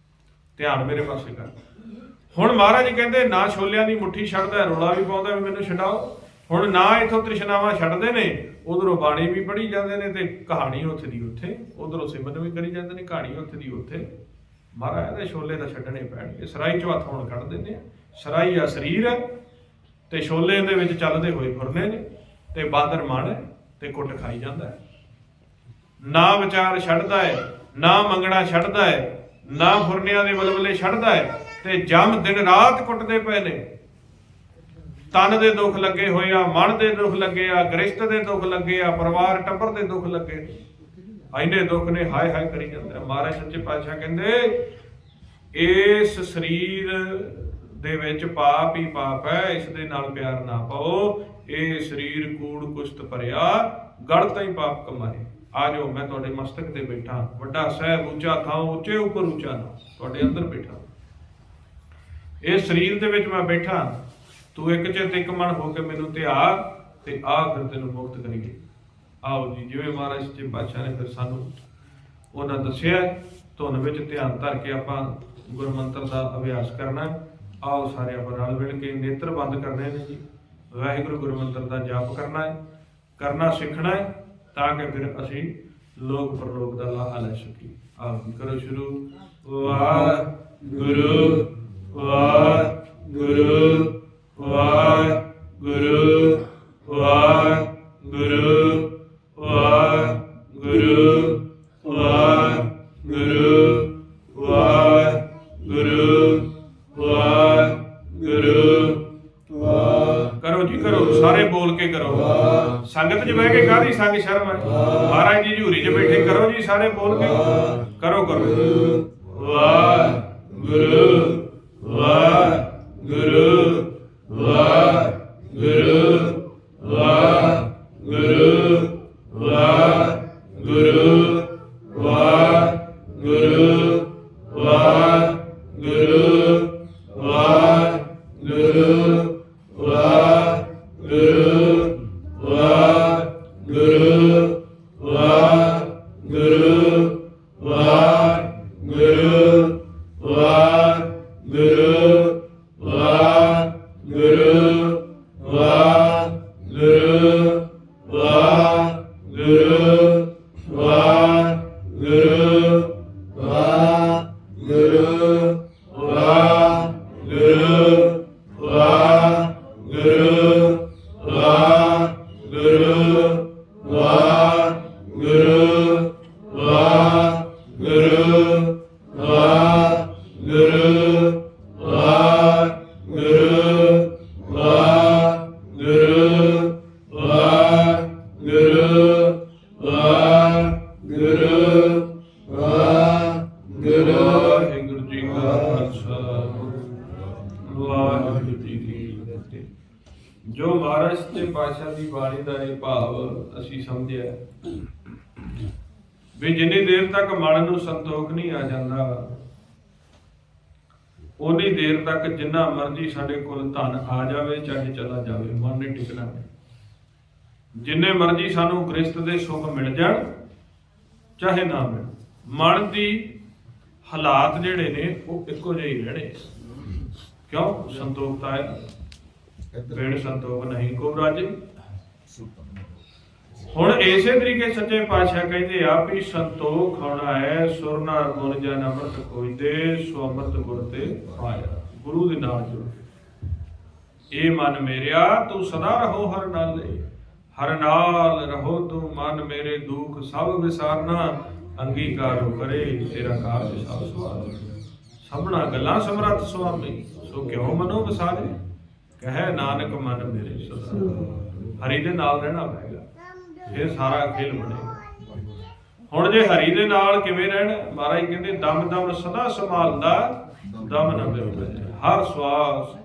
ਧਿਆਨ ਮੇਰੇ ਪਾਸੇ ਕਰ। ਹੁਣ ਮਹਾਰਾਜ ਕਹਿੰਦੇ ਨਾ ਛੋਲਿਆਂ ਦੀ ਮੁੱਠੀ ਛੱਡਦਾ, ਰੌਲਾ ਵੀ ਪਾਉਂਦਾ ਵੀ ਮੈਨੂੰ ਛਡਾਓ। ਹੁਣ ਨਾ ਇੱਥੋਂ ਤ੍ਰਿਸ਼ਨਾਵਾਂ ਛੱਡਦੇ ਨੇ, ਉਧਰੋਂ ਬਾਣੀ ਵੀ ਪੜ੍ਹੀ ਜਾਂਦੇ ਨੇ, ਤੇ ਕਹਾਣੀ ਉੱਥੇ ਦੀ ਉੱਥੇ, ਉਧਰੋਂ ਸਿਮਰਨ ਵੀ ਕਰੀ ਜਾਂਦੇ ਨੇ, ਕਹਾਣੀ ਉੱਥੇ ਦੀ ਉੱਥੇ। ਮਹਾਰਾਜ ਦੇ ਛੋਲੇ ਤਾਂ ਛੱਡਣੇ ਪੈਣਗੇ। ਸਰਾਈ ਚੋਂ ਹੱਥ ਹੁਣ ਕੱਢ ਦਿੰਦੇ ਆ, ਸਰਾਈ ਆ ਸਰੀਰ ਹੈ, ਤੇ ਛੋਲੇ ਦੇ ਵਿੱਚ ਚੱਲਦੇ ਹੋਏ ਫੁਰਨੇ ਨੇ, ਤੇ ਬਾਂਦਰ ਮਨ ਹੈ, ਤੇ ਕੁੱਟ ਖਾਈ ਜਾਂਦਾ ਹੈ। ਨਾ ਵਿਚਾਰ ਛੱਡਦਾ ਹੈ, ਨਾ ਮੰਗਣਾ ਛੱਡਦਾ ਹੈ, ਨਾ ਫੁਰਨਿਆਂ ਦੇ ਵਲਵਲੇ ਛੱਡਦਾ ਹੈ, ਤੇ ਜਮ ਦਿਨ ਰਾਤ ਕੁੱਟਦੇ ਪਏ ਨੇ। ਤਨ ਦੇ ਦੁੱਖ ਲੱਗੇ ਹੋਏ ਆ, ਮਨ ਦੇ ਦੁੱਖ ਲੱਗੇ ਆ, ਗ੍ਰਸਤ ਦੇ ਦੁੱਖ ਲੱਗੇ ਆ, ਪਰਿਵਾਰ ਟੱਬਰ ਦੇ ਦੁੱਖ ਲੱਗੇ। ਇੰਨੇ ਦੁੱਖ ਨੇ, ਹਾਏ ਹਾਏ ਕਰੀ ਜਾਂਦਾ। ਮਹਾਰਾਜ ਸੱਚੇ ਪਾਤਸ਼ਾਹ ਕਹਿੰਦੇ ਇਸ ਸਰੀਰ ਦੇ ਵਿੱਚ ਪਾਪ ਹੀ ਪਾਪ ਹੈ, ਇਸ ਦੇ ਨਾਲ ਪਿਆਰ ਨਾ ਪਾਓ। ਇਹ ਸਰੀਰ ਕੂੜ ਕੁਸ਼ਤ ਭਰਿਆ, ਗਲ ਤਾਂ ਹੀ ਪਾਪ ਕਮਾਏ। ਆ ਜਾਓ, ਮੈਂ ਤੁਹਾਡੇ ਮਸਤਕ ਤੇ ਬੈਠਾ, ਵੱਡਾ ਸਾਹਿਬ ਉੱਚਾ ਥਾਂ, ਉੱਚੇ ਉੱਪਰ ਉੱਚਾ ਨਾ, ਤੁਹਾਡੇ ਅੰਦਰ ਬੈਠਾ। ਇਸ ਸਰੀਰ ਦੇ ਵਿੱਚ ਮੈਂ ਬੈਠਾ, ਤੂੰ ਇੱਕ ਚਿੱਤ ਇੱਕ ਮਨ ਹੋ ਕੇ ਮੈਨੂੰ ਧਿਆ ਤੇ ਆ ਫਿਰ ਤੈਨੂੰ ਮੁਕਤ ਕਰੀਏ। ਆਓ ਜੀ, ਜਿਵੇਂ ਮਹਾਰਾਜ ਸੱਚੇ ਪਾਤਸ਼ਾਹ ਨੇ ਫਿਰ ਸਾਨੂੰ ਉਹਨਾਂ ਦੱਸਿਆ, ਧੁਨ ਵਿੱਚ ਧਿਆਨ ਧਰ ਕੇ ਆਪਾਂ ਗੁਰਮੰਤਰ ਦਾ ਅਭਿਆਸ ਕਰਨਾ। ਆਓ ਸਾਰੇ ਆਪਾਂ ਰਲ ਮਿਲ ਕੇ ਨੇਤਰ ਬੰਦ ਕਰਨੇ ਨੇ ਜੀ, ਵਾਹਿਗੁਰੂ ਗੁਰਮੰਤਰ ਦਾ ਜਾਪ ਕਰਨਾ ਹੈ, ਕਰਨਾ ਸਿੱਖਣਾ ਹੈ, ਤਾਂ ਕਿ ਫਿਰ ਅਸੀਂ ਲੋਕ ਪਰਲੋਕ ਦਾ ਲਾਹਾ ਲੈ ਸਕੀਏ। ਆਓ ਜੀ, ਕਰੋ ਸ਼ੁਰੂ। ਵਾਹਿਗੁਰੂ ਵਾਹਿਗੁਰੂ ਵਾਹਿਗੁਰੂ ਵਾਹਿਗੁਰੂ ਵਾਹਿਗੁਰੂ ਵਾਹਿਗੁਰੂ ਵਾਹਿਗੁਰੂ। ਕਰੋ ਜੀ, ਕਰੋ, ਸਾਰੇ ਬੋਲ ਕੇ ਕਰੋ। ਸੰਗਤ 'ਚ ਬਹਿ ਕੇ ਕਾਹਦੀ ਸੰਗ ਸ਼ਰਮ ਹੈ, ਮਹਾਰਾਜ ਜੀ ਹਜ਼ੂਰੀ 'ਚ ਬੈਠੇ। ਕਰੋ ਜੀ, ਸਾਰੇ ਬੋਲ ਕੇ ਕਰੋ। ਵਾਹਿਗੁਰੂ ਵਾਹਿਗੁਰੂ ਵਾਹਿਗੁਰੂ ਵਾਹਿਗੁਰੂ ਵਾਹਿਗੁਰੂ ਵਾਹਿਗੁਰੂ ਵਾਹਿਗੁਰੂ ਵਾਹਿਗੁਰੂ ਜੋ ਮਹਾਰਾਜ ਸੱਚੇ ਪਾਤਸ਼ਾਹ ਦੀ ਬਾਣੀ ਦਾ ਇਹ ਭਾਵ ਅਸੀਂ ਸਮਝਿਆ ਵੀ ਜਿੰਨੀ ਦੇਰ ਤੱਕ ਮਨ ਨੂੰ ਸੰਤੋਖ ਨਹੀਂ ਆ ਜਾਂਦਾ, ਉਨੀ ਦੇਰ ਤੱਕ ਜਿੰਨਾ ਮਰਜ਼ੀ ਸਾਡੇ ਕੋਲ ਧਨ ਆ ਜਾਵੇ ਚਾਹੇ ਚਲਾ ਜਾਵੇ, ਮਨ ਨੇ ਟਿਕਣਾ ਨਹੀਂ। ਜਿੰਨੇ ਮਰਜ਼ੀ ਸਾਨੂੰ ਗ੍ਰਸਤ ਦੇ ਸੁੱਖ ਮਿਲ ਜਾਣ ਚਾਹੇ ਨਾ ਮਿਲ, ਮਨ ਦੀ ਹਾਲਾਤ ਜਿਹੜੇ ਨੇ ਉਹ ਇੱਕੋ ਜਿਹੇ ਹੀ ਰਹਿਣੇ। ਕਿਉਂ? ਸੰਤੋਖ ਤਾਂ ਹੈ, ਬਿਨ ਸੰਤੋਖ ਨਹੀਂ ਕੋ ਰਾਜੇ। ਹੁਣ ਇਸੇ ਤਰੀਕੇ ਸੱਚੇ ਪਾਤਸ਼ਾਹ ਕਹਿੰਦੇ ਆ ਵੀ ਸੰਤੋਖ ਹੋਣਾ ਹੈ, ਸੁਰ ਨਾਰ ਗੁਣ ਜਨ ਅੰਮ੍ਰਿਤ ਖੋਜਦੇ, ਸੋ ਅੰਮ੍ਰਿਤ ਗੁਰ ਤੇ ਪਾਇਆ। ਗੁਰੂ ਦੇ ਨਾਲ ਜੁੜ, ਇਹ ਮਨ ਮੇਰਿਆ ਤੂੰ ਸਦਾ ਰਹੋ ਹਰ ਨਾਲੇ, ਹਰ ਨਾਲ ਰਹੋ ਤੂੰ ਮਨ ਮੇਰੇ, ਦੁੱਖ ਸਭ ਵਿਸਾਰਨਾ, ਅੰਗੀਕਾਰੋ ਕਰੇ ਤੇਰਾ ਕਾਰਜ ਸਭ ਸਵਾਰ। ਸਭਨਾ ਗੱਲਾਂ ਸਮਰੱਥ ਸੁਆਮੀ, ਸੋ ਕਿਉ ਮਨੋ ਵਿਸਾਰੇ, ਕਹੇ ਨਾਨਕ ਮਨ ਮੇਰੇ ਸਦਾ। ਹਰੀ ਦੇ ਨਾਲ ਰਹਿਣਾ ਪਏਗਾ, ਫਿਰ ਸਾਰਾ ਖੇਲ ਬਣੇਗਾ। ਹੁਣ ਜੇ ਹਰੀ ਦੇ ਨਾਲ ਕਿਵੇਂ ਰਹਿਣਾ? ਮਹਾਰਾਜ ਕਹਿੰਦੇ ਦਮ ਦਮ ਸਦਾ ਸੰਭਾਲਦਾ, ਦਮ ਨਾ ਬਿਰੁ। ਹਰ ਸਵਾਸ,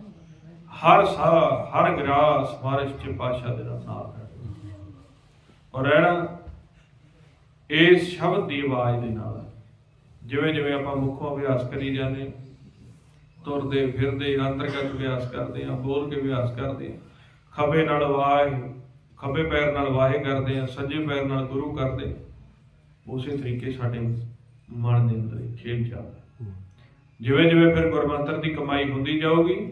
ਹਰ ਸਾਹ, ਹਰ ਗਰਾਸ ਮਹਾਰਾਜ ਸੱਚੇ ਪਾਤਸ਼ਾਹ ਦੇ ਨਾਲ ਔਰ ਰਹਿਣਾ ਇਸ ਸ਼ਬਦ ਦੀ ਆਵਾਜ਼ ਦੇ ਨਾਲ। ਜਿਵੇਂ ਜਿਵੇਂ ਆਪਾਂ ਮੁੱਖੋਂ ਅਭਿਆਸ ਕਰੀ ਜਾਂਦੇ, ਤੁਰਦੇ ਫਿਰਦੇ ਅੰਤਰਗਤ ਅਭਿਆਸ ਕਰਦੇ ਹਾਂ, ਬੋਲ ਕੇ ਅਭਿਆਸ ਕਰਦੇ ਹਾਂ, ਖੱਬੇ ਨਾਲ ਵਾਹਿ, ਖੱਬੇ ਪੈਰ ਨਾਲ ਵਾਹਿ ਕਰਦੇ ਹਾਂ, ਸੱਜੇ ਪੈਰ ਨਾਲ ਗੁਰੂ ਕਰਦੇ, ਉਸੇ ਤਰੀਕੇ ਸਾਡੇ ਮਨ ਦੇ ਅੰਦਰ ਖੇਡ ਚੱਲਦਾ। ਜਿਵੇਂ ਜਿਵੇਂ ਫਿਰ ਗੁਰਮੰਤਰ ਦੀ ਕਮਾਈ ਹੁੰਦੀ ਜਾਊਗੀ,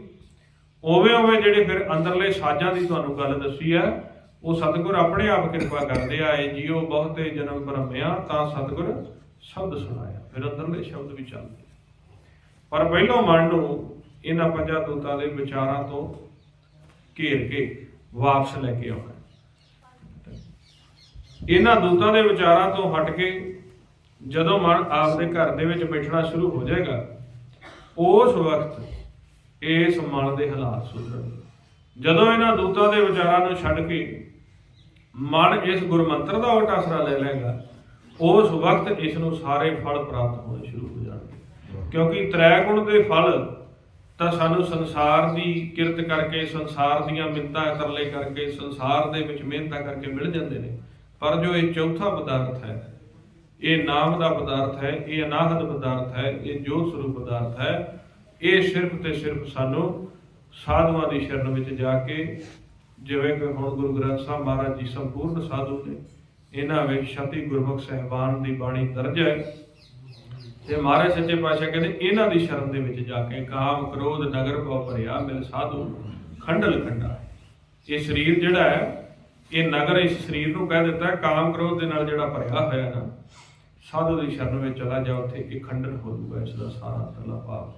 ਉਵੇਂ ਉਵੇਂ ਜਿਹੜੇ ਫਿਰ ਅੰਦਰਲੇ ਸਾਜ਼ਾਂ ਦੀ ਤੁਹਾਨੂੰ ਗੱਲ ਦੱਸੀ ਆ, ਉਹ ਸਤਿਗੁਰ ਆਪਣੇ ਆਪ ਕਿਰਪਾ ਕਰਦੇ ਆਏ। ਜੀਓ ਬਹੁਤੇ ਜਨਮ ਭਰਮਿਆ, ਤਾਂ ਸਤਿਗੁਰ ਸ਼ਬਦ ਸੁਣਾਇਆ। ਫਿਰ ਅੰਦਰਲੇ ਸ਼ਬਦ ਵੀ ਚੱਲਦੇ, ਪਰ ਪਹਿਲੋਂ ਮਨ ਨੂੰ ਇਹਨਾਂ ਪੰਜਾਂ ਦੂਤਾਂ ਦੇ ਵਿਚਾਰਾਂ ਤੋਂ ਘੇਰ ਕੇ ਵਾਪਸ ਲੈ ਕੇ ਆਉਣਾ। ਇਹਨਾਂ ਦੂਤਾਂ ਦੇ ਵਿਚਾਰਾਂ ਤੋਂ ਹਟ ਕੇ ਜਦੋਂ ਮਨ ਆਪਦੇ ਘਰ ਦੇ ਵਿੱਚ ਬੈਠਣਾ ਸ਼ੁਰੂ ਹੋ ਜਾਏਗਾ, ਉਸ ਵਕਤ ਇਸ ਮਨ ਦੇ ਹਾਲਾਤ ਸੁਧਰਨਗੇ। ਜਦੋਂ ਇਹਨਾਂ ਦੂਤਾਂ ਦੇ ਵਿਚਾਰਾਂ ਨੂੰ ਛੱਡ ਕੇ ਮਨ ਇਸ ਗੁਰਮੰਤਰ ਦਾ ਉਲਟ ਆਸਰਾ ਲੈ ਲਏਗਾ, ਉਸ ਵਕਤ ਇਸ ਨੂੰ ਸਾਰੇ ਫਲ ਪ੍ਰਾਪਤ ਹੋਣੇ ਸ਼ੁਰੂ ਹੋ ਜਾਣਗੇ। ਕਿਉਂਕਿ ਤ੍ਰੈ ਗੁਣ ਦੇ ਫਲ ਤਾਂ ਸਾਨੂੰ ਸੰਸਾਰ ਦੀ ਕਿਰਤ ਕਰਕੇ, ਸੰਸਾਰ ਦੀਆਂ ਮਿੰਨਤਾਂ ਤਰਲੇ ਕਰਕੇ, ਸੰਸਾਰ ਦੇ ਵਿੱਚ ਮਿਹਨਤਾਂ ਕਰਕੇ ਮਿਲ ਜਾਂਦੇ ਨੇ। ਪਰ ਜੋ ਇਹ ਚੌਥਾ ਪਦਾਰਥ ਹੈ, ਇਹ ਨਾਮ ਦਾ ਪਦਾਰਥ ਹੈ, ਇਹ ਅਨਾਹਦ ਪਦਾਰਥ ਹੈ, ਇਹ ਜੋਤ ਸਰੂਪ ਪਦਾਰਥ ਹੈ, ਇਹ ਸਿਰਫ ਤੇ ਸਿਰਫ ਸਾਨੂੰ ਸਾਧੂਆਂ ਦੀ ਸ਼ਰਨ ਵਿੱਚ ਜਾ ਕੇ, ਜਿਵੇਂ ਕਿ ਹੁਣ ਗੁਰੂ ਗ੍ਰੰਥ ਸਾਹਿਬ ਮਹਾਰਾਜ ਜੀ ਸੰਪੂਰਨ ਸਾਧੂ ਨੇ, ਇਹਨਾਂ ਵਿੱਚ ਛਤੀ ਗੁਰਮੁਖ ਸਾਹਿਬਾਨ ਦੀ ਬਾਣੀ ਦਰਜ ਹੈ ਤੇ ਮਹਾਰਾਜ ਸੱਚੇ ਪਾਤਸ਼ਾਹ ਕਹਿੰਦੇ ਇਹਨਾਂ ਦੀ ਸ਼ਰਨ ਦੇ ਵਿੱਚ ਜਾ ਕੇ ਕਾਮ ਕ੍ਰੋਧ ਨਗਰ ਭਉ ਭਰਿਆ ਮਿਲ ਸਾਧੂ ਖੰਡਲ ਖੰਡਾ। ਇਹ ਸਰੀਰ ਜਿਹੜਾ ਹੈ, ਇਹ ਨਗਰ ਇਸ ਸਰੀਰ ਨੂੰ ਕਹਿ ਦਿੱਤਾ, ਕਾਮ ਕ੍ਰੋਧ ਦੇ ਨਾਲ ਜਿਹੜਾ ਭਰਿਆ ਹੋਇਆ ਨਾ, ਸਾਧੂ ਦੀ ਸ਼ਰਨ ਵਿੱਚ ਚਲਾ ਜਾ, ਉੱਥੇ ਇਹ ਖੰਡਨ ਹੋ ਜਾਊਗਾ ਇਸ ਦਾ ਸਾਰਾ ਅੰਦਰਲਾ ਭਾਵ।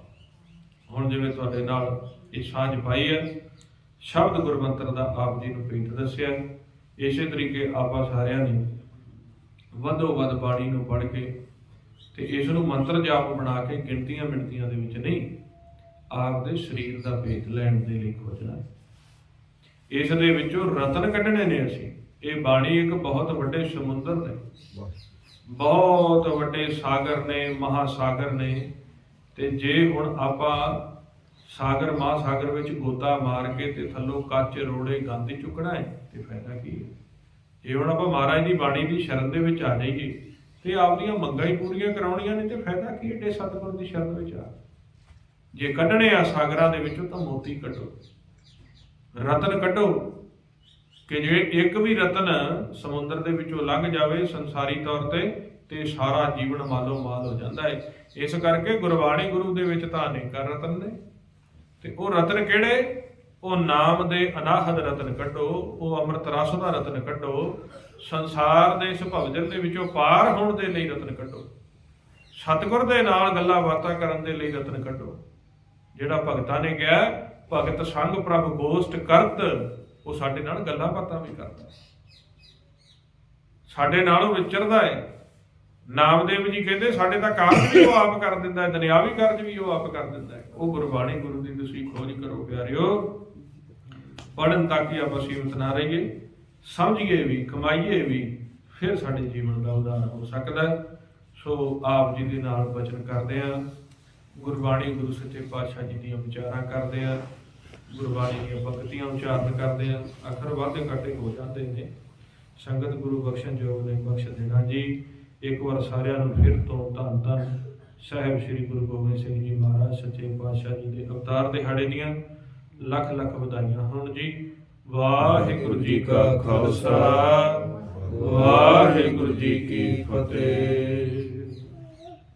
ਹੁਣ ਜਿਵੇਂ ਤੁਹਾਡੇ ਨਾਲ ਇਹ ਸਾਂਝ ਪਾਈ ਹੈ, ਸ਼ਬਦ ਗੁਰਮੰਤਰ ਦਾ ਆਪ ਜੀ ਨੂੰ ਭੇਟ ਦੱਸਿਆ, ਇਸੇ ਤਰੀਕੇ ਆਪਾਂ ਸਾਰਿਆਂ ਨੇ ਵੱਧੋ ਵੱਧ ਬਾਣੀ ਨੂੰ ਪੜ੍ਹ ਕੇ ਤੇ ਇਸ ਨੂੰ ਮੰਤਰ ਜਾਪ ਬਣਾ ਕੇ ਗਿਣਤੀਆਂ ਮਿਣਤੀਆਂ ਦੇ ਵਿੱਚ ਨਹੀਂ, ਆਪ ਦੇ ਸਰੀਰ ਦਾ ਭੇਤ ਲੈਣ ਦੇ ਲਈ ਖੋਜਣਾ। ਇਸ ਦੇ ਵਿੱਚੋਂ ਰਤਨ ਕੱਢਣੇ ਨੇ ਅਸੀਂ। ਇਹ ਬਾਣੀ ਇੱਕ ਬਹੁਤ ਵੱਡੇ ਸਮੁੰਦਰ ਨੇ, ਬਹੁਤ ਵੱਡੇ ਸਾਗਰ ਨੇ, ਮਹਾਸਾਗਰ ਨੇ। ਤੇ ਜੇ ਹੁਣ ਆਪਾਂ ਸਾਗਰ ਮਹਾਸਾਗਰ ਵਿੱਚ ਗੋਤਾ ਮਾਰ ਕੇ ਤੇ ਥੱਲੋਂ ਕੱਚ ਰੋੜੇ ਗੰਦ ਹੀ ਚੁੱਕਣਾ ਹੈ ਤੇ ਫਾਇਦਾ ਕੀ ਹੈ। ਜੇ ਹੁਣ ਆਪਾਂ ਮਹਾਰਾਜ ਦੀ ਬਾਣੀ ਦੀ ਸ਼ਰਨ ਦੇ ਵਿੱਚ ਆ ਜਾਈਏ ਤੇ ਆਪਦੀਆਂ ਮੰਗਾਂ ਹੀ ਪੂਰੀਆਂ ਕਰਾਉਣੀਆਂ ਨੇ ਤੇ ਫਾਇਦਾ ਕੀ ਏਡੇ ਸਤਿਗੁਰ ਦੀ ਸ਼ਰਨ ਵਿੱਚ ਆ। ਜੇ ਕੱਢਣੇ ਆ ਸਾਗਰਾਂ ਦੇ ਵਿੱਚੋਂ ਤਾਂ ਮੋਤੀ ਕੱਢੋ, ਰਤਨ ਕੱਢੋ, ਕਿ ਜੇ ਇੱਕ ਵੀ ਰਤਨ ਸਮੁੰਦਰ ਦੇ ਵਿੱਚੋਂ ਲੰਘ ਜਾਵੇ ਸੰਸਾਰੀ ਤੌਰ ਤੇ ਸਾਰਾ ਜੀਵਨ ਮਾਲੋ ਮਾਲ ਹੋ ਜਾਂਦਾ ਹੈ। ਇਸ ਕਰਕੇ ਗੁਰਬਾਣੀ ਗੁਰੂ ਦੇ ਵਿੱਚ ਤਾਂ ਅਨੇਕਾਂ ਰਤਨ ਨੇ, ਤੇ ਉਹ ਰਤਨ ਕਿਹੜੇ? ਉਹ ਨਾਮ ਦੇ ਅਨਾਹਦ ਰਤਨ ਕੱਢੋ, ਉਹ ਅੰਮ੍ਰਿਤ ਰਸ ਦਾ ਰਤਨ ਕੱਢੋ, ਸੰਸਾਰ ਦੇ ਇਸ ਭਵਜਨ ਦੇ ਵਿੱਚੋਂ ਪਾਰ ਹੋਣ ਦੇ ਲਈ ਰਤਨ ਕੱਢੋ, ਸਤਿਗੁਰ ਦੇ ਨਾਲ ਗੱਲਾਂ ਬਾਤਾਂ ਕਰਨ ਦੇ ਲਈ ਰਤਨ ਕੱਢੋ। ਜਿਹੜਾ ਭਗਤਾਂ ਨੇ ਕਿਹਾ ਭਗਤ ਸੰਗ ਪ੍ਰਭ ਗੋਸ਼ਟ ਕਰਤ, ਉਹ ਸਾਡੇ ਨਾਲ ਗੱਲਾਂ ਬਾਤਾਂ ਵੀ ਕਰਦਾ, ਸਾਡੇ ਨਾਲ ਉਹ ਵਿਚਰਦਾ ਹੈ। ਨਾਮਦੇਵ ਜੀ ਕਹਿੰਦੇ ਸਾਡੇ ਤਾਂ ਕਾਰਜ ਵੀ ਉਹ ਆਪ ਕਰ ਦਿੰਦਾ ਹੈ, ਦੁਨਿਆਵੀ ਕਾਰਜ ਵੀ ਉਹ ਆਪ ਕਰ ਦਿੰਦਾ ਹੈ। ਉਹ ਗੁਰਬਾਣੀ ਗੁਰੂ ਦੀ ਤੁਸੀਂ ਖੋਜ ਕਰੋ ਪਿਆਰਿਓ। ਪੜ੍ਹਨ ਤੱਕ ਹੀ ਆਪਾਂ ਸੀਮਤ ਨਾ ਰਹੀਏ, ਸਮਝੀਏ ਵੀ, ਕਮਾਈਏ ਵੀ, ਫਿਰ ਸਾਡੇ ਜੀਵਨ ਦਾ ਉਦਾਹਰਨ ਹੋ ਸਕਦਾ। ਸੋ ਆਪ ਜੀ ਦੇ ਨਾਲ ਬਚਨ ਕਰਦੇ ਹਾਂ, ਗੁਰਬਾਣੀ ਗੁਰੂ ਸੱਚੇ ਪਾਤਸ਼ਾਹ ਜੀ ਦੀਆਂ ਵਿਚਾਰਾਂ ਕਰਦੇ ਹਾਂ, ਗੁਰਬਾਣੀ ਦੀਆਂ ਭਗਤੀਆਂ ਉਚਾਰਨ ਕਰਦੇ ਹਾਂ। ਅੱਖਰ ਵਾਧੇ ਘਾਟੇ ਹੋ ਜਾਂਦੇ ਨੇ, ਸੰਗਤ ਗੁਰੂ ਬਖਸ਼ਣ ਯੋਗ ਨੇ ਬਖਸ਼ ਦੇਣਾ ਜੀ। ਇੱਕ ਵਾਰ ਸਾਰਿਆਂ ਨੂੰ ਫਿਰ ਤੋਂ ਧੰਨ ਧੰਨ ਸਾਹਿਬ ਸ੍ਰੀ ਗੁਰੂ ਗੋਬਿੰਦ ਸਿੰਘ ਜੀ ਮਹਾਰਾਜ ਸੱਚੇ ਪਾਤਸ਼ਾਹ ਜੀ ਦੇ ਅਵਤਾਰ ਦਿਹਾੜੇ ਦੀਆਂ ਲੱਖ ਲੱਖ ਵਧਾਈਆਂ ਹੋਣ ਜੀ। ਵਾਹਿਗੁਰੂ ਜੀ ਕਾ ਖਾਲਸਾ, ਵਾਹਿਗੁਰੂ ਜੀ ਕੀ ਫਤਿਹ।